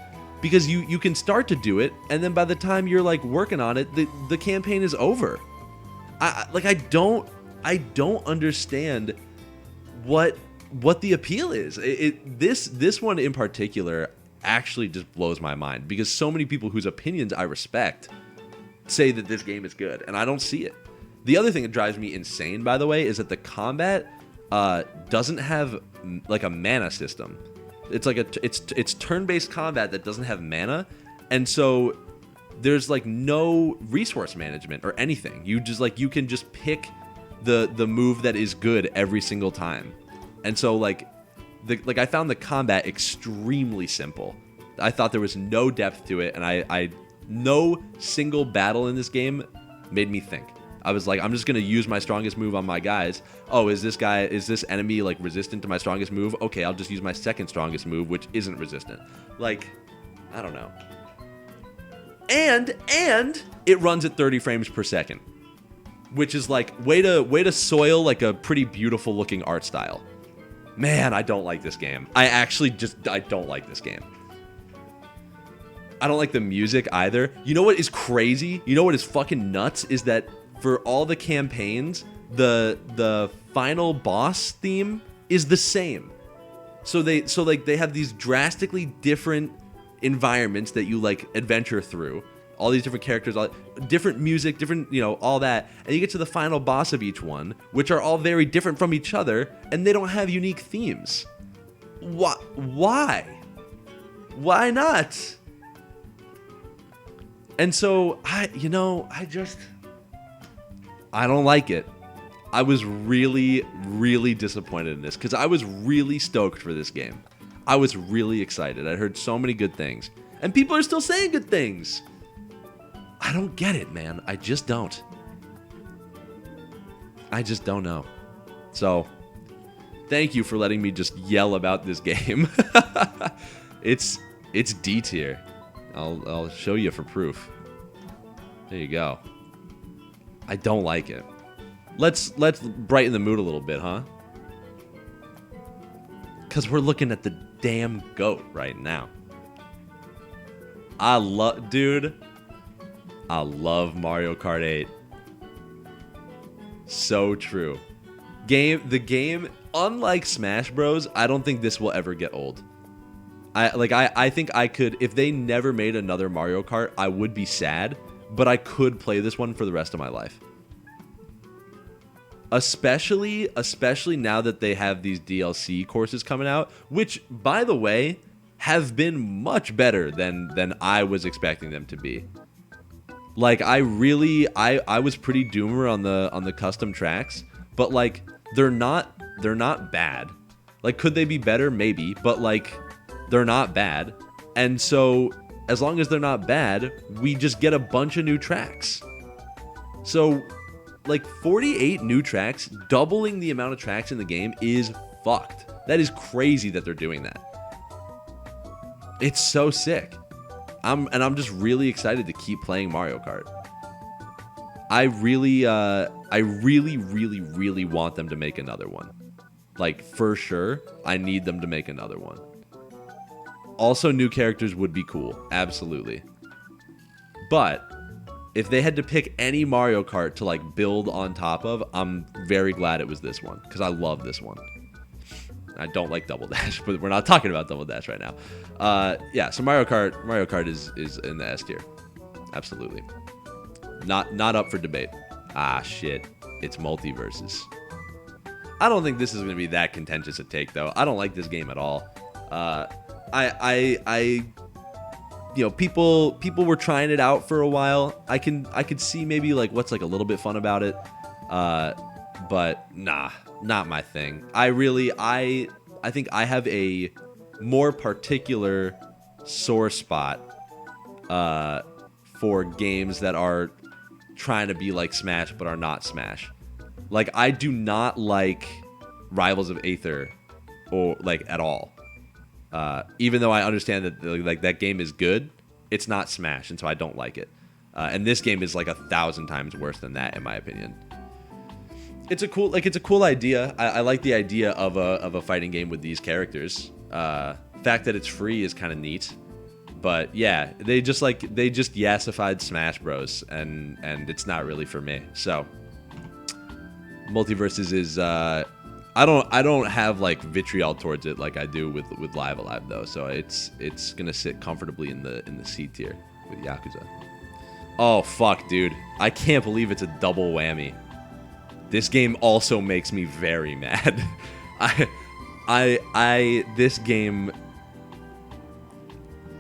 because you can start to do it, and then by the time you're like working on it, the campaign is over. I don't understand what the appeal is. This one in particular actually just blows my mind, because so many people whose opinions I respect say that this game is good, and I don't see it. The other thing that drives me insane, by the way, is that the combat doesn't have like a mana system. It's like it's turn-based combat that doesn't have mana, and so there's like no resource management or anything. You can just pick the move that is good every single time, and so like I found the combat extremely simple. I thought there was no depth to it, and I no single battle in this game made me think. I was like, I'm just going to use my strongest move on my guys. Oh, is this enemy like resistant to my strongest move? Okay, I'll just use my second strongest move, which isn't resistant. Like, I don't know. And it runs at 30 frames per second, which is like way to soil like a pretty beautiful looking art style. Man, I don't like this game. I don't like this game. I don't like the music either. You know what is crazy? You know what is fucking nuts? Is that for all the campaigns, the final boss theme is the same. So they have these drastically different environments that you like adventure through. All these different characters, all different music, different, all that. And you get to the final boss of each one, which are all very different from each other, and they don't have unique themes. Why? Why not? And so I don't like it. I was really, really disappointed in this, because I was really stoked for this game. I was really excited. I heard so many good things, and people are still saying good things. I don't get it, man. I just don't. I just don't know. So, thank you for letting me just yell about this game. It's D tier. I'll show you for proof. There you go. I don't like it. Let's brighten the mood a little bit, huh? Because we're looking at the damn GOAT right now. Dude, I love Mario Kart 8. So true. The game, unlike Smash Bros, I don't think this will ever get old. I think I could, if they never made another Mario Kart, I would be sad, but I could play this one for the rest of my life. Especially now that they have these DLC courses coming out, which, by the way, have been much better than I was expecting them to be. Like, I was pretty doomer on the custom tracks, but like they're not bad. Like, could they be better? Maybe, but like they're not bad. And so as long as they're not bad, we just get a bunch of new tracks. So like 48 new tracks, doubling the amount of tracks in the game is fucked. That is crazy that they're doing that. It's so sick. I'm just really excited to keep playing Mario Kart. I really, really want them to make another one. Like, for sure, I need them to make another one. Also, new characters would be cool. Absolutely. But if they had to pick any Mario Kart to, like, build on top of, I'm very glad it was this one. Because I love this one. I don't like Double Dash, but we're not talking about Double Dash right now. Yeah, so Mario Kart is in the S tier. Absolutely. Not up for debate. Ah, shit. It's multiverses. I don't think this is going to be that contentious a take, though. I don't like this game at all. You know, people were trying it out for a while. I could see maybe like what's like a little bit fun about it. But nah, not my thing. I think I have a more particular sore spot for games that are trying to be like Smash but are not Smash. Like, I do not like Rivals of Aether or like at all. Even though I understand that like that game is good, it's not Smash, and so I don't like it. And this game is like 1,000 times worse than that, in my opinion. It's a cool idea. I like the idea of a fighting game with these characters. Fact that it's free is kind of neat. But yeah, they just yassified Smash Bros. and it's not really for me. So Multiverses is I don't have like vitriol towards it like I do with Live Alive though. So it's gonna sit comfortably in the C tier with Yakuza. Oh fuck, dude! I can't believe it's a double whammy. This game also makes me very mad. This game.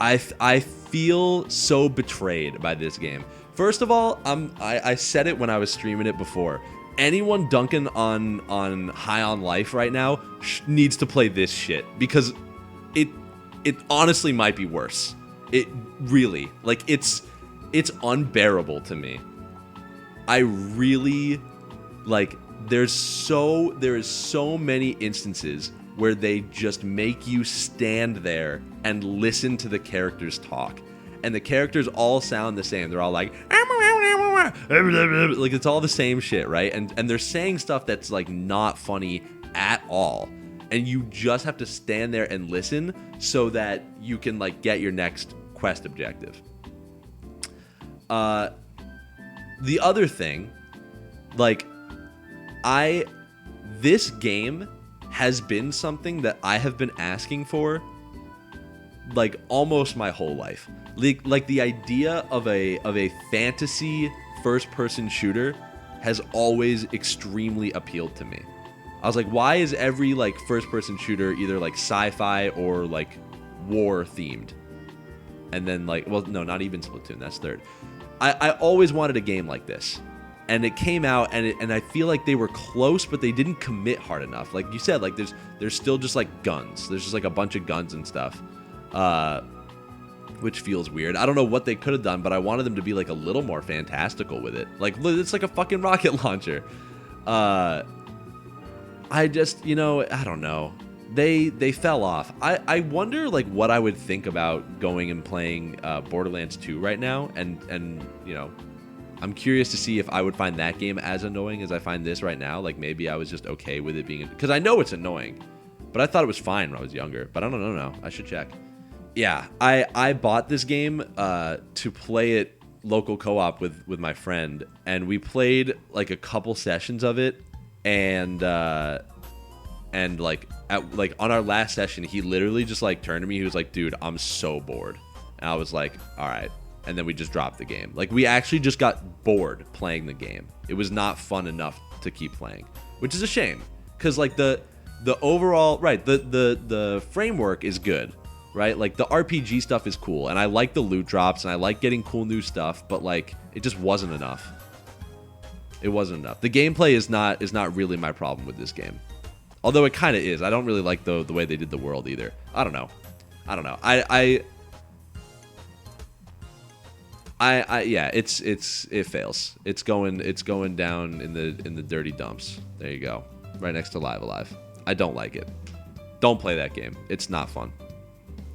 I feel so betrayed by this game. First of all, I said it when I was streaming it before. Anyone dunking on High on Life right now needs to play this shit because it honestly might be worse. It really, like, it's unbearable to me. I really like there is so many instances where they just make you stand there and listen to the characters talk. And the characters all sound the same. They're all like it's all the same shit, right? And they're saying stuff that's like not funny at all. And you just have to stand there and listen so that you can like get your next quest objective. The other thing, like this game has been something that I have been asking for like almost my whole life. Like the idea of a fantasy first-person shooter has always extremely appealed to me. I was like, why is every like first-person shooter either like sci-fi or like war themed? And then like, well, no, not even Splatoon. That's third. I always wanted a game like this. And it came out, and I feel like they were close, but they didn't commit hard enough. Like you said, like there's still just like guns. There's just like a bunch of guns and stuff, which feels weird. I don't know what they could have done, but I wanted them to be like a little more fantastical with it. Like it's like a fucking rocket launcher. I just, you know, I don't know. They fell off. I wonder like what I would think about going and playing Borderlands 2 right now, and you know. I'm curious to see if I would find that game as annoying as I find this right now. Like, maybe I was just okay with it being... Because I know it's annoying. But I thought it was fine when I was younger. But I don't know. I should check. Yeah, I bought this game to play it local co-op with my friend. And we played, like, a couple sessions of it. And like, on our last session, he literally just, like, turned to me. He was like, dude, I'm so bored. And I was like, all right. And then we just dropped the game. Like, we actually just got bored playing the game. It was not fun enough to keep playing, which is a shame. Because, like, the overall... Right, the framework is good, right? Like, the RPG stuff is cool. And I like the loot drops, and I like getting cool new stuff. But, like, it just wasn't enough. It wasn't enough. The gameplay is not really my problem with this game. Although it kind of is. I don't really like the way they did the world either. I don't know. Yeah, it fails. It's going down in the dirty dumps. There you go. Right next to Live Alive. I don't like it. Don't play that game. It's not fun.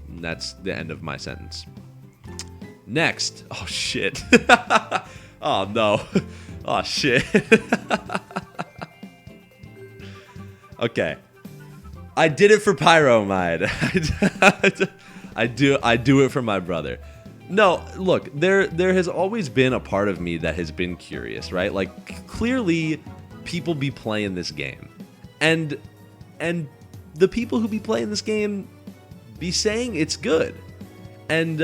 And that's the end of my sentence. Next. Oh shit. Oh no. Oh shit. Okay. I did it for Pyromide. I do it for my brother. No, look, there has always been a part of me that has been curious, right? Like clearly people be playing this game. And the people who be playing this game be saying it's good. And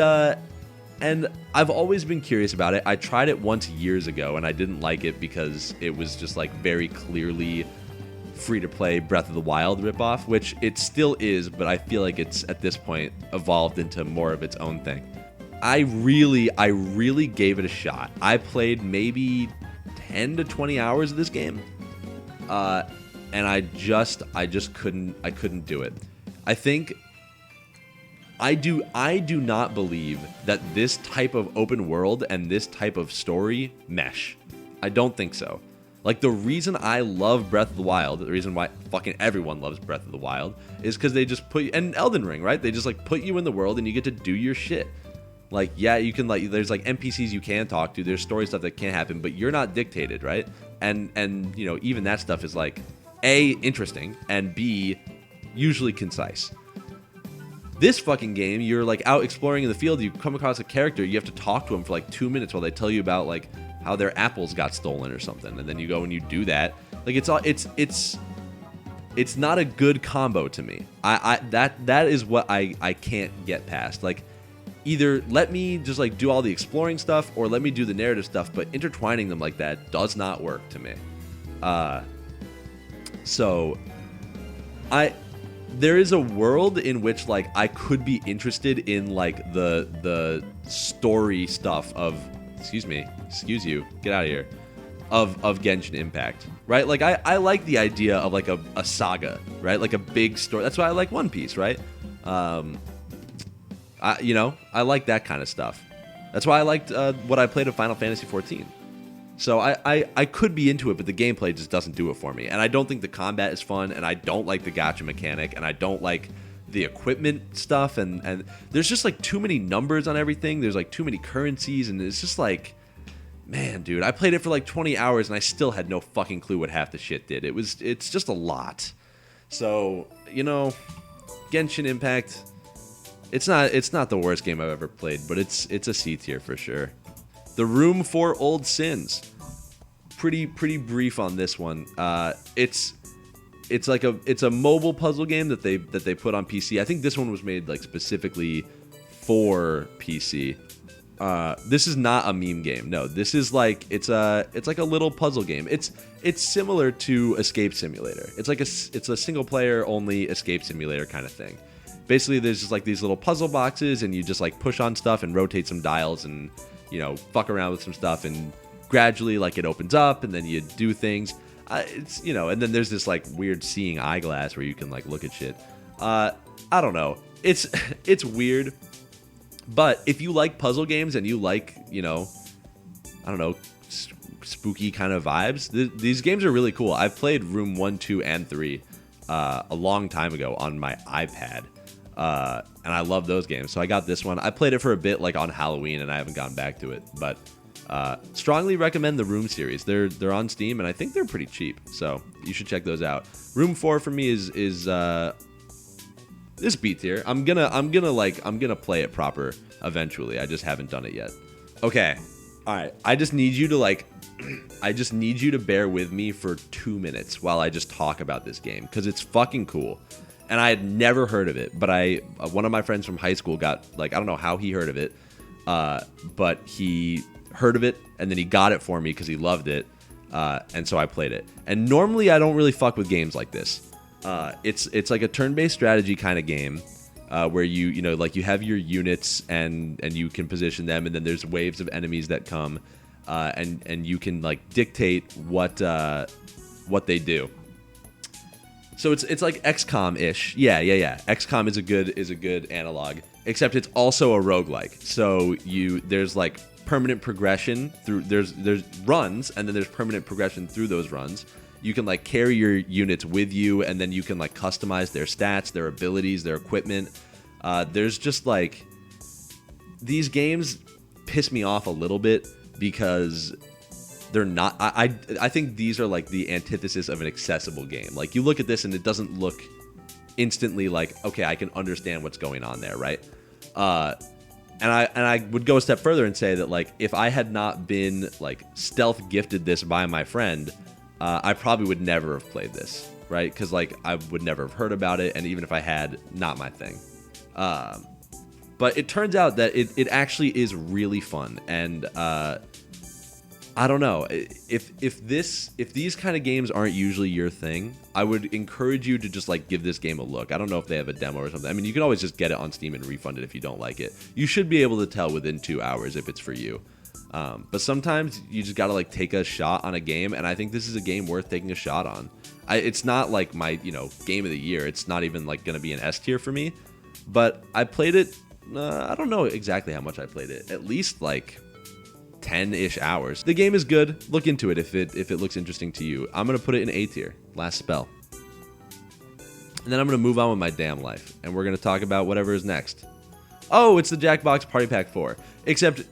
I've always been curious about it. I tried it once years ago and I didn't like it because it was just like very clearly free-to-play Breath of the Wild ripoff, which it still is, but I feel like it's at this point evolved into more of its own thing. I really gave it a shot. I played maybe 10 to 20 hours of this game, and I just couldn't do it. I think I do not believe that this type of open world and this type of story mesh. I don't think so. Like, the reason I love Breath of the Wild, the reason why fucking everyone loves Breath of the Wild, is because they just put you, and Elden Ring, right? They just, like, put you in the world and you get to do your shit. Like, yeah, you can, like, there's, like, NPCs you can talk to, there's story stuff that can't happen, but you're not dictated, right? And you know, even that stuff is, like, A, interesting, and B, usually concise. This fucking game, you're, like, out exploring in the field, you come across a character, you have to talk to him for, like, 2 minutes while they tell you about, like, how their apples got stolen or something, and then you go and you do that. Like, it's not a good combo to me. That is what I can't get past. Like, either let me just like do all the exploring stuff or let me do the narrative stuff, but intertwining them like that does not work to me. So there is a world in which like I could be interested in like the story stuff of excuse you, get out of here, of Genshin Impact, right? Like I like the idea of like a saga, right? Like a big story. That's why I like One Piece, right? I like that kind of stuff. That's why I liked what I played of Final Fantasy XIV. So I could be into it, but the gameplay just doesn't do it for me. And I don't think the combat is fun, and I don't like the gacha mechanic, and I don't like the equipment stuff, and there's just like too many numbers on everything. There's like too many currencies, and it's just like, man, dude, I played it for like 20 hours, and I still had no fucking clue what half the shit did. It's just a lot. So, you know, Genshin Impact, it's not the worst game I've ever played, but it's a C tier for sure. The Room for Old Sins, pretty brief on this one. It's a mobile puzzle game that they put on PC. I think this one was made like specifically for PC. This is not a meme game. No, this is like it's like a little puzzle game. It's similar to Escape Simulator. It's a single player only escape simulator kind of thing. Basically, there's just like these little puzzle boxes, and you just like push on stuff and rotate some dials, and you know, fuck around with some stuff, and gradually like it opens up, and then you do things. It's, you know, and then there's this like weird seeing eyeglass where you can like look at shit. I don't know. It's weird, but if you like puzzle games and you like, you know, I don't know, spooky kind of vibes, these games are really cool. I've played Room 1, 2, and 3 a long time ago on my iPad. And I love those games. So I got this one. I played it for a bit like on Halloween, and I haven't gotten back to it, but strongly recommend the Room series. They're on Steam, and I think they're pretty cheap, so you should check those out. Room 4 for me is this B tier. I'm gonna play it proper eventually. I just haven't done it yet. Okay. All right. I just need you to bear with me for 2 minutes while I just talk about this game, because it's fucking cool. And I had never heard of it, but one of my friends from high school got, like, I don't know how he heard of it, but he heard of it, and then he got it for me because he loved it, and so I played it. And normally I don't really fuck with games like this. It's like a turn-based strategy kind of game, where you know, like you have your units and you can position them, and then there's waves of enemies that come, and you can like dictate what they do. So it's like XCOM-ish. Yeah. XCOM is a good analog, except it's also a roguelike. So there's like permanent progression through there's runs, and then there's permanent progression through those runs. You can like carry your units with you, and then you can like customize their stats, their abilities, their equipment. There's just like, these games piss me off a little bit because they're not. I think these are like the antithesis of an accessible game. Like you look at this and it doesn't look instantly like, okay, I can understand what's going on there, right? And I would go a step further and say that like if I had not been like stealth gifted this by my friend, I probably would never have played this, right? Because like I would never have heard about it, and even if I had, not my thing. But it turns out that it actually is really fun, and I don't know, if these kind of games aren't usually your thing, I would encourage you to just like give this game a look. I don't know if they have a demo or something. I mean, you can always just get it on Steam and refund it if you don't like it. You should be able to tell within 2 hours if it's for you. But sometimes you just gotta like take a shot on a game, and I think this is a game worth taking a shot on. It's not like my game of the year. It's not even like gonna be an S tier for me, but I played it. I don't know exactly how much I played it. At least like 10-ish hours. The game is good. Look into it if it looks interesting to you. I'm gonna put it in A tier. Last spell. And then I'm gonna move on with my damn life, and we're gonna talk about whatever is next. Oh, it's the Jackbox Party Pack 4. Except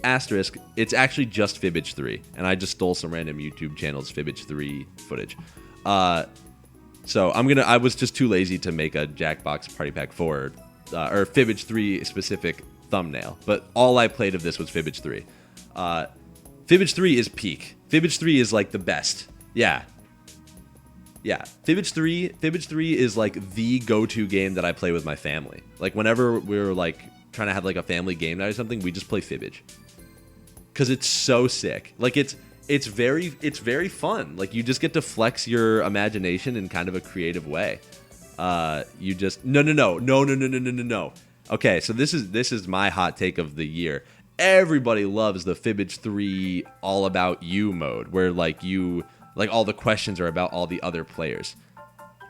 asterisk, it's actually just Fibbage 3, and I just stole some random YouTube channel's Fibbage 3 footage. So I was just too lazy to make a Jackbox Party Pack 4 or Fibbage 3 specific thumbnail, but all I played of this was Fibbage 3. Fibbage 3 is peak. Fibbage 3 is like the best. Yeah. Fibbage 3 is like the go-to game that I play with my family. Like whenever we're like trying to have like a family game night or something, we just play Fibbage. Cause it's so sick. Like it's very fun. Like you just get to flex your imagination in kind of a creative way. You just no. Okay, so this is my hot take of the year. Everybody loves the Fibbage 3 all about you mode, where like all the questions are about all the other players.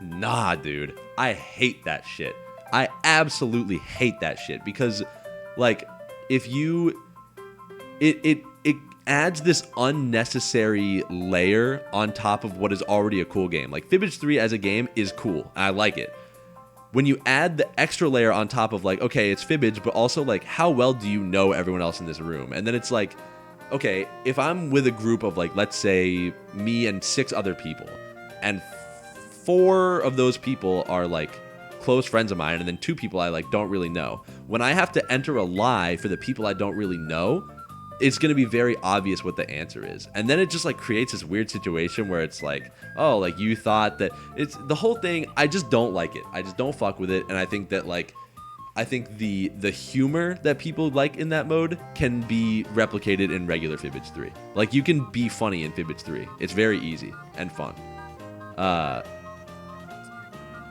Nah, dude. I hate that shit. I absolutely hate that shit because like if you it adds this unnecessary layer on top of what is already a cool game. Like Fibbage 3 as a game is cool. I like it. When you add the extra layer on top of like, okay, it's Fibbage, but also like, how well do you know everyone else in this room? And then it's like, okay, if I'm with a group of like, let's say me and 6 other people, and 4 of those people are like close friends of mine, and then 2 people I like don't really know. When I have to enter a lie for the people I don't really know, it's going to be very obvious what the answer is. And then it just like creates this weird situation where it's like, oh, like you thought that it's the whole thing. I just don't like it. I just don't fuck with it. And I think that like, the humor that people like in that mode can be replicated in regular Fibbage 3. Like you can be funny in Fibbage 3. It's very easy and fun.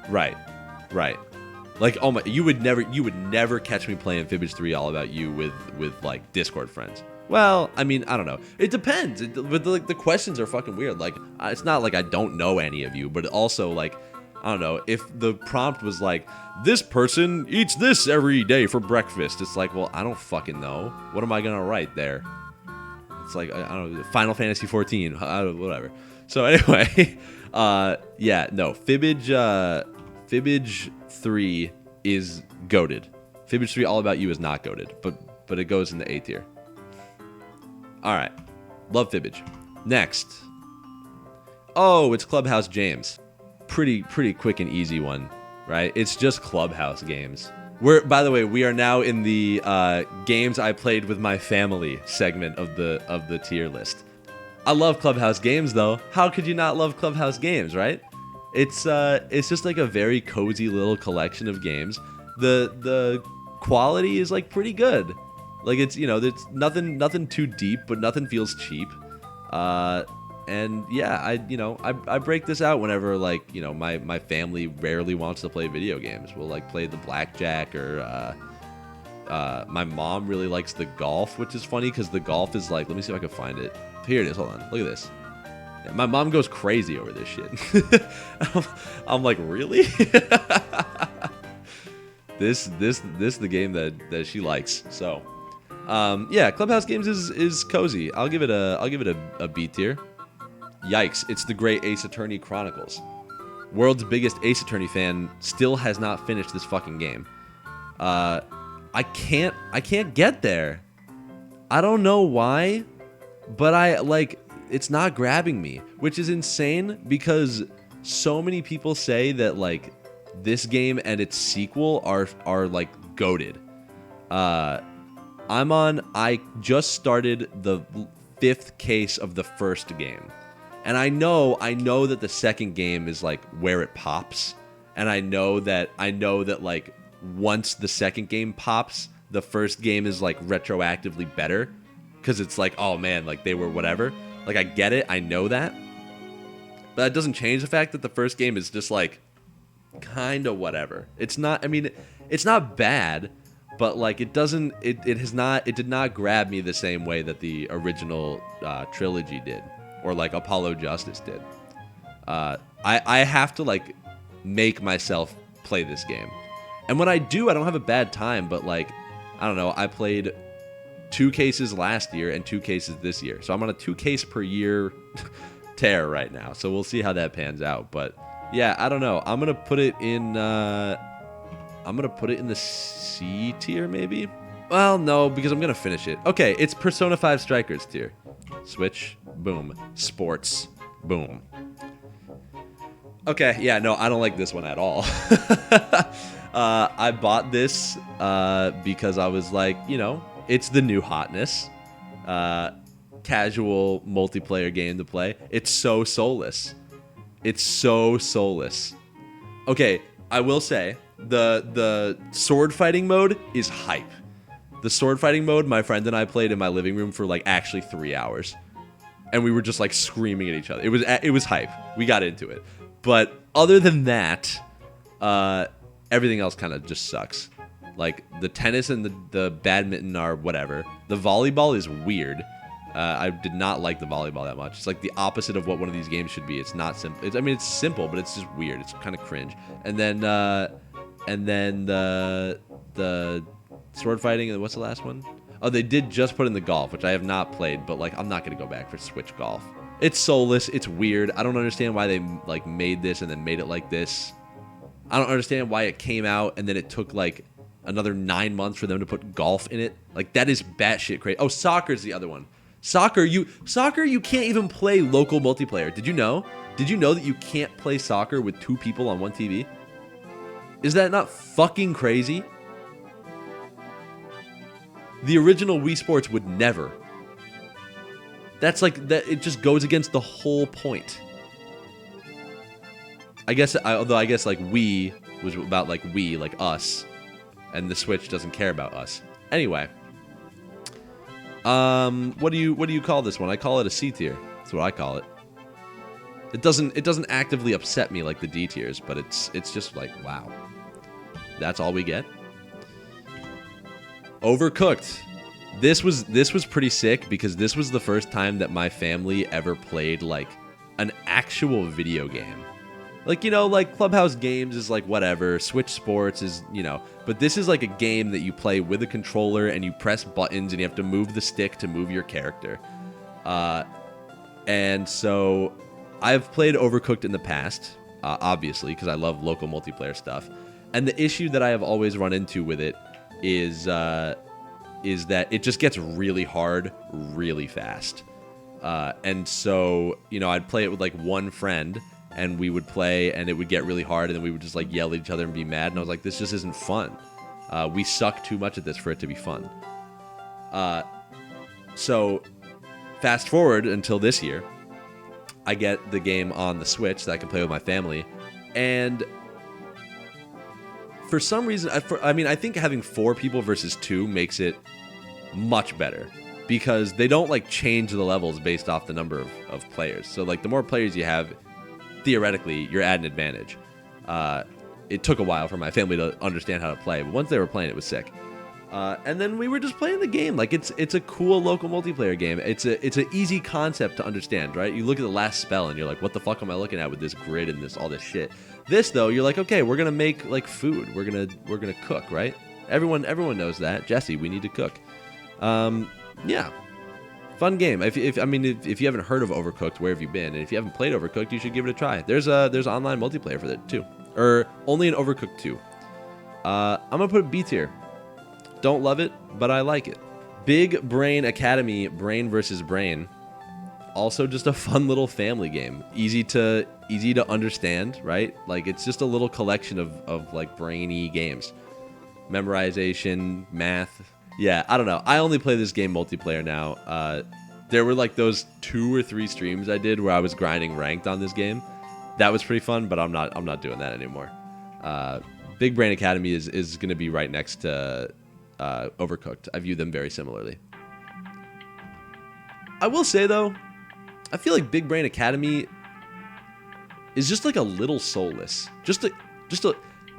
Right. Like, oh my, you would never catch me playing Fibbage 3 all about you with like Discord friends. Well, I mean, I don't know. It depends. But like the questions are fucking weird. Like, it's not like I don't know any of you, but also like, I don't know. If the prompt was like, this person eats this every day for breakfast, it's like, well, I don't fucking know. What am I gonna write there? It's like, I don't know, Final Fantasy 14, whatever. So anyway, yeah, no, Fibbage 3 is goated. Fibbage 3 All About You is not goated, but it goes in the A tier. All right, love Fibbage. Next, oh, it's Clubhouse James. Pretty quick and easy one, right? It's just Clubhouse games. By the way, we are now in the games I played with my family segment of the tier list. I love Clubhouse games though. How could you not love Clubhouse games, right? It's just like a very cozy little collection of games. The quality is like pretty good. Like it's there's nothing too deep, but nothing feels cheap. And yeah, I break this out whenever like my family rarely wants to play video games. We'll like play the blackjack or my mom really likes the golf, which is funny because the golf is like, let me see if I can find it. Here it is. Hold on. Look at this. Yeah, my mom goes crazy over this shit. I'm like, really? This the game that she likes. So, yeah, Clubhouse games is cozy. I'll give it a B tier. Yikes! It's the great Ace Attorney Chronicles. World's biggest Ace Attorney fan still has not finished this fucking game. I can't get there. I don't know why, but I like. it's not grabbing me, which is insane because so many people say that like this game and its sequel are like goated. I just started the 5th case of the first game. And I know that the second game is like where it pops. And I know that like once the second game pops, the first game is like retroactively better. Cause it's like, oh man, like they were whatever. Like I get it, I know that. But that doesn't change the fact that the first game is just like kind of whatever. It's not, I mean, it's not bad, but like it did not grab me the same way that the original trilogy did, or like Apollo Justice did. I have to like make myself play this game, and when I do, I don't have a bad time. But like, I don't know, I played 2 cases last year and 2 cases this year, so I'm on a 2 case per year tear right now. So we'll see how that pans out. But yeah, I don't know. I'm gonna put it in the C tier, maybe? Well, no, because I'm gonna finish it. Okay, it's Persona 5 Strikers tier. Switch, boom. Sports, boom. Okay, yeah, no, I don't like this one at all. I bought this because I was like, you know, it's the new hotness. Casual multiplayer game to play. It's so soulless. Okay, I will say, the sword fighting mode is hype. The sword fighting mode, my friend and I played in my living room for like actually 3 hours, and we were just like screaming at each other. It was hype. We got into it, but other than that, everything else kind of just sucks. Like the tennis and the badminton are whatever. The volleyball is weird. I did not like the volleyball that much. It's like the opposite of what one of these games should be. It's not simple. I mean, it's simple, but it's just weird. It's kind of cringe. And then the sword fighting, and what's the last one? Oh, they did just put in the golf, which I have not played, but like I'm not gonna go back for Switch golf. It's soulless. It's weird. I don't understand why they like made this and then made it like this. I don't understand why it came out and then it took like another 9 months for them to put golf in it. Like that is batshit crazy. Oh, soccer's the other one. Soccer, you can't even play local multiplayer. Did you know? Did you know that you can't play soccer with 2 people on one TV? Is that not fucking crazy? The original Wii Sports would never. That's like that. It just goes against the whole point. I guess, although I guess like Wii was about like we, like us, and the Switch doesn't care about us. Anyway. What do you call this one? I call it a C tier. That's what I call it. It doesn't actively upset me like the D tiers, but it's just like, wow. That's all we get. Overcooked. This was pretty sick because this was the first time that my family ever played like an actual video game. Like, you know, like Clubhouse games is like whatever, Switch Sports is, you know, but this is like a game that you play with a controller and you press buttons and you have to move the stick to move your character. And so I've played Overcooked in the past, obviously, because I love local multiplayer stuff. And the issue that I have always run into with it is that it just gets really hard really fast. And so, you know, I'd play it with like one friend, and we would play, and it would get really hard, and then we would just like yell at each other and be mad. And I was like, this just isn't fun. We suck too much at this for it to be fun. So fast forward until this year, I get the game on the Switch that I can play with my family, and for some reason, I think having 4 people versus 2 makes it much better, because they don't like change the levels based off the number of players. So like the more players you have, theoretically, you're at an advantage. It took a while for my family to understand how to play, but once they were playing, it was sick. And then we were just playing the game. Like it's a cool local multiplayer game. It's an easy concept to understand, right? You look at the last spell and you're like, what the fuck am I looking at with this grid and all this shit? This though, you're like, okay, we're gonna make like food. We're gonna cook, right? Everyone knows that. Jesse, we need to cook. Yeah. Fun game. If you haven't heard of Overcooked, where have you been? And if you haven't played Overcooked, you should give it a try. There's online multiplayer for that too, or only in Overcooked 2. I'm gonna put it B tier. Don't love it, but I like it. Big Brain Academy, Brain versus Brain. also just a fun little family game. Easy to understand, right? Like, it's just a little collection of like brainy games. Memorization, math. Yeah, I don't know. I only play this game multiplayer now. There were like those 2 or 3 streams I did where I was grinding ranked on this game. That was pretty fun, but I'm not doing that anymore. Big Brain Academy is going to be right next to Overcooked. I view them very similarly. I will say though, I feel like Big Brain Academy is just like a little soulless.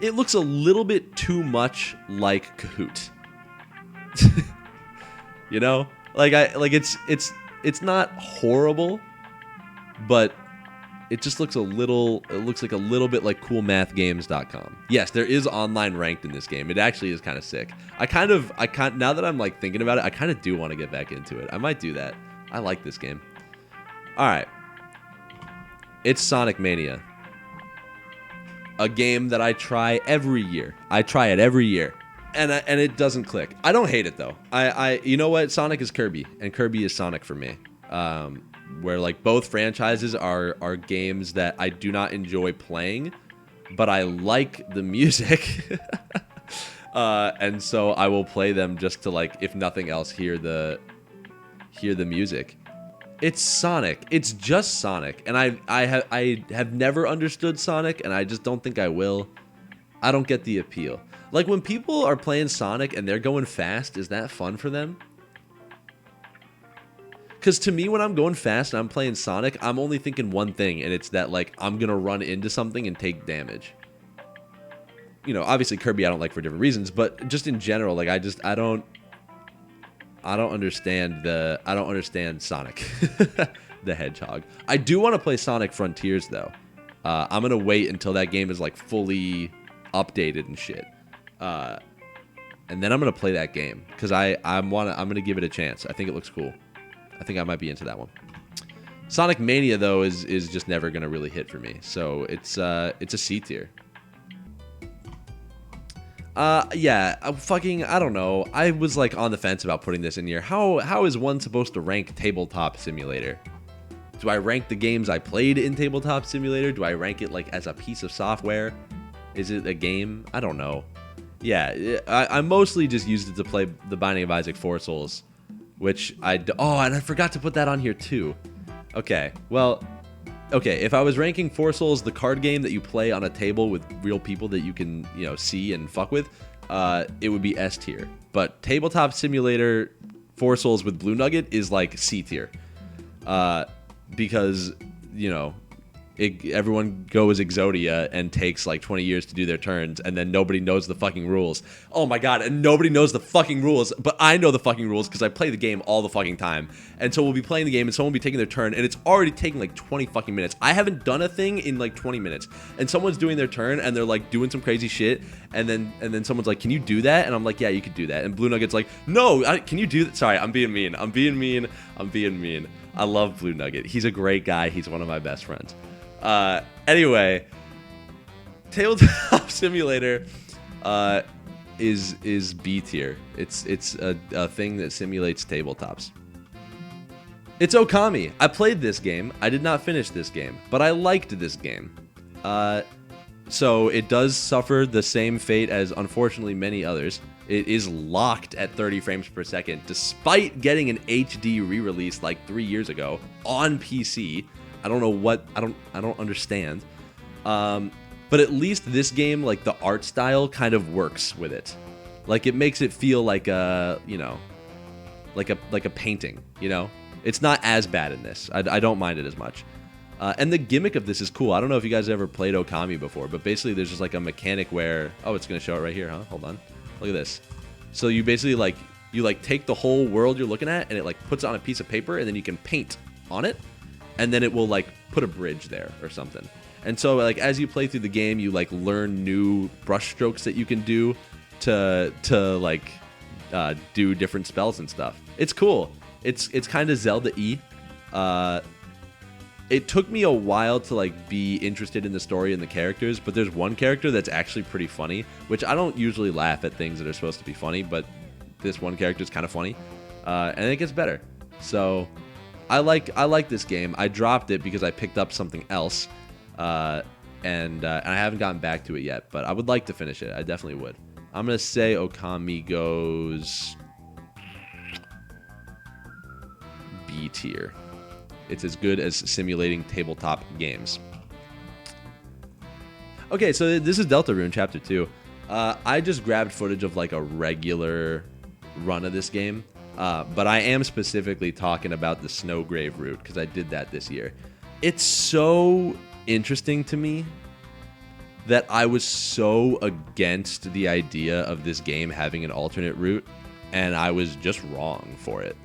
It looks a little bit too much like Kahoot. You know? It's not horrible, but it just looks like a little bit like coolmathgames.com. Yes, there is online ranked in this game. It actually is kind of sick. Now that I'm like thinking about it, I kind of do want to get back into it. I might do that. I like this game. All right. It's Sonic Mania. A game that I try every year. I try it every year. And it doesn't click. I don't hate it though. You know what? Sonic is Kirby, and Kirby is Sonic for me. Where like both franchises are games that I do not enjoy playing, but I like the music. And so I will play them just to, like, if nothing else, hear the music. It's Sonic. It's just Sonic. And I have never understood Sonic, and I just don't think I will. I don't get the appeal. Like, when people are playing Sonic and they're going fast, is that fun for them? Because to me, when I'm going fast and I'm playing Sonic, I'm only thinking one thing, and it's that, like, I'm going to run into something and take damage. You know, obviously Kirby I don't like for different reasons, but just in general, like, I don't understand Sonic the Hedgehog. I do want to play Sonic Frontiers though. I'm gonna wait until that game is like fully updated and shit, and then I'm gonna play that game because I'm gonna give it a chance. I think it looks cool. I think I might be into that one. Sonic Mania though is just never gonna really hit for me, so it's a C tier. Yeah, I don't know. I was like on the fence about putting this in here. How is one supposed to rank Tabletop Simulator? Do I rank the games I played in Tabletop Simulator? Do I rank it like as a piece of software? Is it a game? I don't know. Yeah, I mostly just used it to play The Binding of Isaac 4 Souls, which and I forgot to put that on here too. Okay, well, if I was ranking 4 Souls, the card game that you play on a table with real people that you can, you know, see and fuck with, it would be S tier. But Tabletop Simulator 4 Souls with Blue Nugget is like C tier. Because, you know, everyone goes Exodia and takes like 20 years to do their turns, and then nobody knows the fucking rules. Oh my god, and nobody knows the fucking rules, but I know the fucking rules because I play the game all the fucking time. And so we'll be playing the game and someone will be taking their turn, and it's already taking like 20 fucking minutes. I haven't done a thing in like 20 minutes, and someone's doing their turn and they're like doing some crazy shit, and then someone's like, can you do that? And I'm like, yeah, you could do that. And Blue Nugget's like, no, can you do that? Sorry, I'm being mean. I love Blue Nugget. He's a great guy. He's one of my best friends. Anyway, Tabletop Simulator is B tier. It's a thing that simulates tabletops. It's Okami. I played this game. I did not finish this game, but I liked this game. So it does suffer the same fate as, unfortunately, many others. It is locked at 30 frames per second, despite getting an HD re-release like 3 years ago on PC. I don't know what, I don't understand. But at least this game, like, the art style kind of works with it. Like, it makes it feel like a, you know, like a painting, you know? It's not as bad in this. I don't mind it as much. And the gimmick of this is cool. I don't know if you guys ever played Okami before, but basically there's just like a mechanic where, oh, it's going to show it right here, huh? Hold on. Look at this. So you basically like, take the whole world you're looking at and it like puts it on a piece of paper, and then you can paint on it, and then it will like put a bridge there or something. And so like as you play through the game, you like learn new brush strokes that you can do to like do different spells and stuff. It's cool. It's kind of Zelda-y. It took me a while to like be interested in the story and the characters, but there's one character that's actually pretty funny, which I don't usually laugh at things that are supposed to be funny, but this one character is kind of funny, and it gets better. So I like this game. I dropped it because I picked up something else, and I haven't gotten back to it yet. But I would like to finish it. I definitely would. I'm gonna say Okami goes B tier. It's as good as simulating tabletop games. Okay, so this is Deltarune Chapter 2. I just grabbed footage of like a regular run of this game, but I am specifically talking about the Snowgrave route because I did that this year. It's so interesting to me that I was so against the idea of this game having an alternate route, and I was just wrong for it.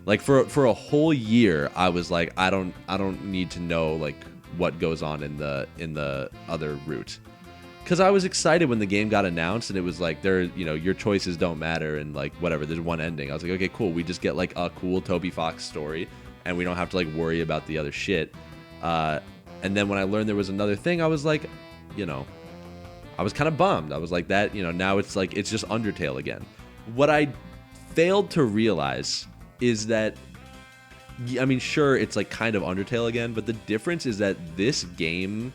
Like for a whole year, I was like, I don't need to know like what goes on in the other route, because I was excited when the game got announced and it was like your choices don't matter and like whatever, there's one ending. I was like, okay, cool, we just get like a cool Toby Fox story and we don't have to like worry about the other shit. And then when I learned there was another thing, I was like, I was kind of bummed. I was like that, now it's like it's just Undertale again. What I failed to realize is that, I mean, sure, it's like kind of Undertale again, but the difference is that this game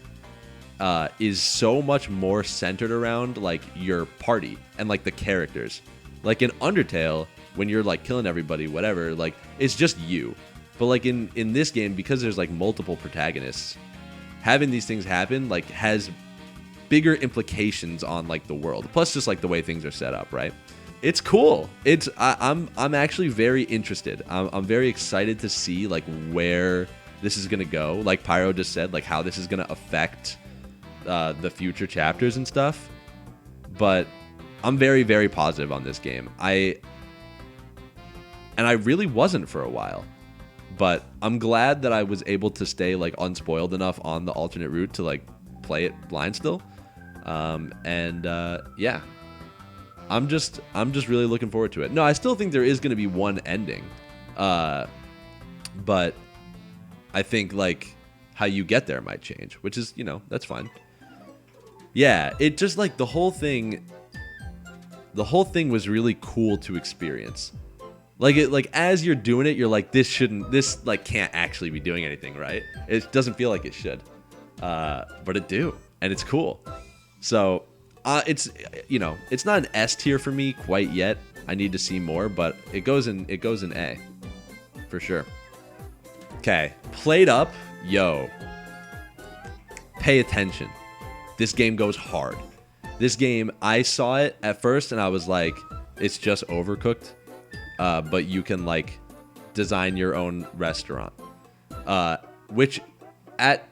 is so much more centered around like your party and like the characters. Like in Undertale, when you're like killing everybody, whatever, like it's just you. But like in this game, because there's like multiple protagonists, having these things happen like has bigger implications on like the world. Plus, just like the way things are set up, right? It's cool. I'm actually very interested. I'm very excited to see like where this is gonna go. Like Pyro just said, like how this is gonna affect the future chapters and stuff. But I'm very, very positive on this game. I really wasn't for a while, but I'm glad that I was able to stay like unspoiled enough on the alternate route to like play it blind still. Yeah. I'm just really looking forward to it. No, I still think there is going to be one ending. But I think like how you get there might change, which is, that's fine. Yeah, it just like the whole thing was really cool to experience. Like as you're doing it, you're like, this like can't actually be doing anything, right? It doesn't feel like it should. But it do, and it's cool. So it's not an S tier for me quite yet. I need to see more, but it goes in A for sure. Okay, played up, yo. Pay attention. This game goes hard. This game, I saw it at first and I was like, it's just Overcooked, but you can like design your own restaurant, which at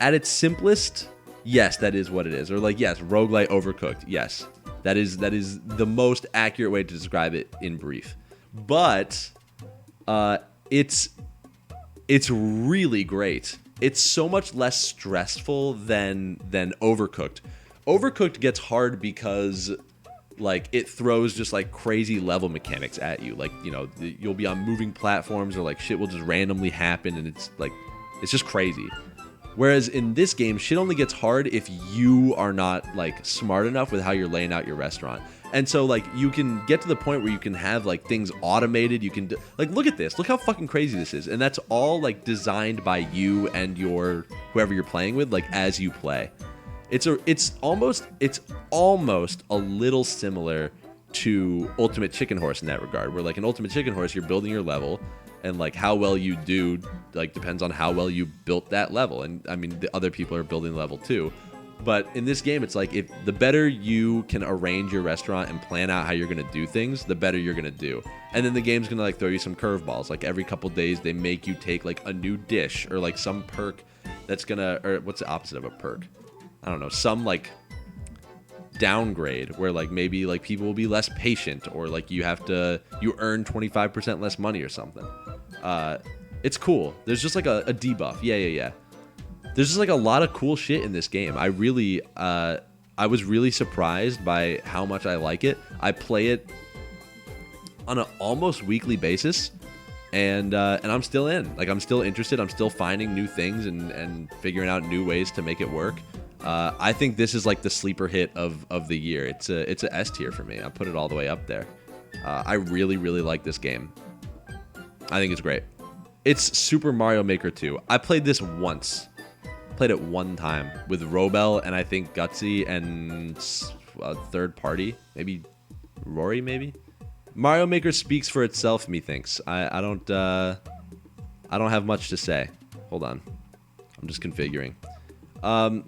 its simplest, yes, that is what it is. Or like, yes, roguelite Overcooked. Yes, that is the most accurate way to describe it in brief. But it's really great. It's so much less stressful than Overcooked. Overcooked gets hard because like it throws just like crazy level mechanics at you. Like, you'll be on moving platforms or like shit will just randomly happen and it's just crazy. Whereas in this game, shit only gets hard if you are not like smart enough with how you're laying out your restaurant. And so like you can get to the point where you can have like things automated. You can like, look at this, look how fucking crazy this is. And that's all like designed by you and whoever you're playing with, like as you play. It's almost a little similar to Ultimate Chicken Horse in that regard, where like in Ultimate Chicken Horse, you're building your level. And like how well you do like depends on how well you built that level. And I mean, the other people are building the level too. But in this game, it's like if the better you can arrange your restaurant and plan out how you're going to do things, the better you're going to do. And then the game's going to like throw you some curveballs. Like every couple days, they make you take like a new dish or like some perk that's or what's the opposite of a perk? I don't know. Some like downgrade where like maybe like people will be less patient or like you earn 25% less money or something. It's cool. There's just like a debuff. Yeah. There's just like a lot of cool shit in this game. I was really surprised by how much I like it. I play it on an almost weekly basis, and I'm still in. Like I'm still interested. I'm still finding new things and figuring out new ways to make it work. I think this is like the sleeper hit of the year. It's a S tier for me. I put it all the way up there. I really, really like this game. I think it's great. It's Super Mario Maker 2. I played this once. Played it one time with Robel and I think Gutsy and a third party. Maybe Rory, maybe? Mario Maker speaks for itself, methinks. I don't have much to say. Hold on. I'm just configuring.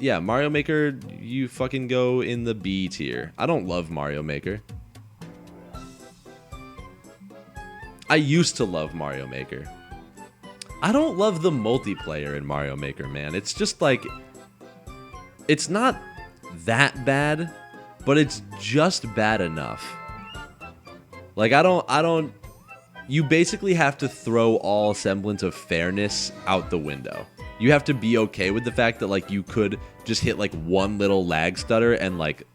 Yeah, Mario Maker, you fucking go in the B tier. I don't love Mario Maker. I used to love Mario Maker. I don't love the multiplayer in Mario Maker, man. It's just like, it's not that bad, but it's just bad enough. Like, you basically have to throw all semblance of fairness out the window. You have to be okay with the fact that, like, you could just hit, like, one little lag stutter and, like,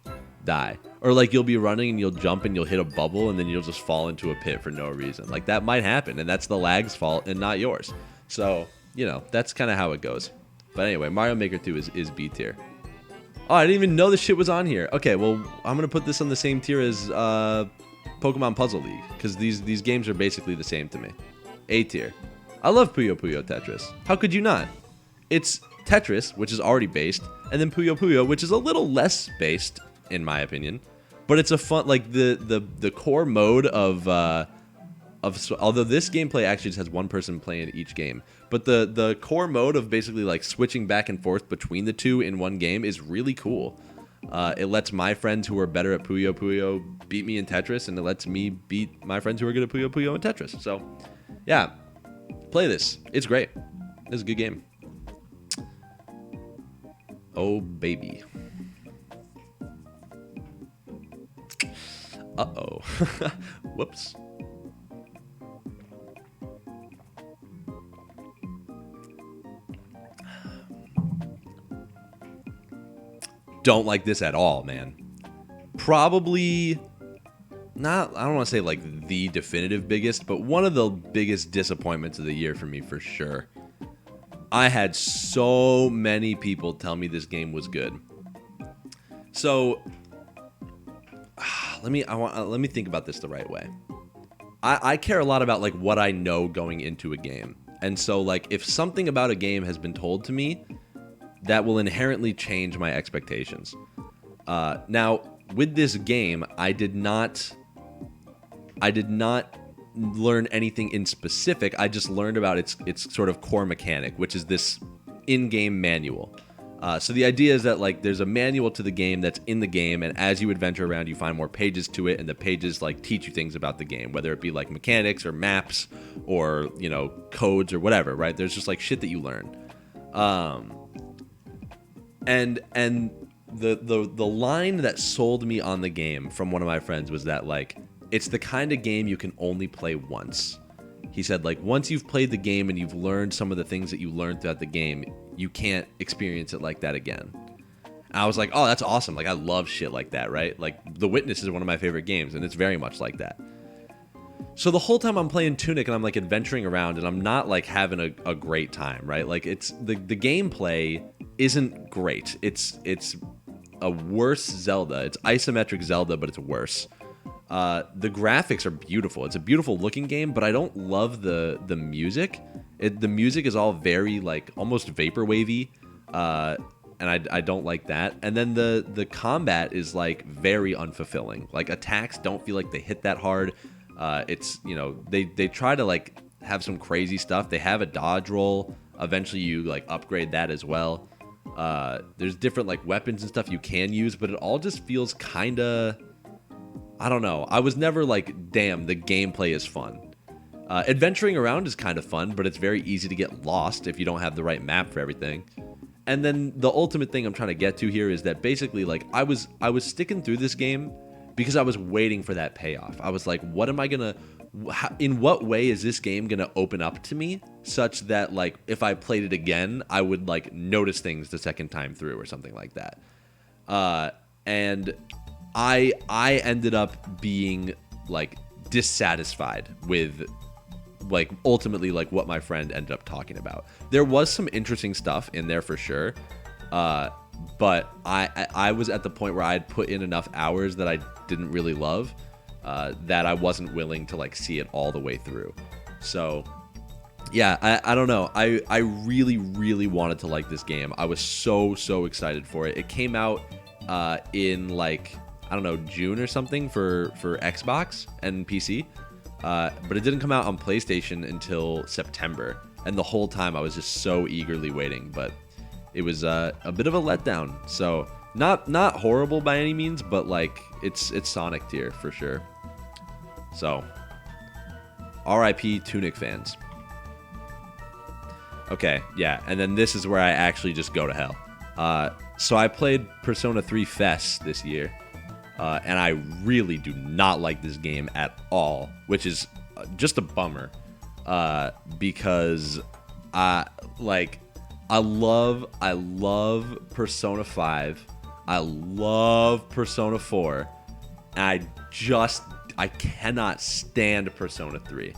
die. Or, like, you'll be running and you'll jump and you'll hit a bubble and then you'll just fall into a pit for no reason. Like, that might happen, and that's the lag's fault and not yours. So, you know, that's kind of how it goes. But anyway, Mario Maker 2 is B tier. Oh, I didn't even know this shit was on here. Okay, well, I'm going to put this on the same tier as Pokemon Puzzle League, because these games are basically the same to me. A tier. I love Puyo Puyo Tetris. How could you not? It's Tetris, which is already based, and then Puyo Puyo, which is a little less based, in my opinion. But it's a fun, like, the core mode of although this gameplay actually just has one person playing each game, but the core mode of basically like switching back and forth between the two in one game is really cool. It lets my friends who are better at Puyo Puyo beat me in Tetris, and it lets me beat my friends who are good at Puyo Puyo in Tetris. So, yeah, play this. It's great. It's a good game. Oh, baby. Uh-oh. Whoops. Don't like this at all, man. Probably not, I don't want to say like the definitive biggest, but one of the biggest disappointments of the year for me, for sure. I had so many people tell me this game was good. So let me think about this the right way. I care a lot about like what I know going into a game. And so like if something about a game has been told to me, that will inherently change my expectations. Now, with this game, I did not learn anything in specific. I just learned about its sort of core mechanic, which is this in-game manual. So the idea is that like there's a manual to the game that's in the game, and as you adventure around, you find more pages to it, and the pages like teach you things about the game, whether it be like mechanics or maps or, you know, codes or whatever, right? There's just like shit that you learn. And the line that sold me on the game from one of my friends was that like it's the kind of game you can only play once. He said like once you've played the game and you've learned some of the things that you learned throughout the game, you can't experience it like that again. And I was like, oh, that's awesome. Like I love shit like that, right? Like The Witness is one of my favorite games, and it's very much like that. So the whole time I'm playing Tunic and I'm like adventuring around and I'm not like having a great time, right? Like it's the gameplay isn't great. It's a worse Zelda. It's isometric Zelda, but it's worse. The graphics are beautiful. It's a beautiful looking game, but I don't love the music. The music is all very like almost vaporwavy, and I don't like that. And then the combat is like very unfulfilling. Like attacks don't feel like they hit that hard. It's, you know, they try to like have some crazy stuff. They have a dodge roll. Eventually you like upgrade that as well. There's different like weapons and stuff you can use, but it all just feels kind of, I don't know. I was never like, damn, the gameplay is fun. Adventuring around is kind of fun, but it's very easy to get lost if you don't have the right map for everything. And then the ultimate thing I'm trying to get to here is that basically like I was sticking through this game because I was waiting for that payoff. I was like, what am I gonna, in what way is this game gonna open up to me such that like if I played it again, I would like notice things the second time through or something like that. And I ended up being like dissatisfied with like ultimately like what my friend ended up talking about. There was some interesting stuff in there for sure. But I was at the point where I'd put in enough hours that I didn't really love, that I wasn't willing to like see it all the way through. So yeah, I don't know. I really, really wanted to like this game. I was so excited for it. It came out in like, I don't know, June or something for Xbox and PC. But it didn't come out on PlayStation until September. And the whole time I was just so eagerly waiting. But it was a bit of a letdown. So not horrible by any means, but like it's Sonic tier for sure. So RIP Tunic fans. Okay, yeah, and then this is where I actually just go to hell. So I played Persona 3 Fest this year, and I really do not like this game at all, which is just a bummer, because I love Persona 5, I love Persona 4, and I cannot stand Persona 3.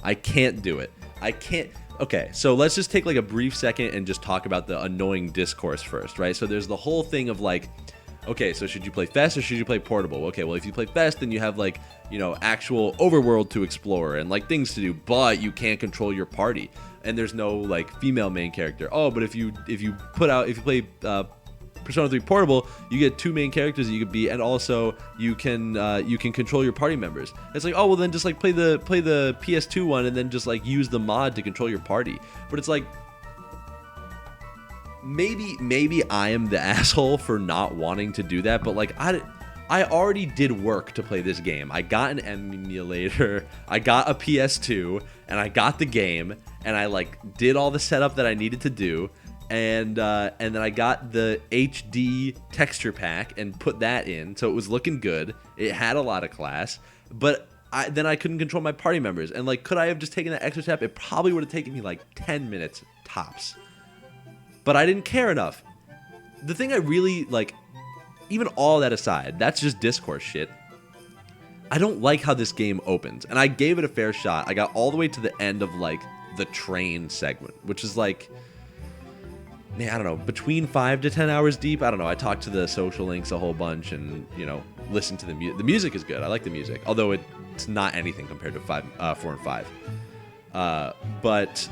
I can't do it. I can't. Okay, so let's just take like a brief second and just talk about the annoying discourse first, right? So there's the whole thing of like, okay, so should you play Fest or should you play Portable? Okay, well, if you play Fest, then you have like, you know, actual overworld to explore and like things to do, but you can't control your party. And there's no like female main character. Oh, but if you play Persona 3 Portable, you get 2 main characters that you could be, and also you can control your party members. It's like, oh well, then just like play the PS2 one and then just like use the mod to control your party. But it's like, maybe I am the asshole for not wanting to do that, but like I already did work to play this game. I got an emulator, I got a PS2, and I got the game, and I like did all the setup that I needed to do. And then I got the HD texture pack and put that in, so it was looking good. It had a lot of class, but then I couldn't control my party members. And like, could I have just taken that extra step? It probably would have taken me like 10 minutes tops. But I didn't care enough. The thing I really like, even all that aside, that's just discourse shit. I don't like how this game opens, and I gave it a fair shot. I got all the way to the end of like the train segment, which is like, man, I don't know, between 5 to 10 hours deep. I don't know. I talked to the social links a whole bunch, and you know, listened to the music. The music is good. I like the music, although it's not anything compared to 4 and 5. But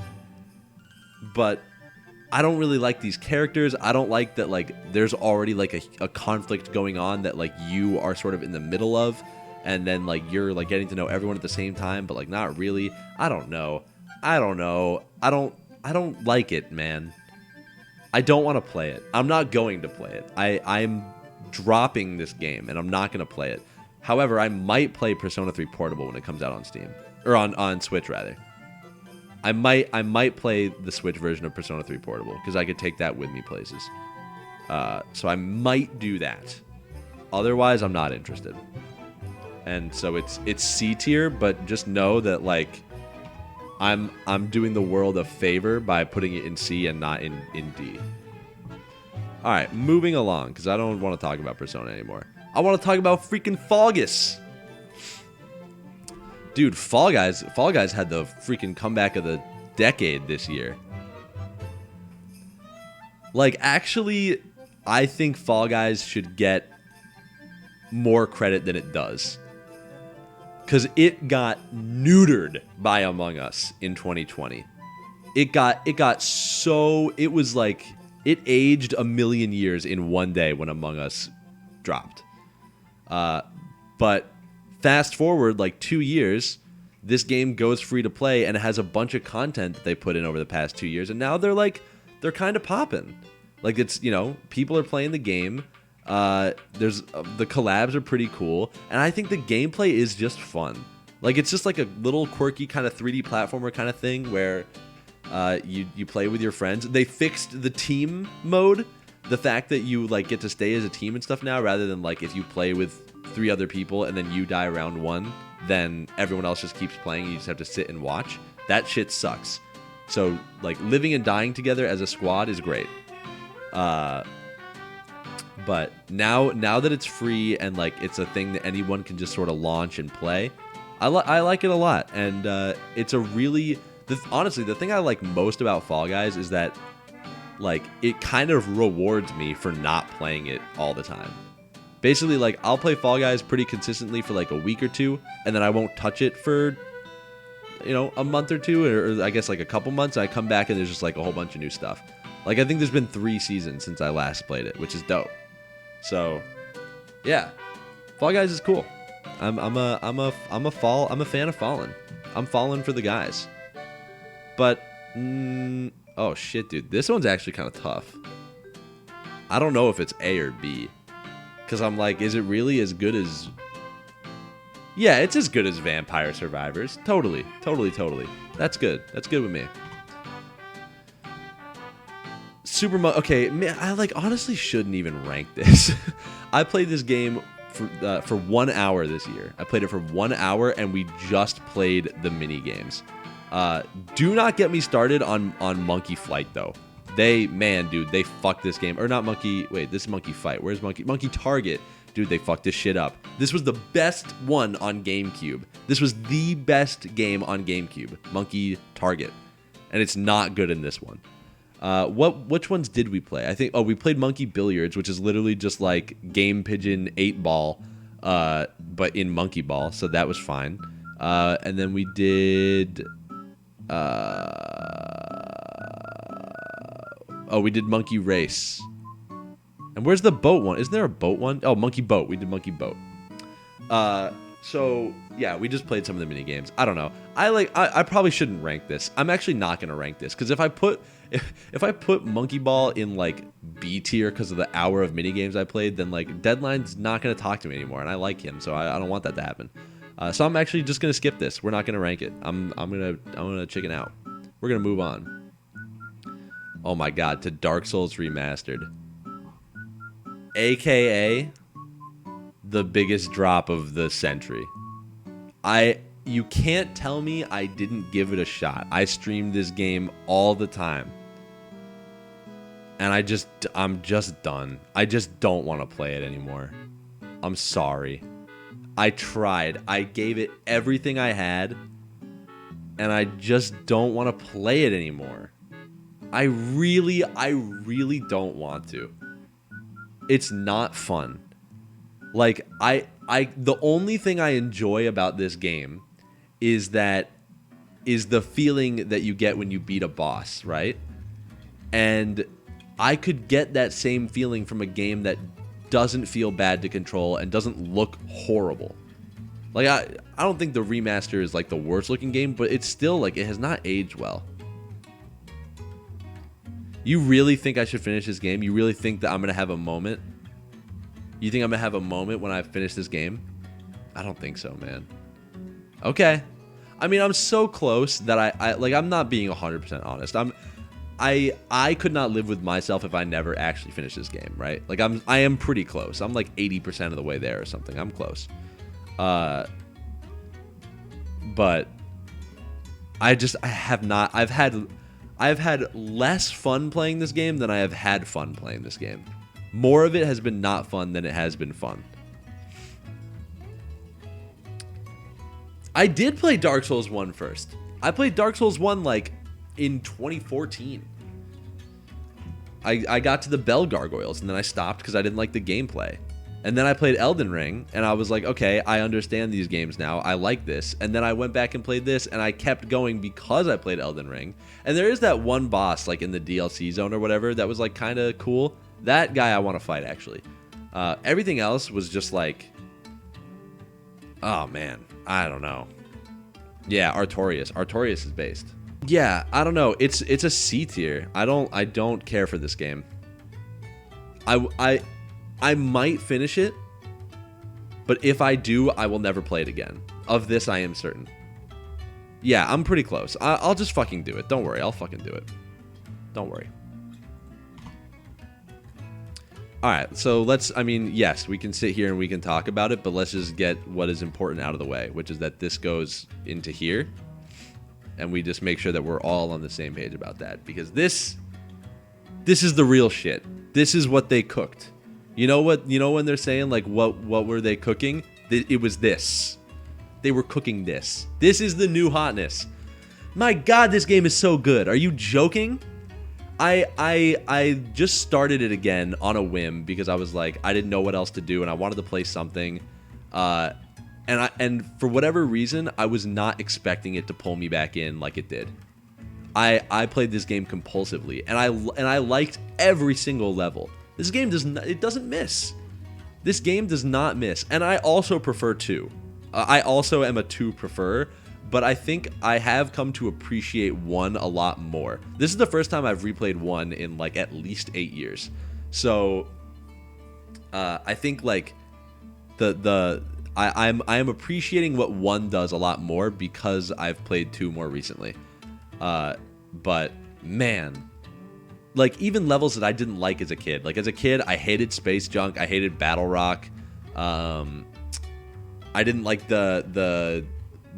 I don't really like these characters. I don't like that like there's already like a conflict going on that like you are sort of in the middle of, and then like you're like getting to know everyone at the same time, but like not really. I don't know. I don't like it, man. I don't want to play it. I'm not going to play it. I'm dropping this game, and I'm not going to play it. However, I might play Persona 3 Portable when it comes out on Steam. Or on Switch, rather. I might play the Switch version of Persona 3 Portable, because I could take that with me places. So I might do that. Otherwise, I'm not interested. And so it's C tier, but just know that, like, I'm doing the world a favor by putting it in C and not in D. All right, moving along, because I don't want to talk about Persona anymore. I want to talk about freaking Fall Guys. Dude, Fall Guys had the freaking comeback of the decade this year. Like, actually, I think Fall Guys should get more credit than it does. Because it got neutered by Among Us in 2020. It was like, it aged a million years in one day when Among Us dropped. But fast forward like 2 years, this game goes free to play and it has a bunch of content that they put in over the past 2 years. And now they're kind of popping. Like, it's, you know, people are playing the game. There's the collabs are pretty cool, and I think the gameplay is just fun. Like, it's just like a little quirky kind of 3D platformer kind of thing where you play with your friends. They fixed the team mode, the fact that you like get to stay as a team and stuff now, rather than like if you play with 3 other people and then you die round 1, then everyone else just keeps playing and you just have to sit and watch. That shit sucks. So like living and dying together as a squad is great. But now that it's free and like it's a thing that anyone can just sort of launch and play, I like it a lot. And it's a really, honestly, the thing I like most about Fall Guys is that like it kind of rewards me for not playing it all the time. Basically, like, I'll play Fall Guys pretty consistently for like a week or two, and then I won't touch it for you know, a month or two, or I guess like a couple months, I come back and there's just like a whole bunch of new stuff. Like I think there's been 3 seasons since I last played it, which is dope. So, yeah, Fall Guys is cool. I'm a fan of Fallen. I'm falling for the guys. But oh shit, dude, this one's actually kind of tough. I don't know if it's A or B, because I'm like, is it really as good as? Yeah, it's as good as Vampire Survivors. Totally. That's good. That's good with me. Okay, man, I like honestly shouldn't even rank this. I played this game for 1 hour this year. I played it for 1 hour, and we just played the mini games. Do not get me started on Monkey Flight though. Dude, they fucked this game. Or not Monkey. Wait, this is Monkey Fight. Where's Monkey Target? Dude, they fucked this shit up. This was the best one on GameCube. This was the best game on GameCube. Monkey Target, and it's not good in this one. Which ones did we play? I think, we played Monkey Billiards, which is literally just like Game Pigeon 8-ball, but in Monkey Ball, so that was fine. And then we did, we did Monkey Race. And where's the boat one? Isn't there a boat one? Oh, Monkey Boat. We did Monkey Boat. So yeah, we just played some of the mini games. I don't know. I probably shouldn't rank this. I'm actually not gonna rank this, because if I put Monkey Ball in like B tier because of the hour of mini games I played, then like Deadline's not gonna talk to me anymore, and I like him, so I don't want that to happen. So I'm actually just gonna skip this. We're not gonna rank it. I'm gonna chicken out. We're gonna move on. Oh my god, to Dark Souls Remastered, aka the biggest drop of the century. You can't tell me I didn't give it a shot. I streamed this game all the time, and I'm just done. I just don't want to play it anymore. I'm sorry. I tried. I gave it everything I had, and I just don't want to play it anymore. I really don't want to. It's not fun. Like, the only thing I enjoy about this game is the feeling that you get when you beat a boss, right? And I could get that same feeling from a game that doesn't feel bad to control and doesn't look horrible. Like, I don't think the remaster is like the worst looking game, but it's still like, it has not aged well. You really think I should finish this game? You really think that I'm gonna have a moment? You think I'm gonna have a moment when I finish this game? I don't think so, man. Okay. I mean, I'm so close that I'm not being 100% honest. I could not live with myself if I never actually finished this game, right? Like, I am pretty close. I'm like 80% of the way there or something. I'm close. But I've had less fun playing this game than I have had fun playing this game. More of it has been not fun than it has been fun. I did play Dark Souls 1 first. I played Dark Souls 1 like in 2014. I got to the Bell Gargoyles, and then I stopped because I didn't like the gameplay. And then I played Elden Ring, and I was like, okay, I understand these games now. I like this. And then I went back and played this, and I kept going because I played Elden Ring. And there is that one boss, like in the DLC zone or whatever, that was like kind of cool. That guy I want to fight, actually. Everything else was just like, oh man, I don't know. Yeah, Artorias. Artorias is based. Yeah, I don't know. It's a C tier. I don't care for this game. I might finish it, but if I do, I will never play it again. Of this, I am certain. Yeah, I'm pretty close. I'll just fucking do it. Don't worry, I'll fucking do it. Don't worry. Alright, so yes, we can sit here and we can talk about it, but let's just get what is important out of the way, which is that this goes into here, and we just make sure that we're all on the same page about that, because this is the real shit. This is what they cooked. You know what? You know when they're saying, like, what were they cooking? It was this. They were cooking this. This is the new hotness. My God, this game is so good. Are you joking? I just started it again on a whim because I was like, I didn't know what else to do and I wanted to play something. And for whatever reason, I was not expecting it to pull me back in like it did. I played this game compulsively, and I liked every single level. This game doesn't miss. This game does not miss, and I also prefer 2. I also am a 2 prefer, but I think I have come to appreciate 1 a lot more. This is the first time I've replayed 1 in like at least 8 years. So I think like I am appreciating what 1 does a lot more because I've played 2 more recently. But man, like even levels that I didn't like as a kid. Like as a kid, I hated Space Junk. I hated Battle Rock. I didn't like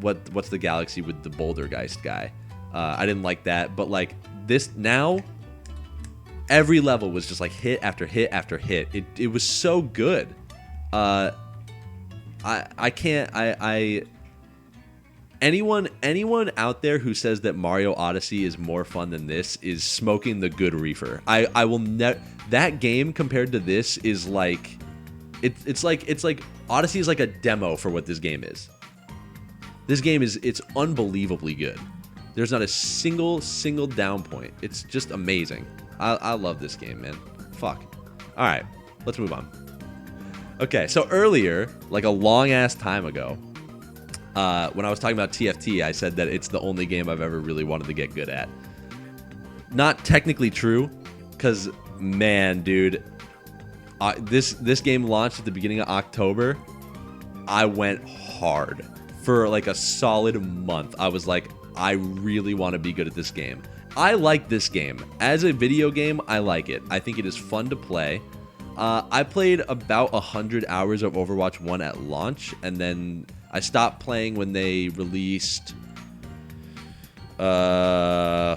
what's the galaxy with the Bouldergeist guy. I didn't like that. But like this now, every level was just like hit after hit after hit. It was so good. Anyone out there who says that Mario Odyssey is more fun than this is smoking the good reefer. I will never. That game compared to this is like, it's like Odyssey is like a demo for what this game is. This game it's unbelievably good. There's not a single down point. It's just amazing. I love this game, man. Fuck. All right, let's move on. Okay, so earlier, like a long ass time ago, when I was talking about TFT, I said that it's the only game I've ever really wanted to get good at. Not technically true, because man, dude, this game launched at the beginning of October. I went hard for like a solid month. I was like, I really want to be good at this game. I like this game as a video game. I like it. I think it is fun to play. I played about 100 hours of Overwatch 1 at launch, and then I stopped playing when they released I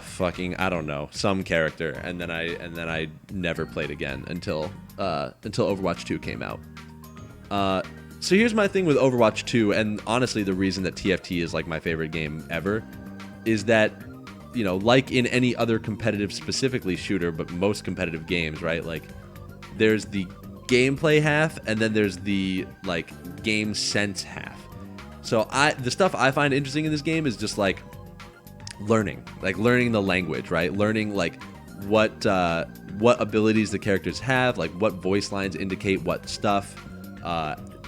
don't know, some character, and then I never played again until Overwatch 2 came out. So here's my thing with Overwatch 2, and honestly the reason that TFT is like my favorite game ever is that, you know, like in any other competitive, specifically shooter, but most competitive games, right? Like there's the gameplay half, and then there's the like game sense half. So the stuff I find interesting in this game is just like learning the language, right? Learning like what abilities the characters have, like what voice lines indicate what stuff,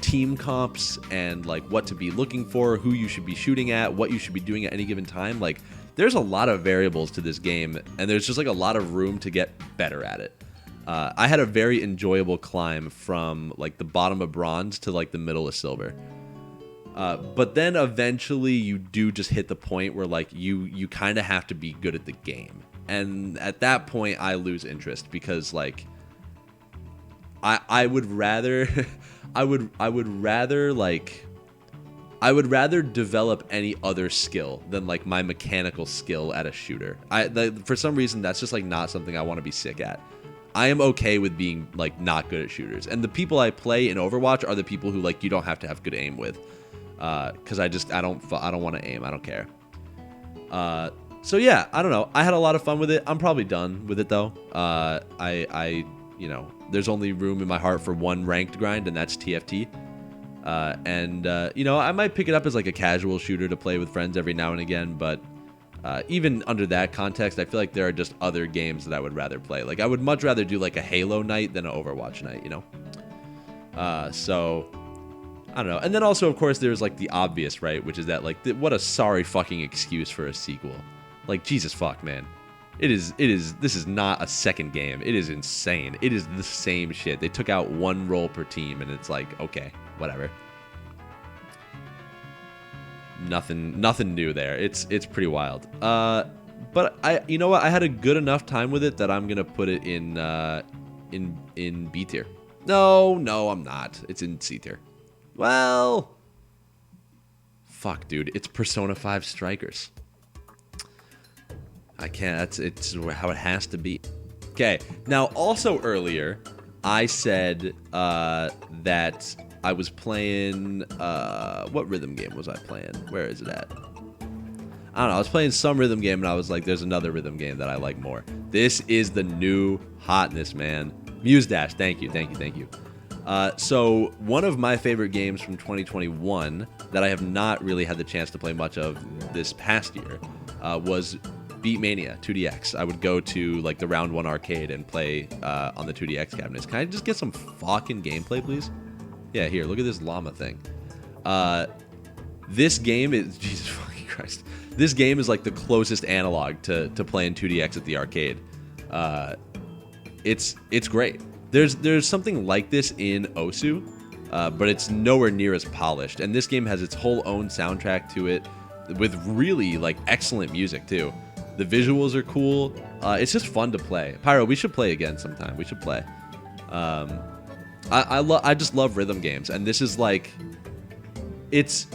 team comps, and like what to be looking for, who you should be shooting at, what you should be doing at any given time. Like there's a lot of variables to this game, and there's just like a lot of room to get better at it. I had a very enjoyable climb from like the bottom of bronze to like the middle of silver. But then eventually you do just hit the point where like you kind of have to be good at the game. And at that point I lose interest because like I would rather I would rather develop any other skill than like my mechanical skill at a shooter. For some reason that's just like not something I want to be sick at. I am okay with being like not good at shooters, and the people I play in Overwatch are the people who like you don't have to have good aim with, because I don't want to aim. I don't care. So yeah, I don't know. I had a lot of fun with it. I'm probably done with it though. You know, there's only room in my heart for one ranked grind, and that's TFT. You know, I might pick it up as like a casual shooter to play with friends every now and again, but even under that context, I feel like there are just other games that I would rather play. Like I would much rather do like a Halo night than an Overwatch night, you know? So I don't know. And then also, of course, there's like the obvious, right? Which is that like, what a sorry fucking excuse for a sequel. Like, Jesus fuck, man. This is not a second game. It is insane. It is the same shit. They took out one role per team, and it's like, okay, whatever. Nothing new there. It's pretty wild. But you know what? I had a good enough time with it that I'm gonna put it in B tier. No, I'm not. It's in C tier. Well, fuck, dude. It's Persona 5 Strikers. I can't. It's how it has to be. Okay. Now, also earlier, I said that I was playing. What rhythm game was I playing? Where is it at? I don't know. I was playing some rhythm game, and I was like, "There's another rhythm game that I like more." This is the new hotness, man. Muse Dash. Thank you. So one of my favorite games from 2021 that I have not really had the chance to play much of this past year was Beatmania 2DX. I would go to like the Round 1 arcade and play on the 2DX cabinets. Can I just get some fucking gameplay, please? Yeah, here, look at this llama thing. This game is... Jesus fucking Christ. This game is like the closest analog to playing 2DX at the arcade. It's great. There's something like this in Osu, but it's nowhere near as polished. And this game has its whole own soundtrack to it with really like excellent music too. The visuals are cool. It's just fun to play. Pyro, we should play again sometime. We should play. I just love rhythm games, and this is like, it's.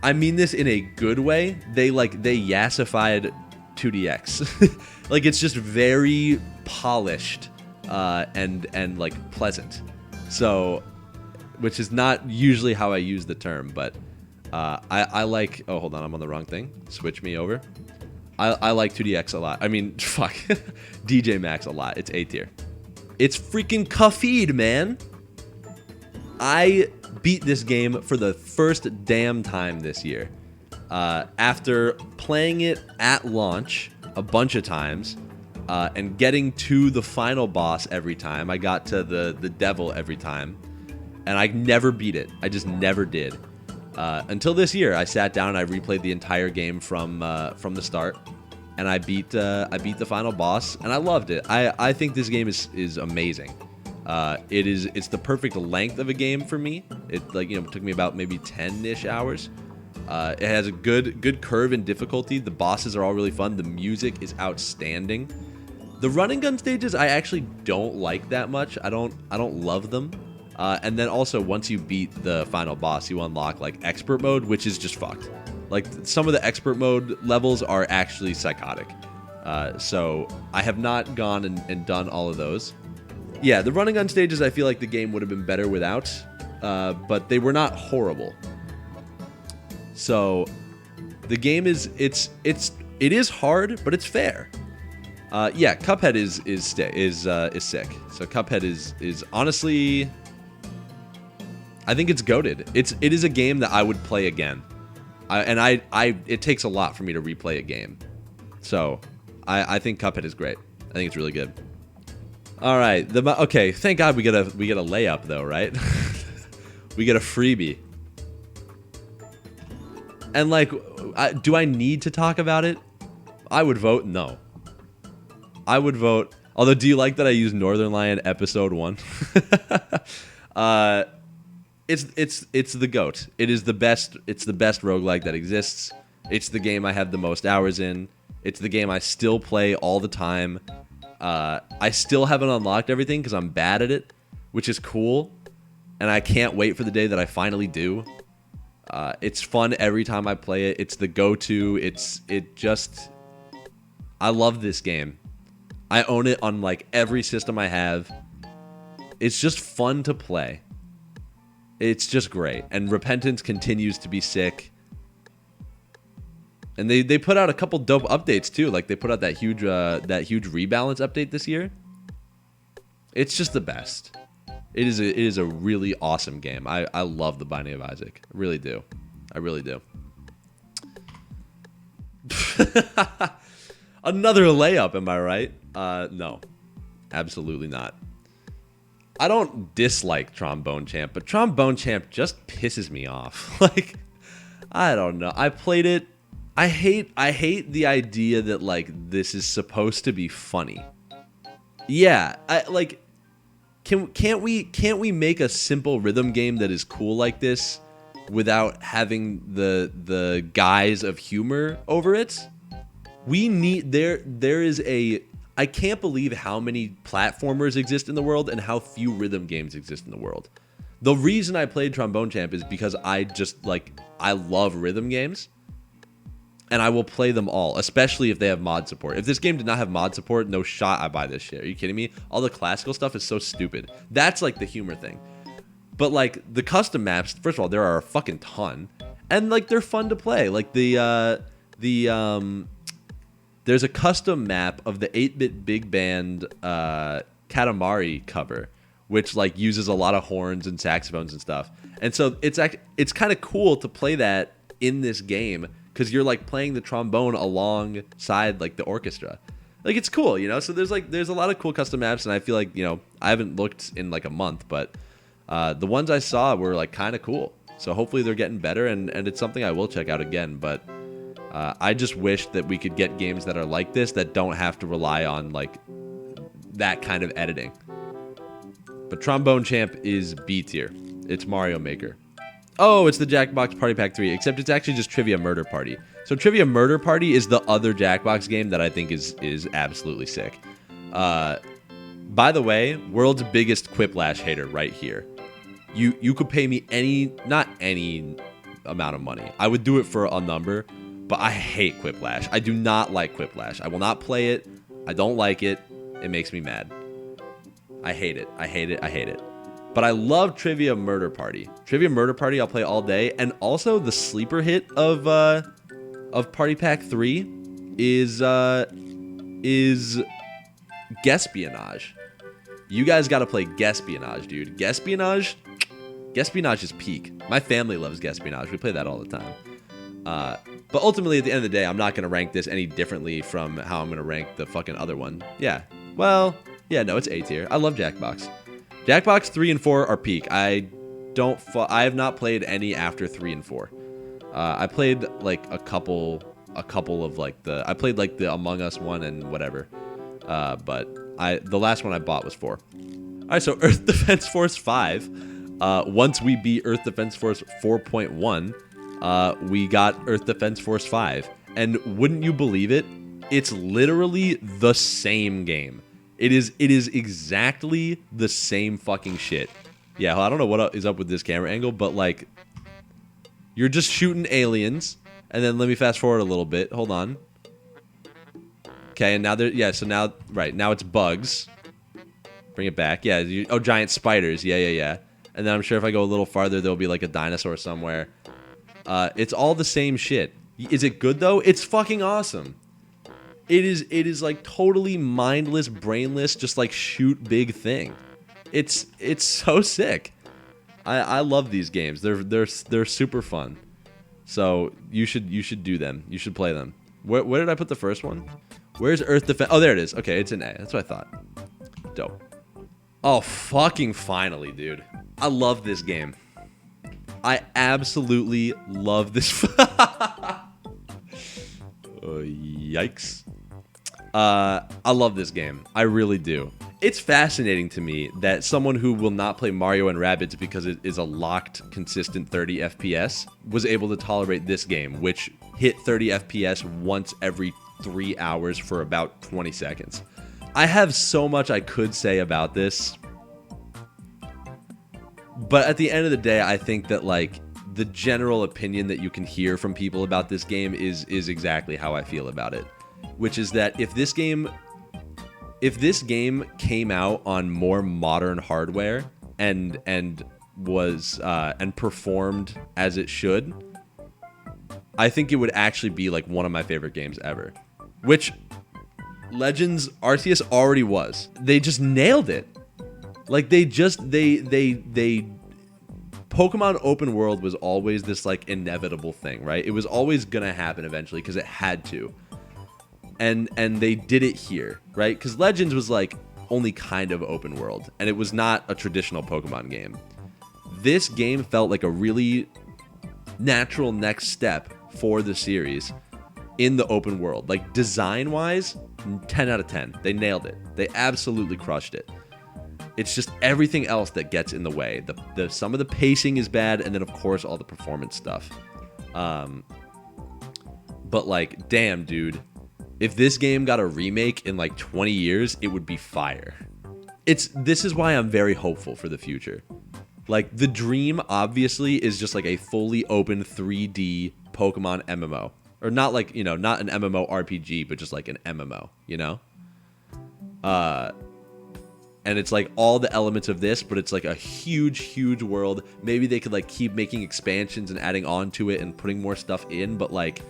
I mean this in a good way. They yassified 2DX. Like it's just very polished and like pleasant. So, which is not usually how I use the term, but I like. Oh, hold on, I'm on the wrong thing. Switch me over. I like 2DX a lot. I mean, fuck. DJ Max a lot. It's A tier. It's freaking Kafid, man. I beat this game for the first damn time this year. After playing it at launch a bunch of times and getting to the final boss every time. I got to the devil every time. And I never beat it. I just never did. Until this year, I sat down and I replayed the entire game from the start, and I beat the final boss, and I loved it. I think this game is amazing. It's the perfect length of a game for me. It took me about maybe 10-ish hours. It has a good curve in difficulty. The bosses are all really fun. The music is outstanding. The run and gun stages I actually don't like that much. I don't love them. And then also, once you beat the final boss, you unlock like expert mode, which is just fucked. Like some of the expert mode levels are actually psychotic. So I have not gone and done all of those. Yeah, the running gun stages, I feel like the game would have been better without, but they were not horrible. So the game it is hard, but it's fair. Yeah, Cuphead is sick. So Cuphead is honestly, I think it's goated. It is a game that I would play again. It takes a lot for me to replay a game. So I think Cuphead is great. I think it's really good. All right. Okay. Thank God we get a layup though, right? We get a freebie. And like, do I need to talk about it? I would vote no. I would vote. Although, do you like that I used Northern Lion episode 1? It's the GOAT. It is the best. It's the best roguelike that exists. It's the game I have the most hours in. It's the game I still play all the time. I still haven't unlocked everything because I'm bad at it, which is cool. And I can't wait for the day that I finally do. It's fun every time I play it. It's the go-to. I love this game. I own it on like every system I have. It's just fun to play. It's just great. And Repentance continues to be sick. And they put out a couple dope updates too. Like they put out that huge rebalance update this year. It's just the best. It is a really awesome game. I love The Binding of Isaac. I really do. I really do. Another layup, am I right? No. Absolutely not. I don't dislike Trombone Champ, but Trombone Champ just pisses me off. Like, I don't know. I played it. I hate the idea that like this is supposed to be funny. Yeah, can't we make a simple rhythm game that is cool like this without having the guise of humor over it? We need there is a I can't believe how many platformers exist in the world and how few rhythm games exist in the world. The reason I played Trombone Champ is because I love rhythm games. And I will play them all, especially if they have mod support. If this game did not have mod support, no shot I buy this shit. Are you kidding me? All the classical stuff is so stupid. That's like the humor thing. But like the custom maps, first of all, there are a fucking ton. And like they're fun to play. Like there's a custom map of the 8-bit big band Katamari cover which like uses a lot of horns and saxophones and stuff. And so it's kind of cool to play that in this game because you're like playing the trombone alongside like the orchestra. Like it's cool, you know. So there's a lot of cool custom maps, and I feel like, you know, I haven't looked in like a month, but the ones I saw were like kind of cool. So hopefully they're getting better, and it's something I will check out again. But I just wish that we could get games that are like this that don't have to rely on like that kind of editing. But Trombone Champ is B tier. It's Mario Maker. Oh, it's the Jackbox Party Pack 3, except it's actually just Trivia Murder Party. So Trivia Murder Party is the other Jackbox game that I think is absolutely sick. By the way, world's biggest Quiplash hater right here. You could pay me not any amount of money. I would do it for a number, but I hate Quiplash. I do not like Quiplash. I will not play it. I don't like it. It makes me mad. I hate it. I hate it. I hate it. But I love Trivia Murder Party. Trivia Murder Party I'll play all day. And also the sleeper hit of Party Pack 3 is Guespionage. You guys got to play Guespionage, dude. Guespionage is peak. My family loves Guespionage. We play that all the time. But ultimately, at the end of the day, I'm not going to rank this any differently from how I'm going to rank the fucking other one. Yeah. Well, yeah, no, it's A tier. I love Jackbox. Jackbox 3 and 4 are peak. I have not played any after 3 and 4. I played like a couple of like I played like the Among Us one and whatever. But the last one I bought was 4. All right, so Earth Defense Force 5. Once we beat Earth Defense Force 4.1, we got Earth Defense Force 5. And wouldn't you believe it? It's literally the same game. It is exactly the same fucking shit. Yeah, I don't know what is up with this camera angle, but like, you're just shooting aliens, and then let me fast forward a little bit. Hold on. Okay, and now so now it's bugs. Bring it back. Yeah, giant spiders. Yeah. And then I'm sure if I go a little farther, there'll be like a dinosaur somewhere. It's all the same shit. Is it good though? It's fucking awesome. It is like totally mindless, brainless, just like shoot big thing. It's so sick. I love these games. They're super fun. So you should do them. You should play them. Where did I put the first one? Where's Earth Defense? Oh, there it is. Okay, it's an A. That's what I thought. Dope. Oh, fucking finally, dude. I love this game. I absolutely love this. Yikes. I love this game. I really do. It's fascinating to me that someone who will not play Mario and Rabbids because it is a locked, consistent 30 FPS was able to tolerate this game, which hit 30 FPS once every 3 hours for about 20 seconds. I have so much I could say about this, but at the end of the day, I think that like the general opinion that you can hear from people about this game is exactly how I feel about it, which is that if this game came out on more modern hardware and was and performed as it should, I think it would actually be like one of my favorite games ever. Which Legends Arceus already was. They just nailed it. Like they Pokemon open world was always this like inevitable thing, right? It was always gonna happen eventually because it had to. And they did it here, right? Because Legends was like only kind of open world, and it was not a traditional Pokemon game. This game felt like a really natural next step for the series in the open world. Like design-wise, 10 out of 10. They nailed it. They absolutely crushed it. It's just everything else that gets in the way. Some of the pacing is bad, and then of course all the performance stuff. But like, damn, dude. If this game got a remake in like 20 years, it would be fire. This is why I'm very hopeful for the future. Like, the dream, obviously, is just like a fully open 3D Pokemon MMO. Or not like, you know, not an MMO RPG, but just like an MMO, you know? And it's like all the elements of this, but it's like a huge, huge world. Maybe they could like keep making expansions and adding on to it and putting more stuff in, but like,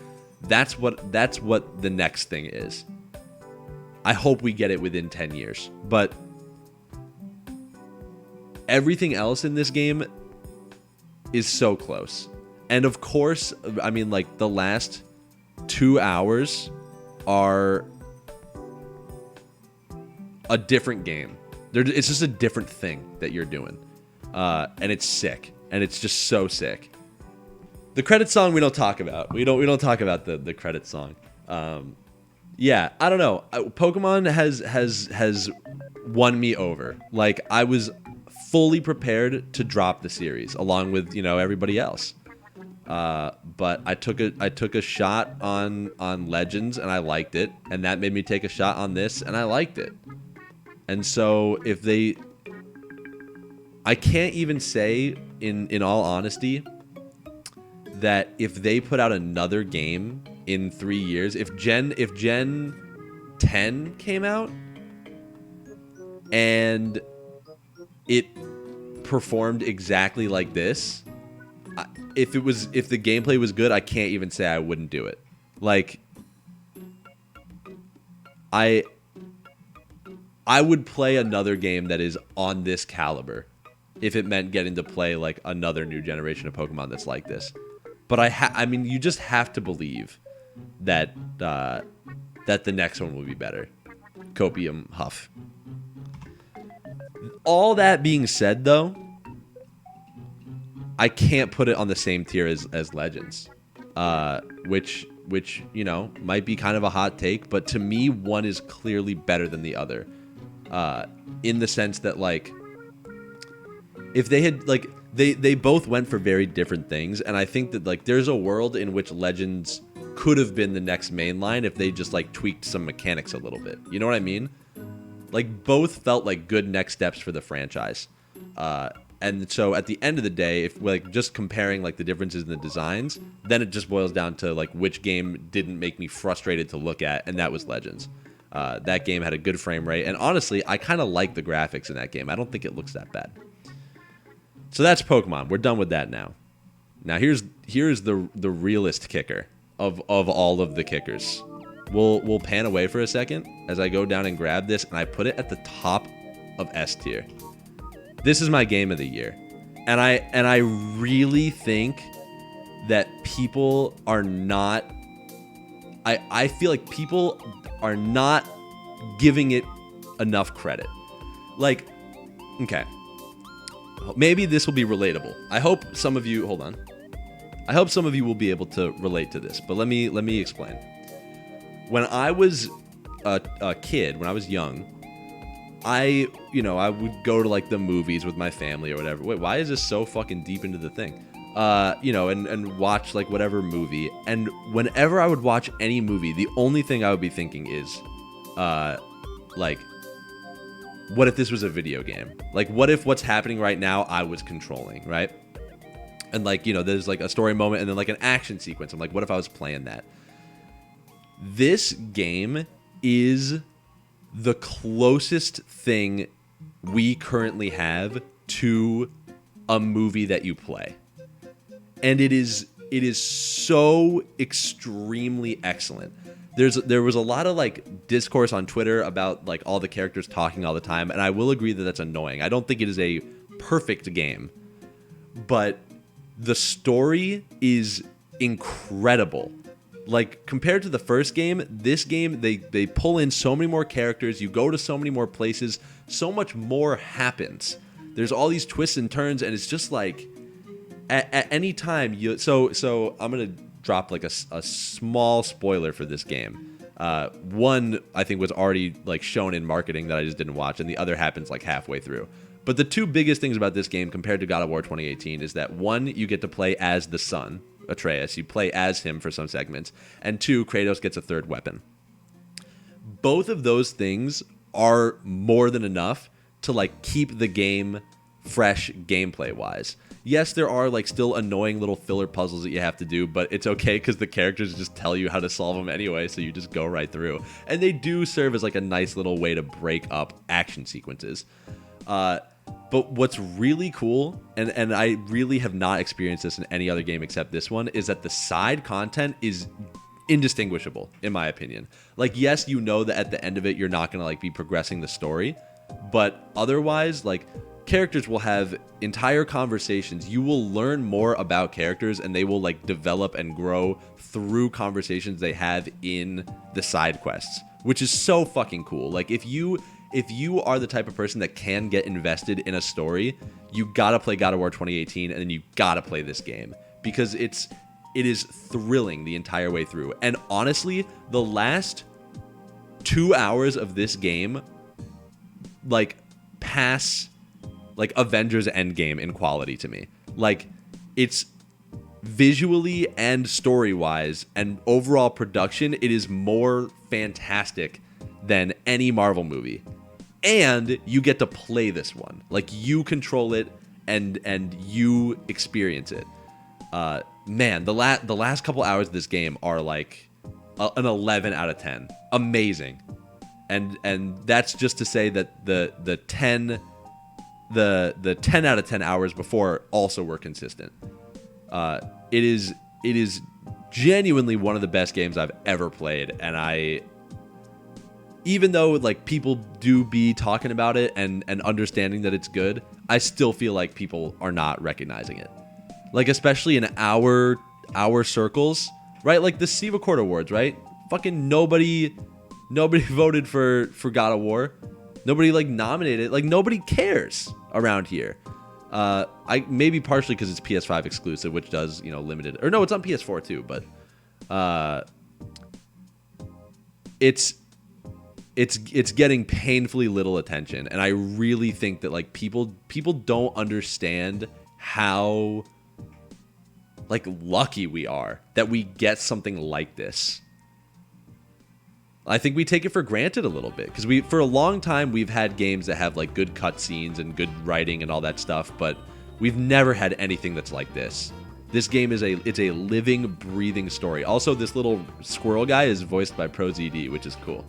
that's what the next thing is. I hope we get it within 10 years. But everything else in this game is so close. And of course, I mean, like, the last 2 hours are a different game. It's just a different thing that you're doing. And it's sick. And it's just so sick. The credit song we don't talk about. We don't talk about the credit song. Yeah, I don't know. Pokemon has won me over. Like, I was fully prepared to drop the series along with, you know, everybody else. But I took a shot on Legends and I liked it, and that made me take a shot on this and I liked it. And so I can't even say in all honesty that if they put out another game in 3 years, if Gen 10 came out and it performed exactly like this, if the gameplay was good, I can't even say I wouldn't do it. Like, I would play another game that is on this caliber if it meant getting to play like another new generation of Pokemon that's like this. But I mean, you just have to believe that that the next one will be better. Copium Huff. All that being said, though, I can't put it on the same tier as Legends, which you know might be kind of a hot take, but to me, one is clearly better than the other, in the sense that, like, if they had, like, they both went for very different things, and I think that, like, there's a world in which Legends could have been the next main line if they just, like, tweaked some mechanics a little bit. You know what I mean? Like, both felt like good next steps for the franchise. And so at the end of the day, if, like, just comparing, like, the differences in the designs, then it just boils down to, like, which game didn't make me frustrated to look at, and that was Legends. That game had a good frame rate, and honestly, I kind of like the graphics in that game. I don't think it looks that bad. So that's Pokemon. We're done with that now. Now here's the realest kicker of all of the kickers. We'll pan away for a second as I go down and grab this, and I put it at the top of S tier. This is my game of the year, and I really think that people are not. I feel like people are not giving it enough credit. Like, okay, maybe this will be relatable. I hope some of you hold on. I hope some of you will be able to relate to this, but let me explain. When I was a kid, when I was young, I would go to, like, the movies with my family or whatever. Wait, why is this so fucking deep into the thing? And watch, like, whatever movie. And whenever I would watch any movie, the only thing I would be thinking is, like, what if this was a video game? Like, what if what's happening right now I was controlling, right? And, like, you know, there's, like, a story moment and then, like, an action sequence. I'm like, what if I was playing that? This game is the closest thing we currently have to a movie that you play. And it is so extremely excellent. There was a lot of, like, discourse on Twitter about, like, all the characters talking all the time, and I will agree that that's annoying. I don't think it is a perfect game, but the story is incredible. Like, compared to the first game, this game, they pull in so many more characters, you go to so many more places, so much more happens. There's all these twists and turns, and it's just like, at any time, so I'm going to drop, like, a small spoiler for this game. One, I think, was already, like, shown in marketing that I just didn't watch, and the other happens, like, halfway through. But the two biggest things about this game compared to God of War 2018 is that, one, you get to play as the son, Atreus. You play as him for some segments. And two, Kratos gets a third weapon. Both of those things are more than enough to, like, keep the game fresh gameplay-wise. Yes, there are, like, still annoying little filler puzzles that you have to do, but it's okay because the characters just tell you how to solve them anyway, so you just go right through. And they do serve as, like, a nice little way to break up action sequences. But what's really cool, and I really have not experienced this in any other game except this one, is that the side content is indistinguishable, in my opinion. Like, yes, you know that at the end of it, you're not going to, like, be progressing the story, but otherwise, like, characters will have entire conversations. You will learn more about characters, and they will like develop and grow through conversations they have in the side quests, which is so fucking cool. Like if you are the type of person that can get invested in a story, you gotta play God of War 2018, and then you gotta play this game because it is thrilling the entire way through. And honestly, the last 2 hours of this game like pass like Avengers Endgame in quality to me. Like it's visually and story-wise and overall production, it is more fantastic than any Marvel movie. And you get to play this one. Like you control it and you experience it. Man, the last couple hours of this game are like an 11 out of 10. Amazing. And that's just to say that the 10 out of 10 hours before also were consistent. It is genuinely one of the best games I've ever played, and even though like people do be talking about it and understanding that it's good, I still feel like people are not recognizing it. Like especially in our circles, right? Like the Siva Court Awards, right? Fucking nobody voted for God of War. Nobody like nominated. Like nobody cares around here. I maybe partially because it's PS5 exclusive, which does limited. Or no, it's on PS4 too. But it's getting painfully little attention, and I really think that like people don't understand how like lucky we are that we get something like this. I think we take it for granted a little bit because for a long time we've had games that have like good cutscenes and good writing and all that stuff, but we've never had anything that's like this. This game is a living, breathing story. Also, this little squirrel guy is voiced by ProZD, which is cool.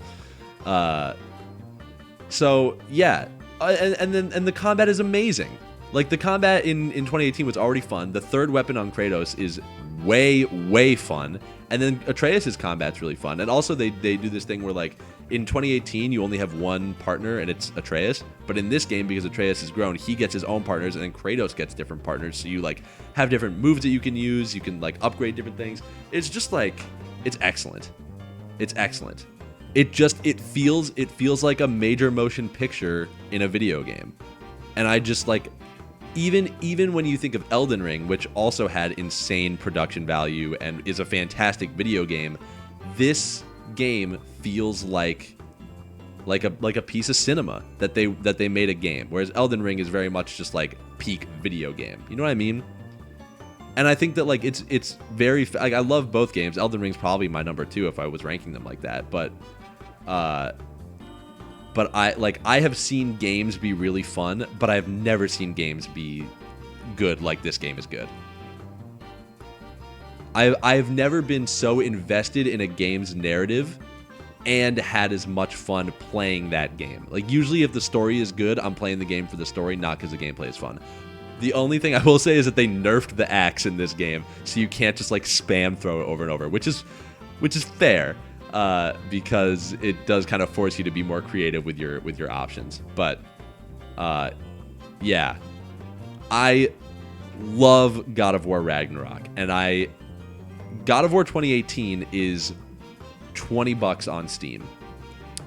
So yeah, and the combat is amazing. Like the combat in 2018 was already fun. The third weapon on Kratos is way fun. And then Atreus' combat's really fun. And also they do this thing where like in 2018 you only have one partner and it's Atreus. But in this game, because Atreus has grown, he gets his own partners and then Kratos gets different partners. So you like have different moves that you can use. You can like upgrade different things. It's just like, it's excellent. It's excellent. It feels like a major motion picture in a video game. And I just like, even when you think of Elden Ring, which also had insane production value and is a fantastic video game, this game feels like a piece of cinema that they made a game, whereas Elden Ring is very much just like peak video game. You know what I mean? And I think that like it's very like I love both games. Elden Ring's probably my number 2 if I was ranking them like that, but I have seen games be really fun, but I've never seen games be good like this game is good. I've never been so invested in a game's narrative and had as much fun playing that game. Like usually if the story is good, I'm playing the game for the story, not because the gameplay is fun. The only thing I will say is that they nerfed the axe in this game, so you can't just like spam throw it over and over, which is fair. Because it does kind of force you to be more creative with your options. But yeah, I love God of War Ragnarok, and God of War 2018 is $20 on Steam.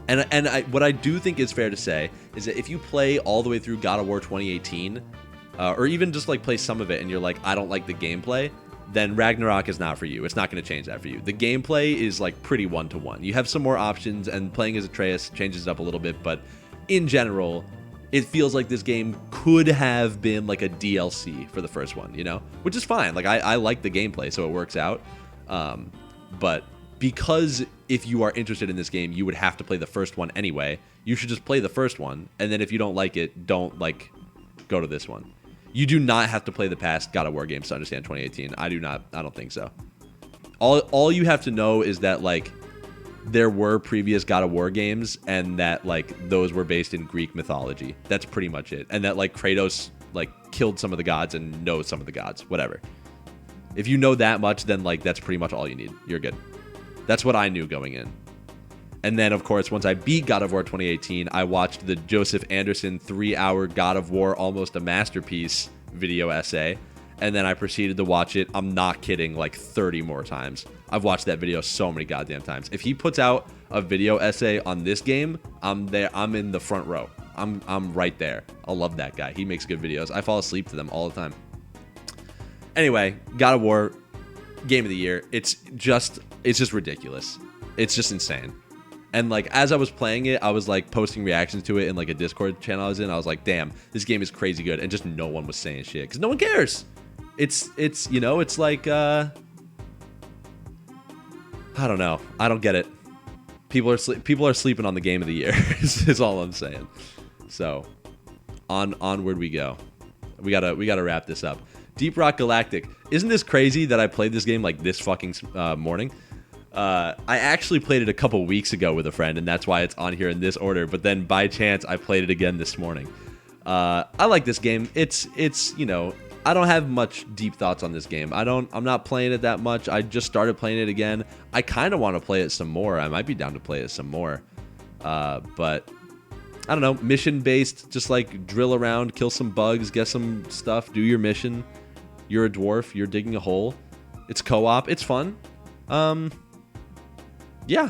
And what I do think is fair to say is that if you play all the way through God of War 2018, or even just like play some of it and you're like, I don't like the gameplay, then Ragnarok is not for you. It's not going to change that for you. The gameplay is like pretty one-to-one. You have some more options, and playing as Atreus changes it up a little bit, but in general, it feels like this game could have been like a DLC for the first one, which is fine. Like I like the gameplay, so it works out. But because if you are interested in this game, you would have to play the first one anyway, you should just play the first one, and then if you don't like it, don't like go to this one. You do not have to play the past God of War games to understand 2018. I don't think so. All you have to know is that like there were previous God of War games and that like those were based in Greek mythology. That's pretty much it. And that like Kratos like killed some of the gods and knows some of the gods, whatever. If you know that much, then like that's pretty much all you need. You're good. That's what I knew going in. And then, of course, once I beat God of War 2018, I watched the Joseph Anderson 3-hour God of War Almost a Masterpiece video essay. And then I proceeded to watch it, I'm not kidding, like 30 more times. I've watched that video so many goddamn times. If he puts out a video essay on this game, I'm there. I'm in the front row. I'm right there. I love that guy. He makes good videos. I fall asleep to them all the time. Anyway, God of War, game of the year. It's just ridiculous. It's just insane. And like as I was playing it, I was like posting reactions to it in like a Discord channel I was in. I was like, damn, this game is crazy good, and just no one was saying shit because no one cares. It's you know, it's like I don't know. I don't get it. People are sleeping on the game of the year. is all I'm saying. So onward we go. We gotta wrap this up. Deep Rock Galactic. Isn't this crazy that I played this game like this fucking morning? I actually played it a couple weeks ago with a friend, and that's why it's on here in this order. But then by chance, I played it again this morning. I like this game. It's you know, I don't have much deep thoughts on this game. I'm not playing it that much. I just started playing it again. I kind of want to play it some more. I might be down to play it some more. But I don't know, mission based, just like drill around, kill some bugs, get some stuff, do your mission. You're a dwarf, you're digging a hole. It's co-op, it's fun. Yeah.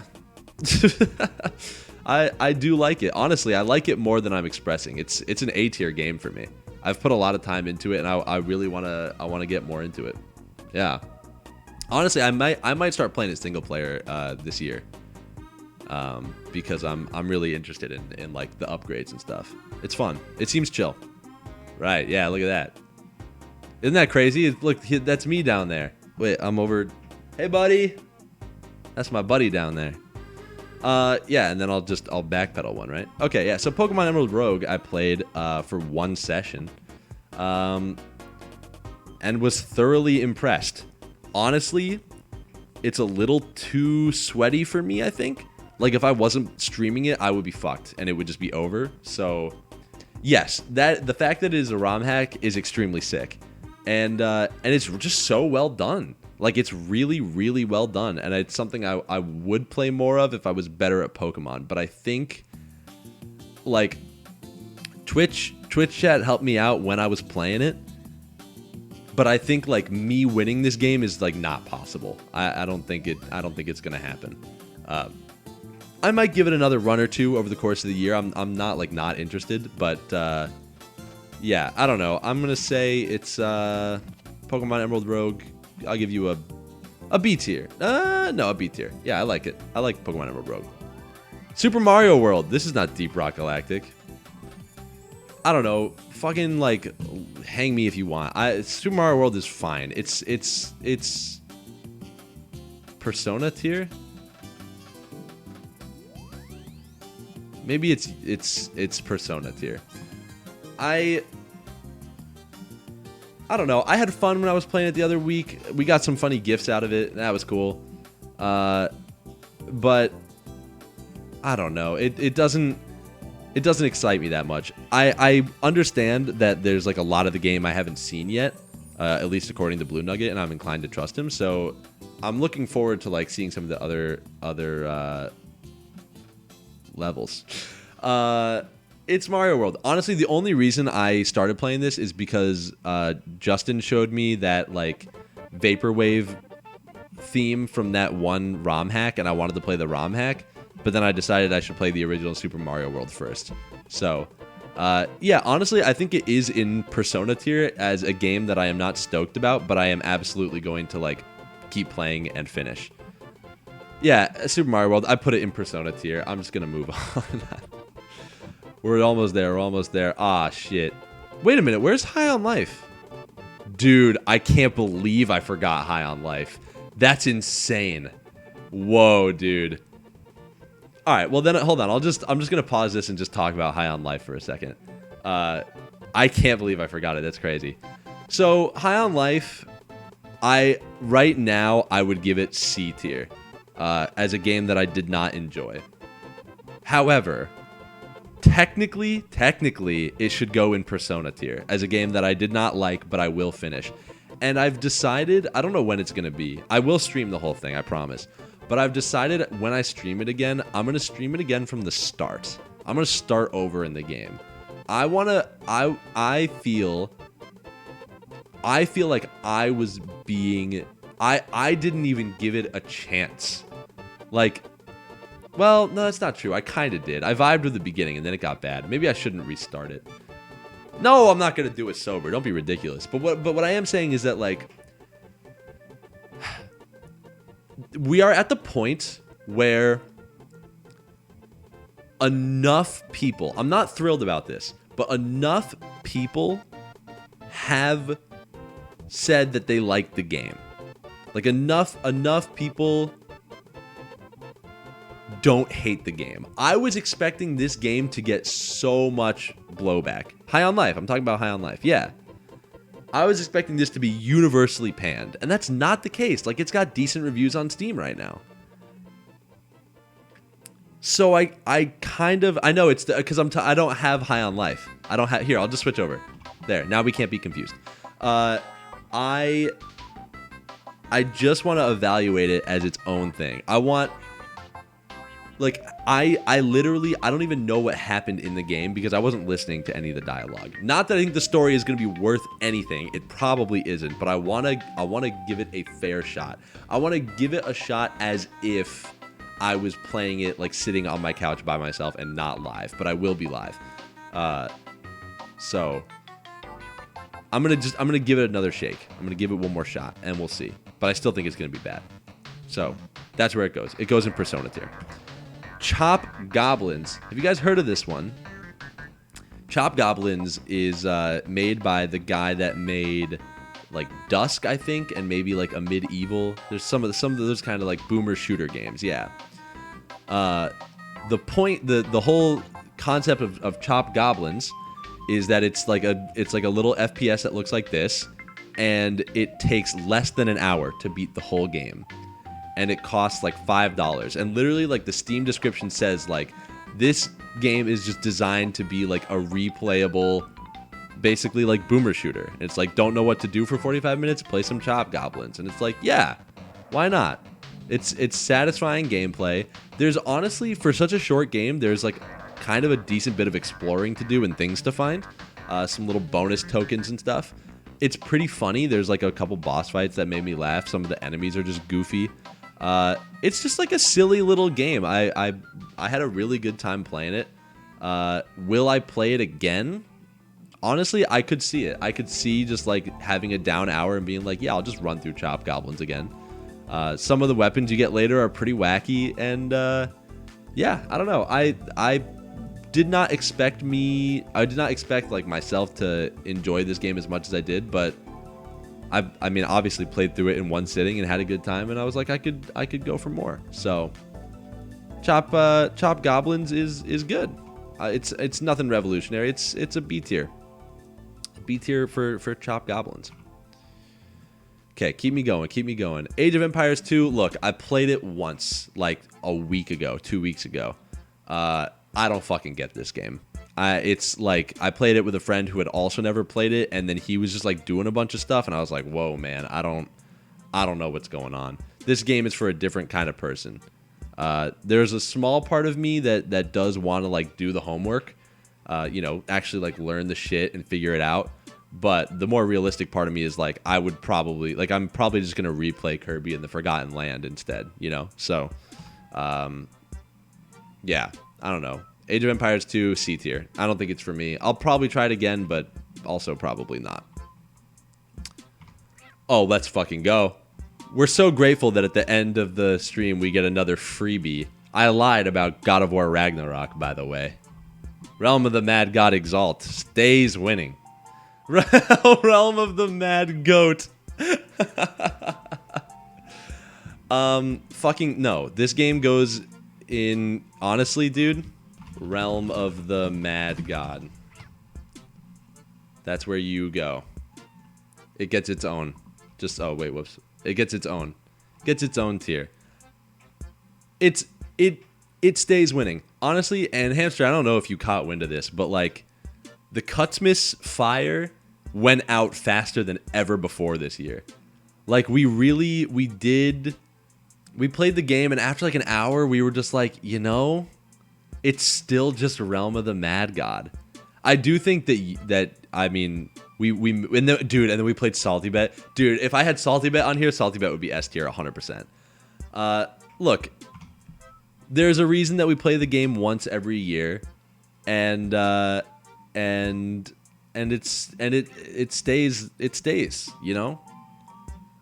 I do like it. Honestly, I like it more than I'm expressing. It's an A tier game for me. I've put a lot of time into it, and I really wanna get more into it. Yeah. Honestly, I might start playing it single player this year. Because I'm really interested in like the upgrades and stuff. It's fun. It seems chill. Right, yeah, look at that. Isn't that crazy? Look, that's me down there. Wait, I'm over. Hey, buddy. That's my buddy down there. Yeah, and then I'll backpedal one, right? Okay, yeah, so Pokemon Emerald Rogue I played for one session. And was thoroughly impressed. Honestly, it's a little too sweaty for me, I think. Like, if I wasn't streaming it, I would be fucked, and it would just be over. So, yes, the fact that it is a ROM hack is extremely sick. And it's just so well done. Like, it's really, really well done. And it's something I would play more of if I was better at Pokemon. But I think, like, Twitch chat helped me out when I was playing it. But I think, like, me winning this game is, like, not possible. I don't think it's going to happen. I might give it another run or two over the course of the year. I'm not, like, not interested. But, yeah, I don't know. I'm going to say it's Pokemon Emerald Rogue. I'll give you a B tier. No, a B tier. Yeah, I like it. I like Pokemon Emerald Rogue. Super Mario World. This is not Deep Rock Galactic. I don't know. Fucking, like, hang me if you want. Super Mario World is fine. It's Persona tier. Maybe it's Persona tier. I don't know. I had fun when I was playing it the other week. We got some funny gifts out of it. That was cool. But I don't know. It doesn't excite me that much. I understand that there's like a lot of the game I haven't seen yet, at least according to Blue Nugget, and I'm inclined to trust him. So I'm looking forward to like seeing some of the other levels. It's Mario World. Honestly, the only reason I started playing this is because Justin showed me that like Vaporwave theme from that one ROM hack, and I wanted to play the ROM hack, but then I decided I should play the original Super Mario World first. So, yeah, honestly, I think it is in Persona tier as a game that I am not stoked about, but I am absolutely going to like keep playing and finish. Yeah, Super Mario World, I put it in Persona tier. I'm just gonna move on. We're almost there. Ah, shit. Wait a minute, where's High on Life? Dude, I can't believe I forgot High on Life. That's insane. Whoa, dude. All right, well then, hold on. I'm just gonna pause this and just talk about High on Life for a second. I can't believe I forgot it. That's crazy. So High on Life, right now I would give it C tier, as a game that I did not enjoy. However, technically, it should go in Persona tier as a game that I did not like, but I will finish. And I've decided, I don't know when it's going to be. I will stream the whole thing, I promise. But I've decided when I stream it again, I'm going to stream it again from the start. I'm going to start over in the game. I feel like I was being... I didn't even give it a chance. Like, well, no, that's not true. I kind of did. I vibed with the beginning, and then it got bad. Maybe I shouldn't restart it. No, I'm not going to do it sober. Don't be ridiculous. But what I am saying is that, like, we are at the point where enough people, I'm not thrilled about this, but enough people have said that they like the game. Like, enough people don't hate the game. I was expecting this game to get so much blowback. High on Life. I'm talking about High on Life. Yeah. I was expecting this to be universally panned, and that's not the case. Like, it's got decent reviews on Steam right now. So I know it's because I don't have High on Life. I don't have here. I'll just switch over. There. Now we can't be confused. I just want to evaluate it as its own thing. I want, like, I literally, I don't even know what happened in the game because I wasn't listening to any of the dialogue. Not that I think the story is going to be worth anything. It probably isn't, but I want to give it a fair shot. I want to give it a shot as if I was playing it, like, sitting on my couch by myself and not live, but I will be live. So I'm going to give it another shake. I'm going to give it one more shot and we'll see. But I still think it's going to be bad. So that's where it goes. It goes in Persona tier. Chop Goblins. Have you guys heard of this one? Chop Goblins is made by the guy that made, like, Dusk, I think, and maybe like a medieval. There's some of those kind of like boomer shooter games. Yeah. The whole concept of Chop Goblins is that it's like a little FPS that looks like this, and it takes less than an hour to beat the whole game. And it costs like $5. And literally, like, the Steam description says, like, this game is just designed to be like a replayable, basically like boomer shooter. And it's like, don't know what to do for 45 minutes? Play some Chop Goblins. And it's like, yeah, why not? It's satisfying gameplay. There's honestly, for such a short game, there's like kind of a decent bit of exploring to do and things to find. Some little bonus tokens and stuff. It's pretty funny. There's like a couple boss fights that made me laugh. Some of the enemies are just goofy. It's just like a silly little game. I had a really good time playing it. Will I play it again? Honestly, I could see it. I could see just like having a down hour and being like, yeah, I'll just run through Chop Goblins again. Some of the weapons you get later are pretty wacky, and yeah, I don't know. I did not expect like myself to enjoy this game as much as I did, but I mean, obviously played through it in one sitting and had a good time, and I was like, I could go for more. So Chop Goblins is good. It's nothing revolutionary. It's a B tier. B tier for Chop Goblins. Okay, keep me going. Age of Empires 2. Look, I played it once, like a week ago, 2 weeks ago. I don't fucking get this game. It's like I played it with a friend who had also never played it, and then he was just like doing a bunch of stuff, and I was like, whoa, man, I don't know what's going on. This game is for a different kind of person. There's a small part of me that does want to like do the homework, actually like learn the shit and figure it out. But the more realistic part of me is like, I'm probably just gonna replay Kirby in the Forgotten Land instead, So, yeah, I don't know. Age of Empires 2, C tier. I don't think it's for me. I'll probably try it again, but also probably not. Oh, let's fucking go. We're so grateful that at the end of the stream we get another freebie. I lied about God of War Ragnarok, by the way. Realm of the Mad God Exalt stays winning. Realm of the Mad Goat. Fucking no. This game goes in, honestly, dude, Realm of the Mad God. That's where you go. It gets its own. It gets its own. Gets its own tier. It stays winning. Honestly, and Hamster, I don't know if you caught wind of this, but like the Cutsmith fire went out faster than ever before this year. Like we did We played the game, and after like an hour, we were just like, you know, it's still just Realm of the Mad God. I do think that I mean, and then we played Salty Bet. Dude, if I had Salty Bet on here, Salty Bet would be S tier 100%. Look, there's a reason that we play the game once every year, and it stays, you know?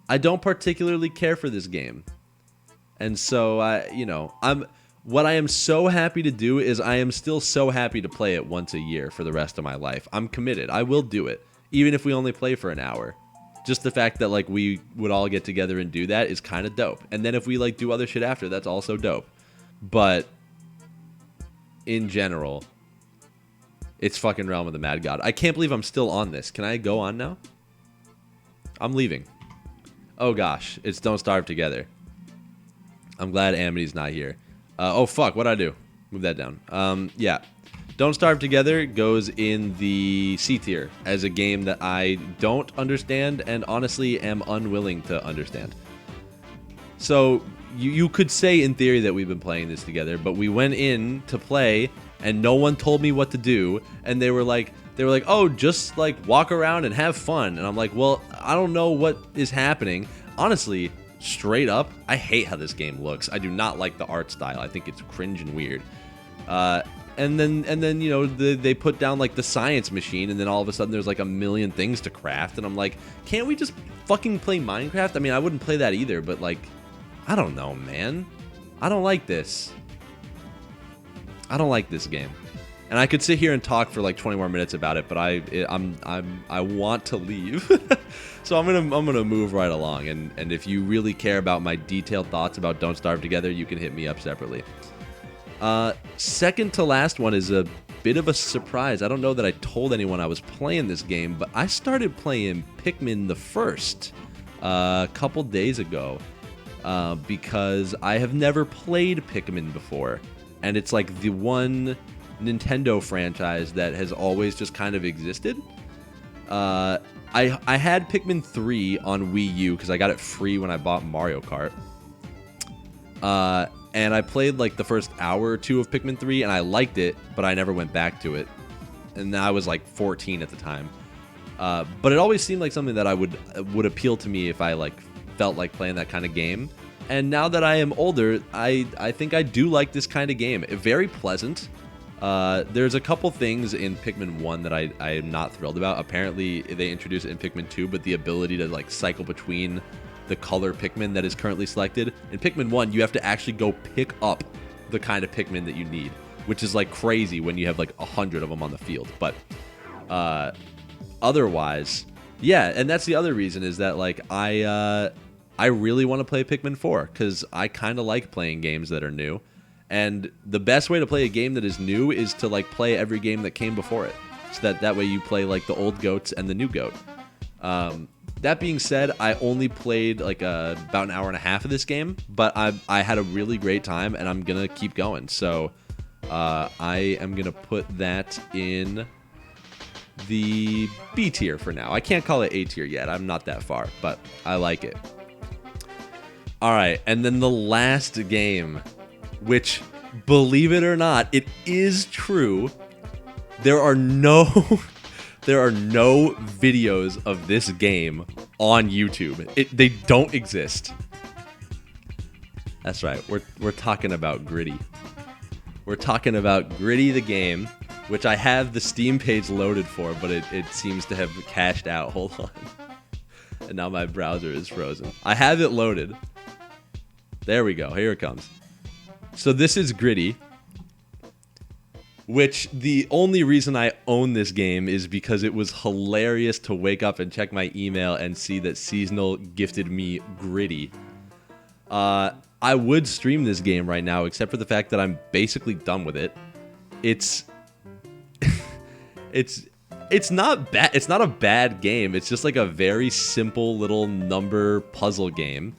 I don't particularly care for this game. And so what I am so happy to do is I am still so happy to play it once a year for the rest of my life. I'm committed. I will do it, even if we only play for an hour. Just the fact that like we would all get together and do that is kind of dope. And then if we like do other shit after, that's also dope. But in general, it's fucking Realm of the Mad God. I can't believe I'm still on this. Can I go on now? I'm leaving. Oh gosh, it's Don't Starve Together. I'm glad Amity's not here. Oh fuck, what'd I do? Move that down. Yeah. Don't Starve Together goes in the C tier as a game that I don't understand and honestly am unwilling to understand. So you could say in theory that we've been playing this together, but we went in to play and no one told me what to do, and they were like, oh, just like walk around and have fun. And I'm like, well, I don't know what is happening. Honestly, straight up, I hate how this game looks. I do not like the art style. I think it's cringe and weird. And then you know, they put down like the science machine, and then all of a sudden there's like a million things to craft, and I'm like, can't we just fucking play Minecraft? I mean, I wouldn't play that either, but like, I don't know, man. I don't like this. I don't like this game. And I could sit here and talk for like 20 more minutes about it, but I want to leave. So I'm gonna move right along, and if you really care about my detailed thoughts about Don't Starve Together, you can hit me up separately. Second to last one is a bit of a surprise. I don't know that I told anyone I was playing this game, but I started playing Pikmin the First a couple days ago because I have never played Pikmin before, and it's like the one Nintendo franchise that has always just kind of existed. I had Pikmin 3 on Wii U because I got it free when I bought Mario Kart. And I played like the first hour or two of Pikmin 3 and I liked it, but I never went back to it. And I was like 14 at the time. But it always seemed like something that would appeal to me if I like felt like playing that kind of game. And now that I am older, I think I do like this kind of game. Very pleasant. There's a couple things in Pikmin 1 that I am not thrilled about. Apparently, they introduced it in Pikmin 2, but the ability to like cycle between the color Pikmin that is currently selected. In Pikmin 1, you have to actually go pick up the kind of Pikmin that you need, which is like crazy when you have like 100 of them on the field. But otherwise, yeah, and that's the other reason is that like I really want to play Pikmin 4 because I kind of like playing games that are new. And the best way to play a game that is new is to like play every game that came before it. So that way you play like the old goats and the new goat. That being said, I only played like about an hour and a half of this game, but I had a really great time and I'm going to keep going. So I am going to put that in the B tier for now. I can't call it A tier yet. I'm not that far, but I like it. All right, and then the last game, which, believe it or not, it is true. There are no videos of this game on YouTube. They don't exist. That's right. We're talking about Gritty. We're talking about Gritty the game, which I have the Steam page loaded for, but it seems to have cached out. Hold on. And now my browser is frozen. I have it loaded. There we go. Here it comes. So this is Gritty, which the only reason I own this game is because it was hilarious to wake up and check my email and see that Seasonal gifted me Gritty. I would stream this game right now, except for the fact that I'm basically done with it. It's not bad. It's not a bad game. It's just like a very simple little number puzzle game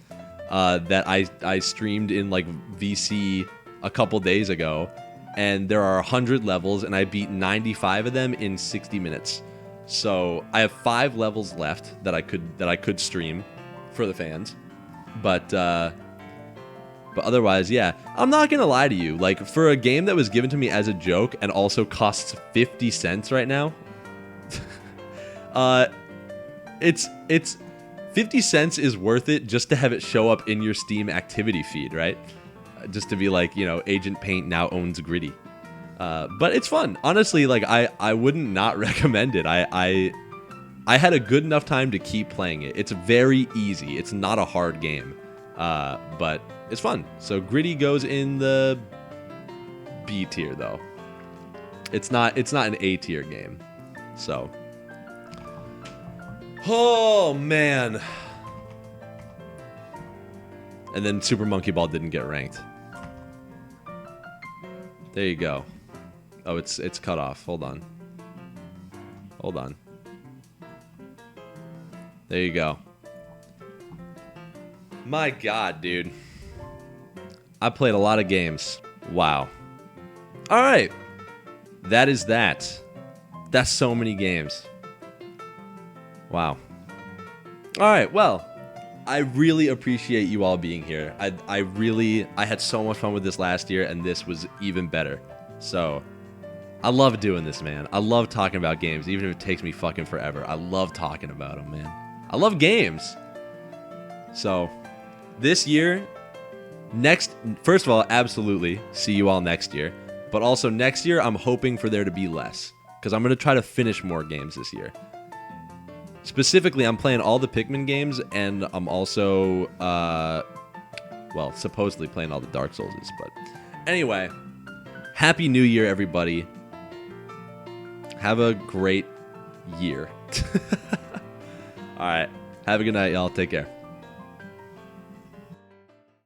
that I streamed in like VC a couple days ago, and there are 100 levels, and I beat 95 of them in 60 minutes. So I have 5 levels left that I could stream for the fans, but But otherwise, yeah, I'm not gonna lie to you. Like, for a game that was given to me as a joke and also costs 50 cents right now, it's 50 cents is worth it just to have it show up in your Steam activity feed, right? Just to be like, you know, Agent Paint now owns Gritty. But it's fun. Honestly, like, I wouldn't not recommend it. I had a good enough time to keep playing it. It's very easy. It's not a hard game. But it's fun. So Gritty goes in the B tier though. It's not an A tier game. So, oh man. And then Super Monkey Ball didn't get ranked. There you go. Oh, it's cut off. Hold on. Hold on. There you go. My God, dude. I played a lot of games. Wow. All right. That is that. That's so many games. Wow. All right, well, I really appreciate you all being here. I had so much fun with this last year, and this was even better. So, I love doing this, man. I love talking about games, even if it takes me fucking forever. I love talking about them, man. I love games. So, this year, first of all, absolutely see you all next year. But also next year, I'm hoping for there to be less, because I'm going to try to finish more games this year. Specifically, I'm playing all the Pikmin games, and I'm also, well, supposedly playing all the Dark Soulses. But anyway, Happy New Year, everybody. Have a great year. All right. Have a good night, y'all. Take care.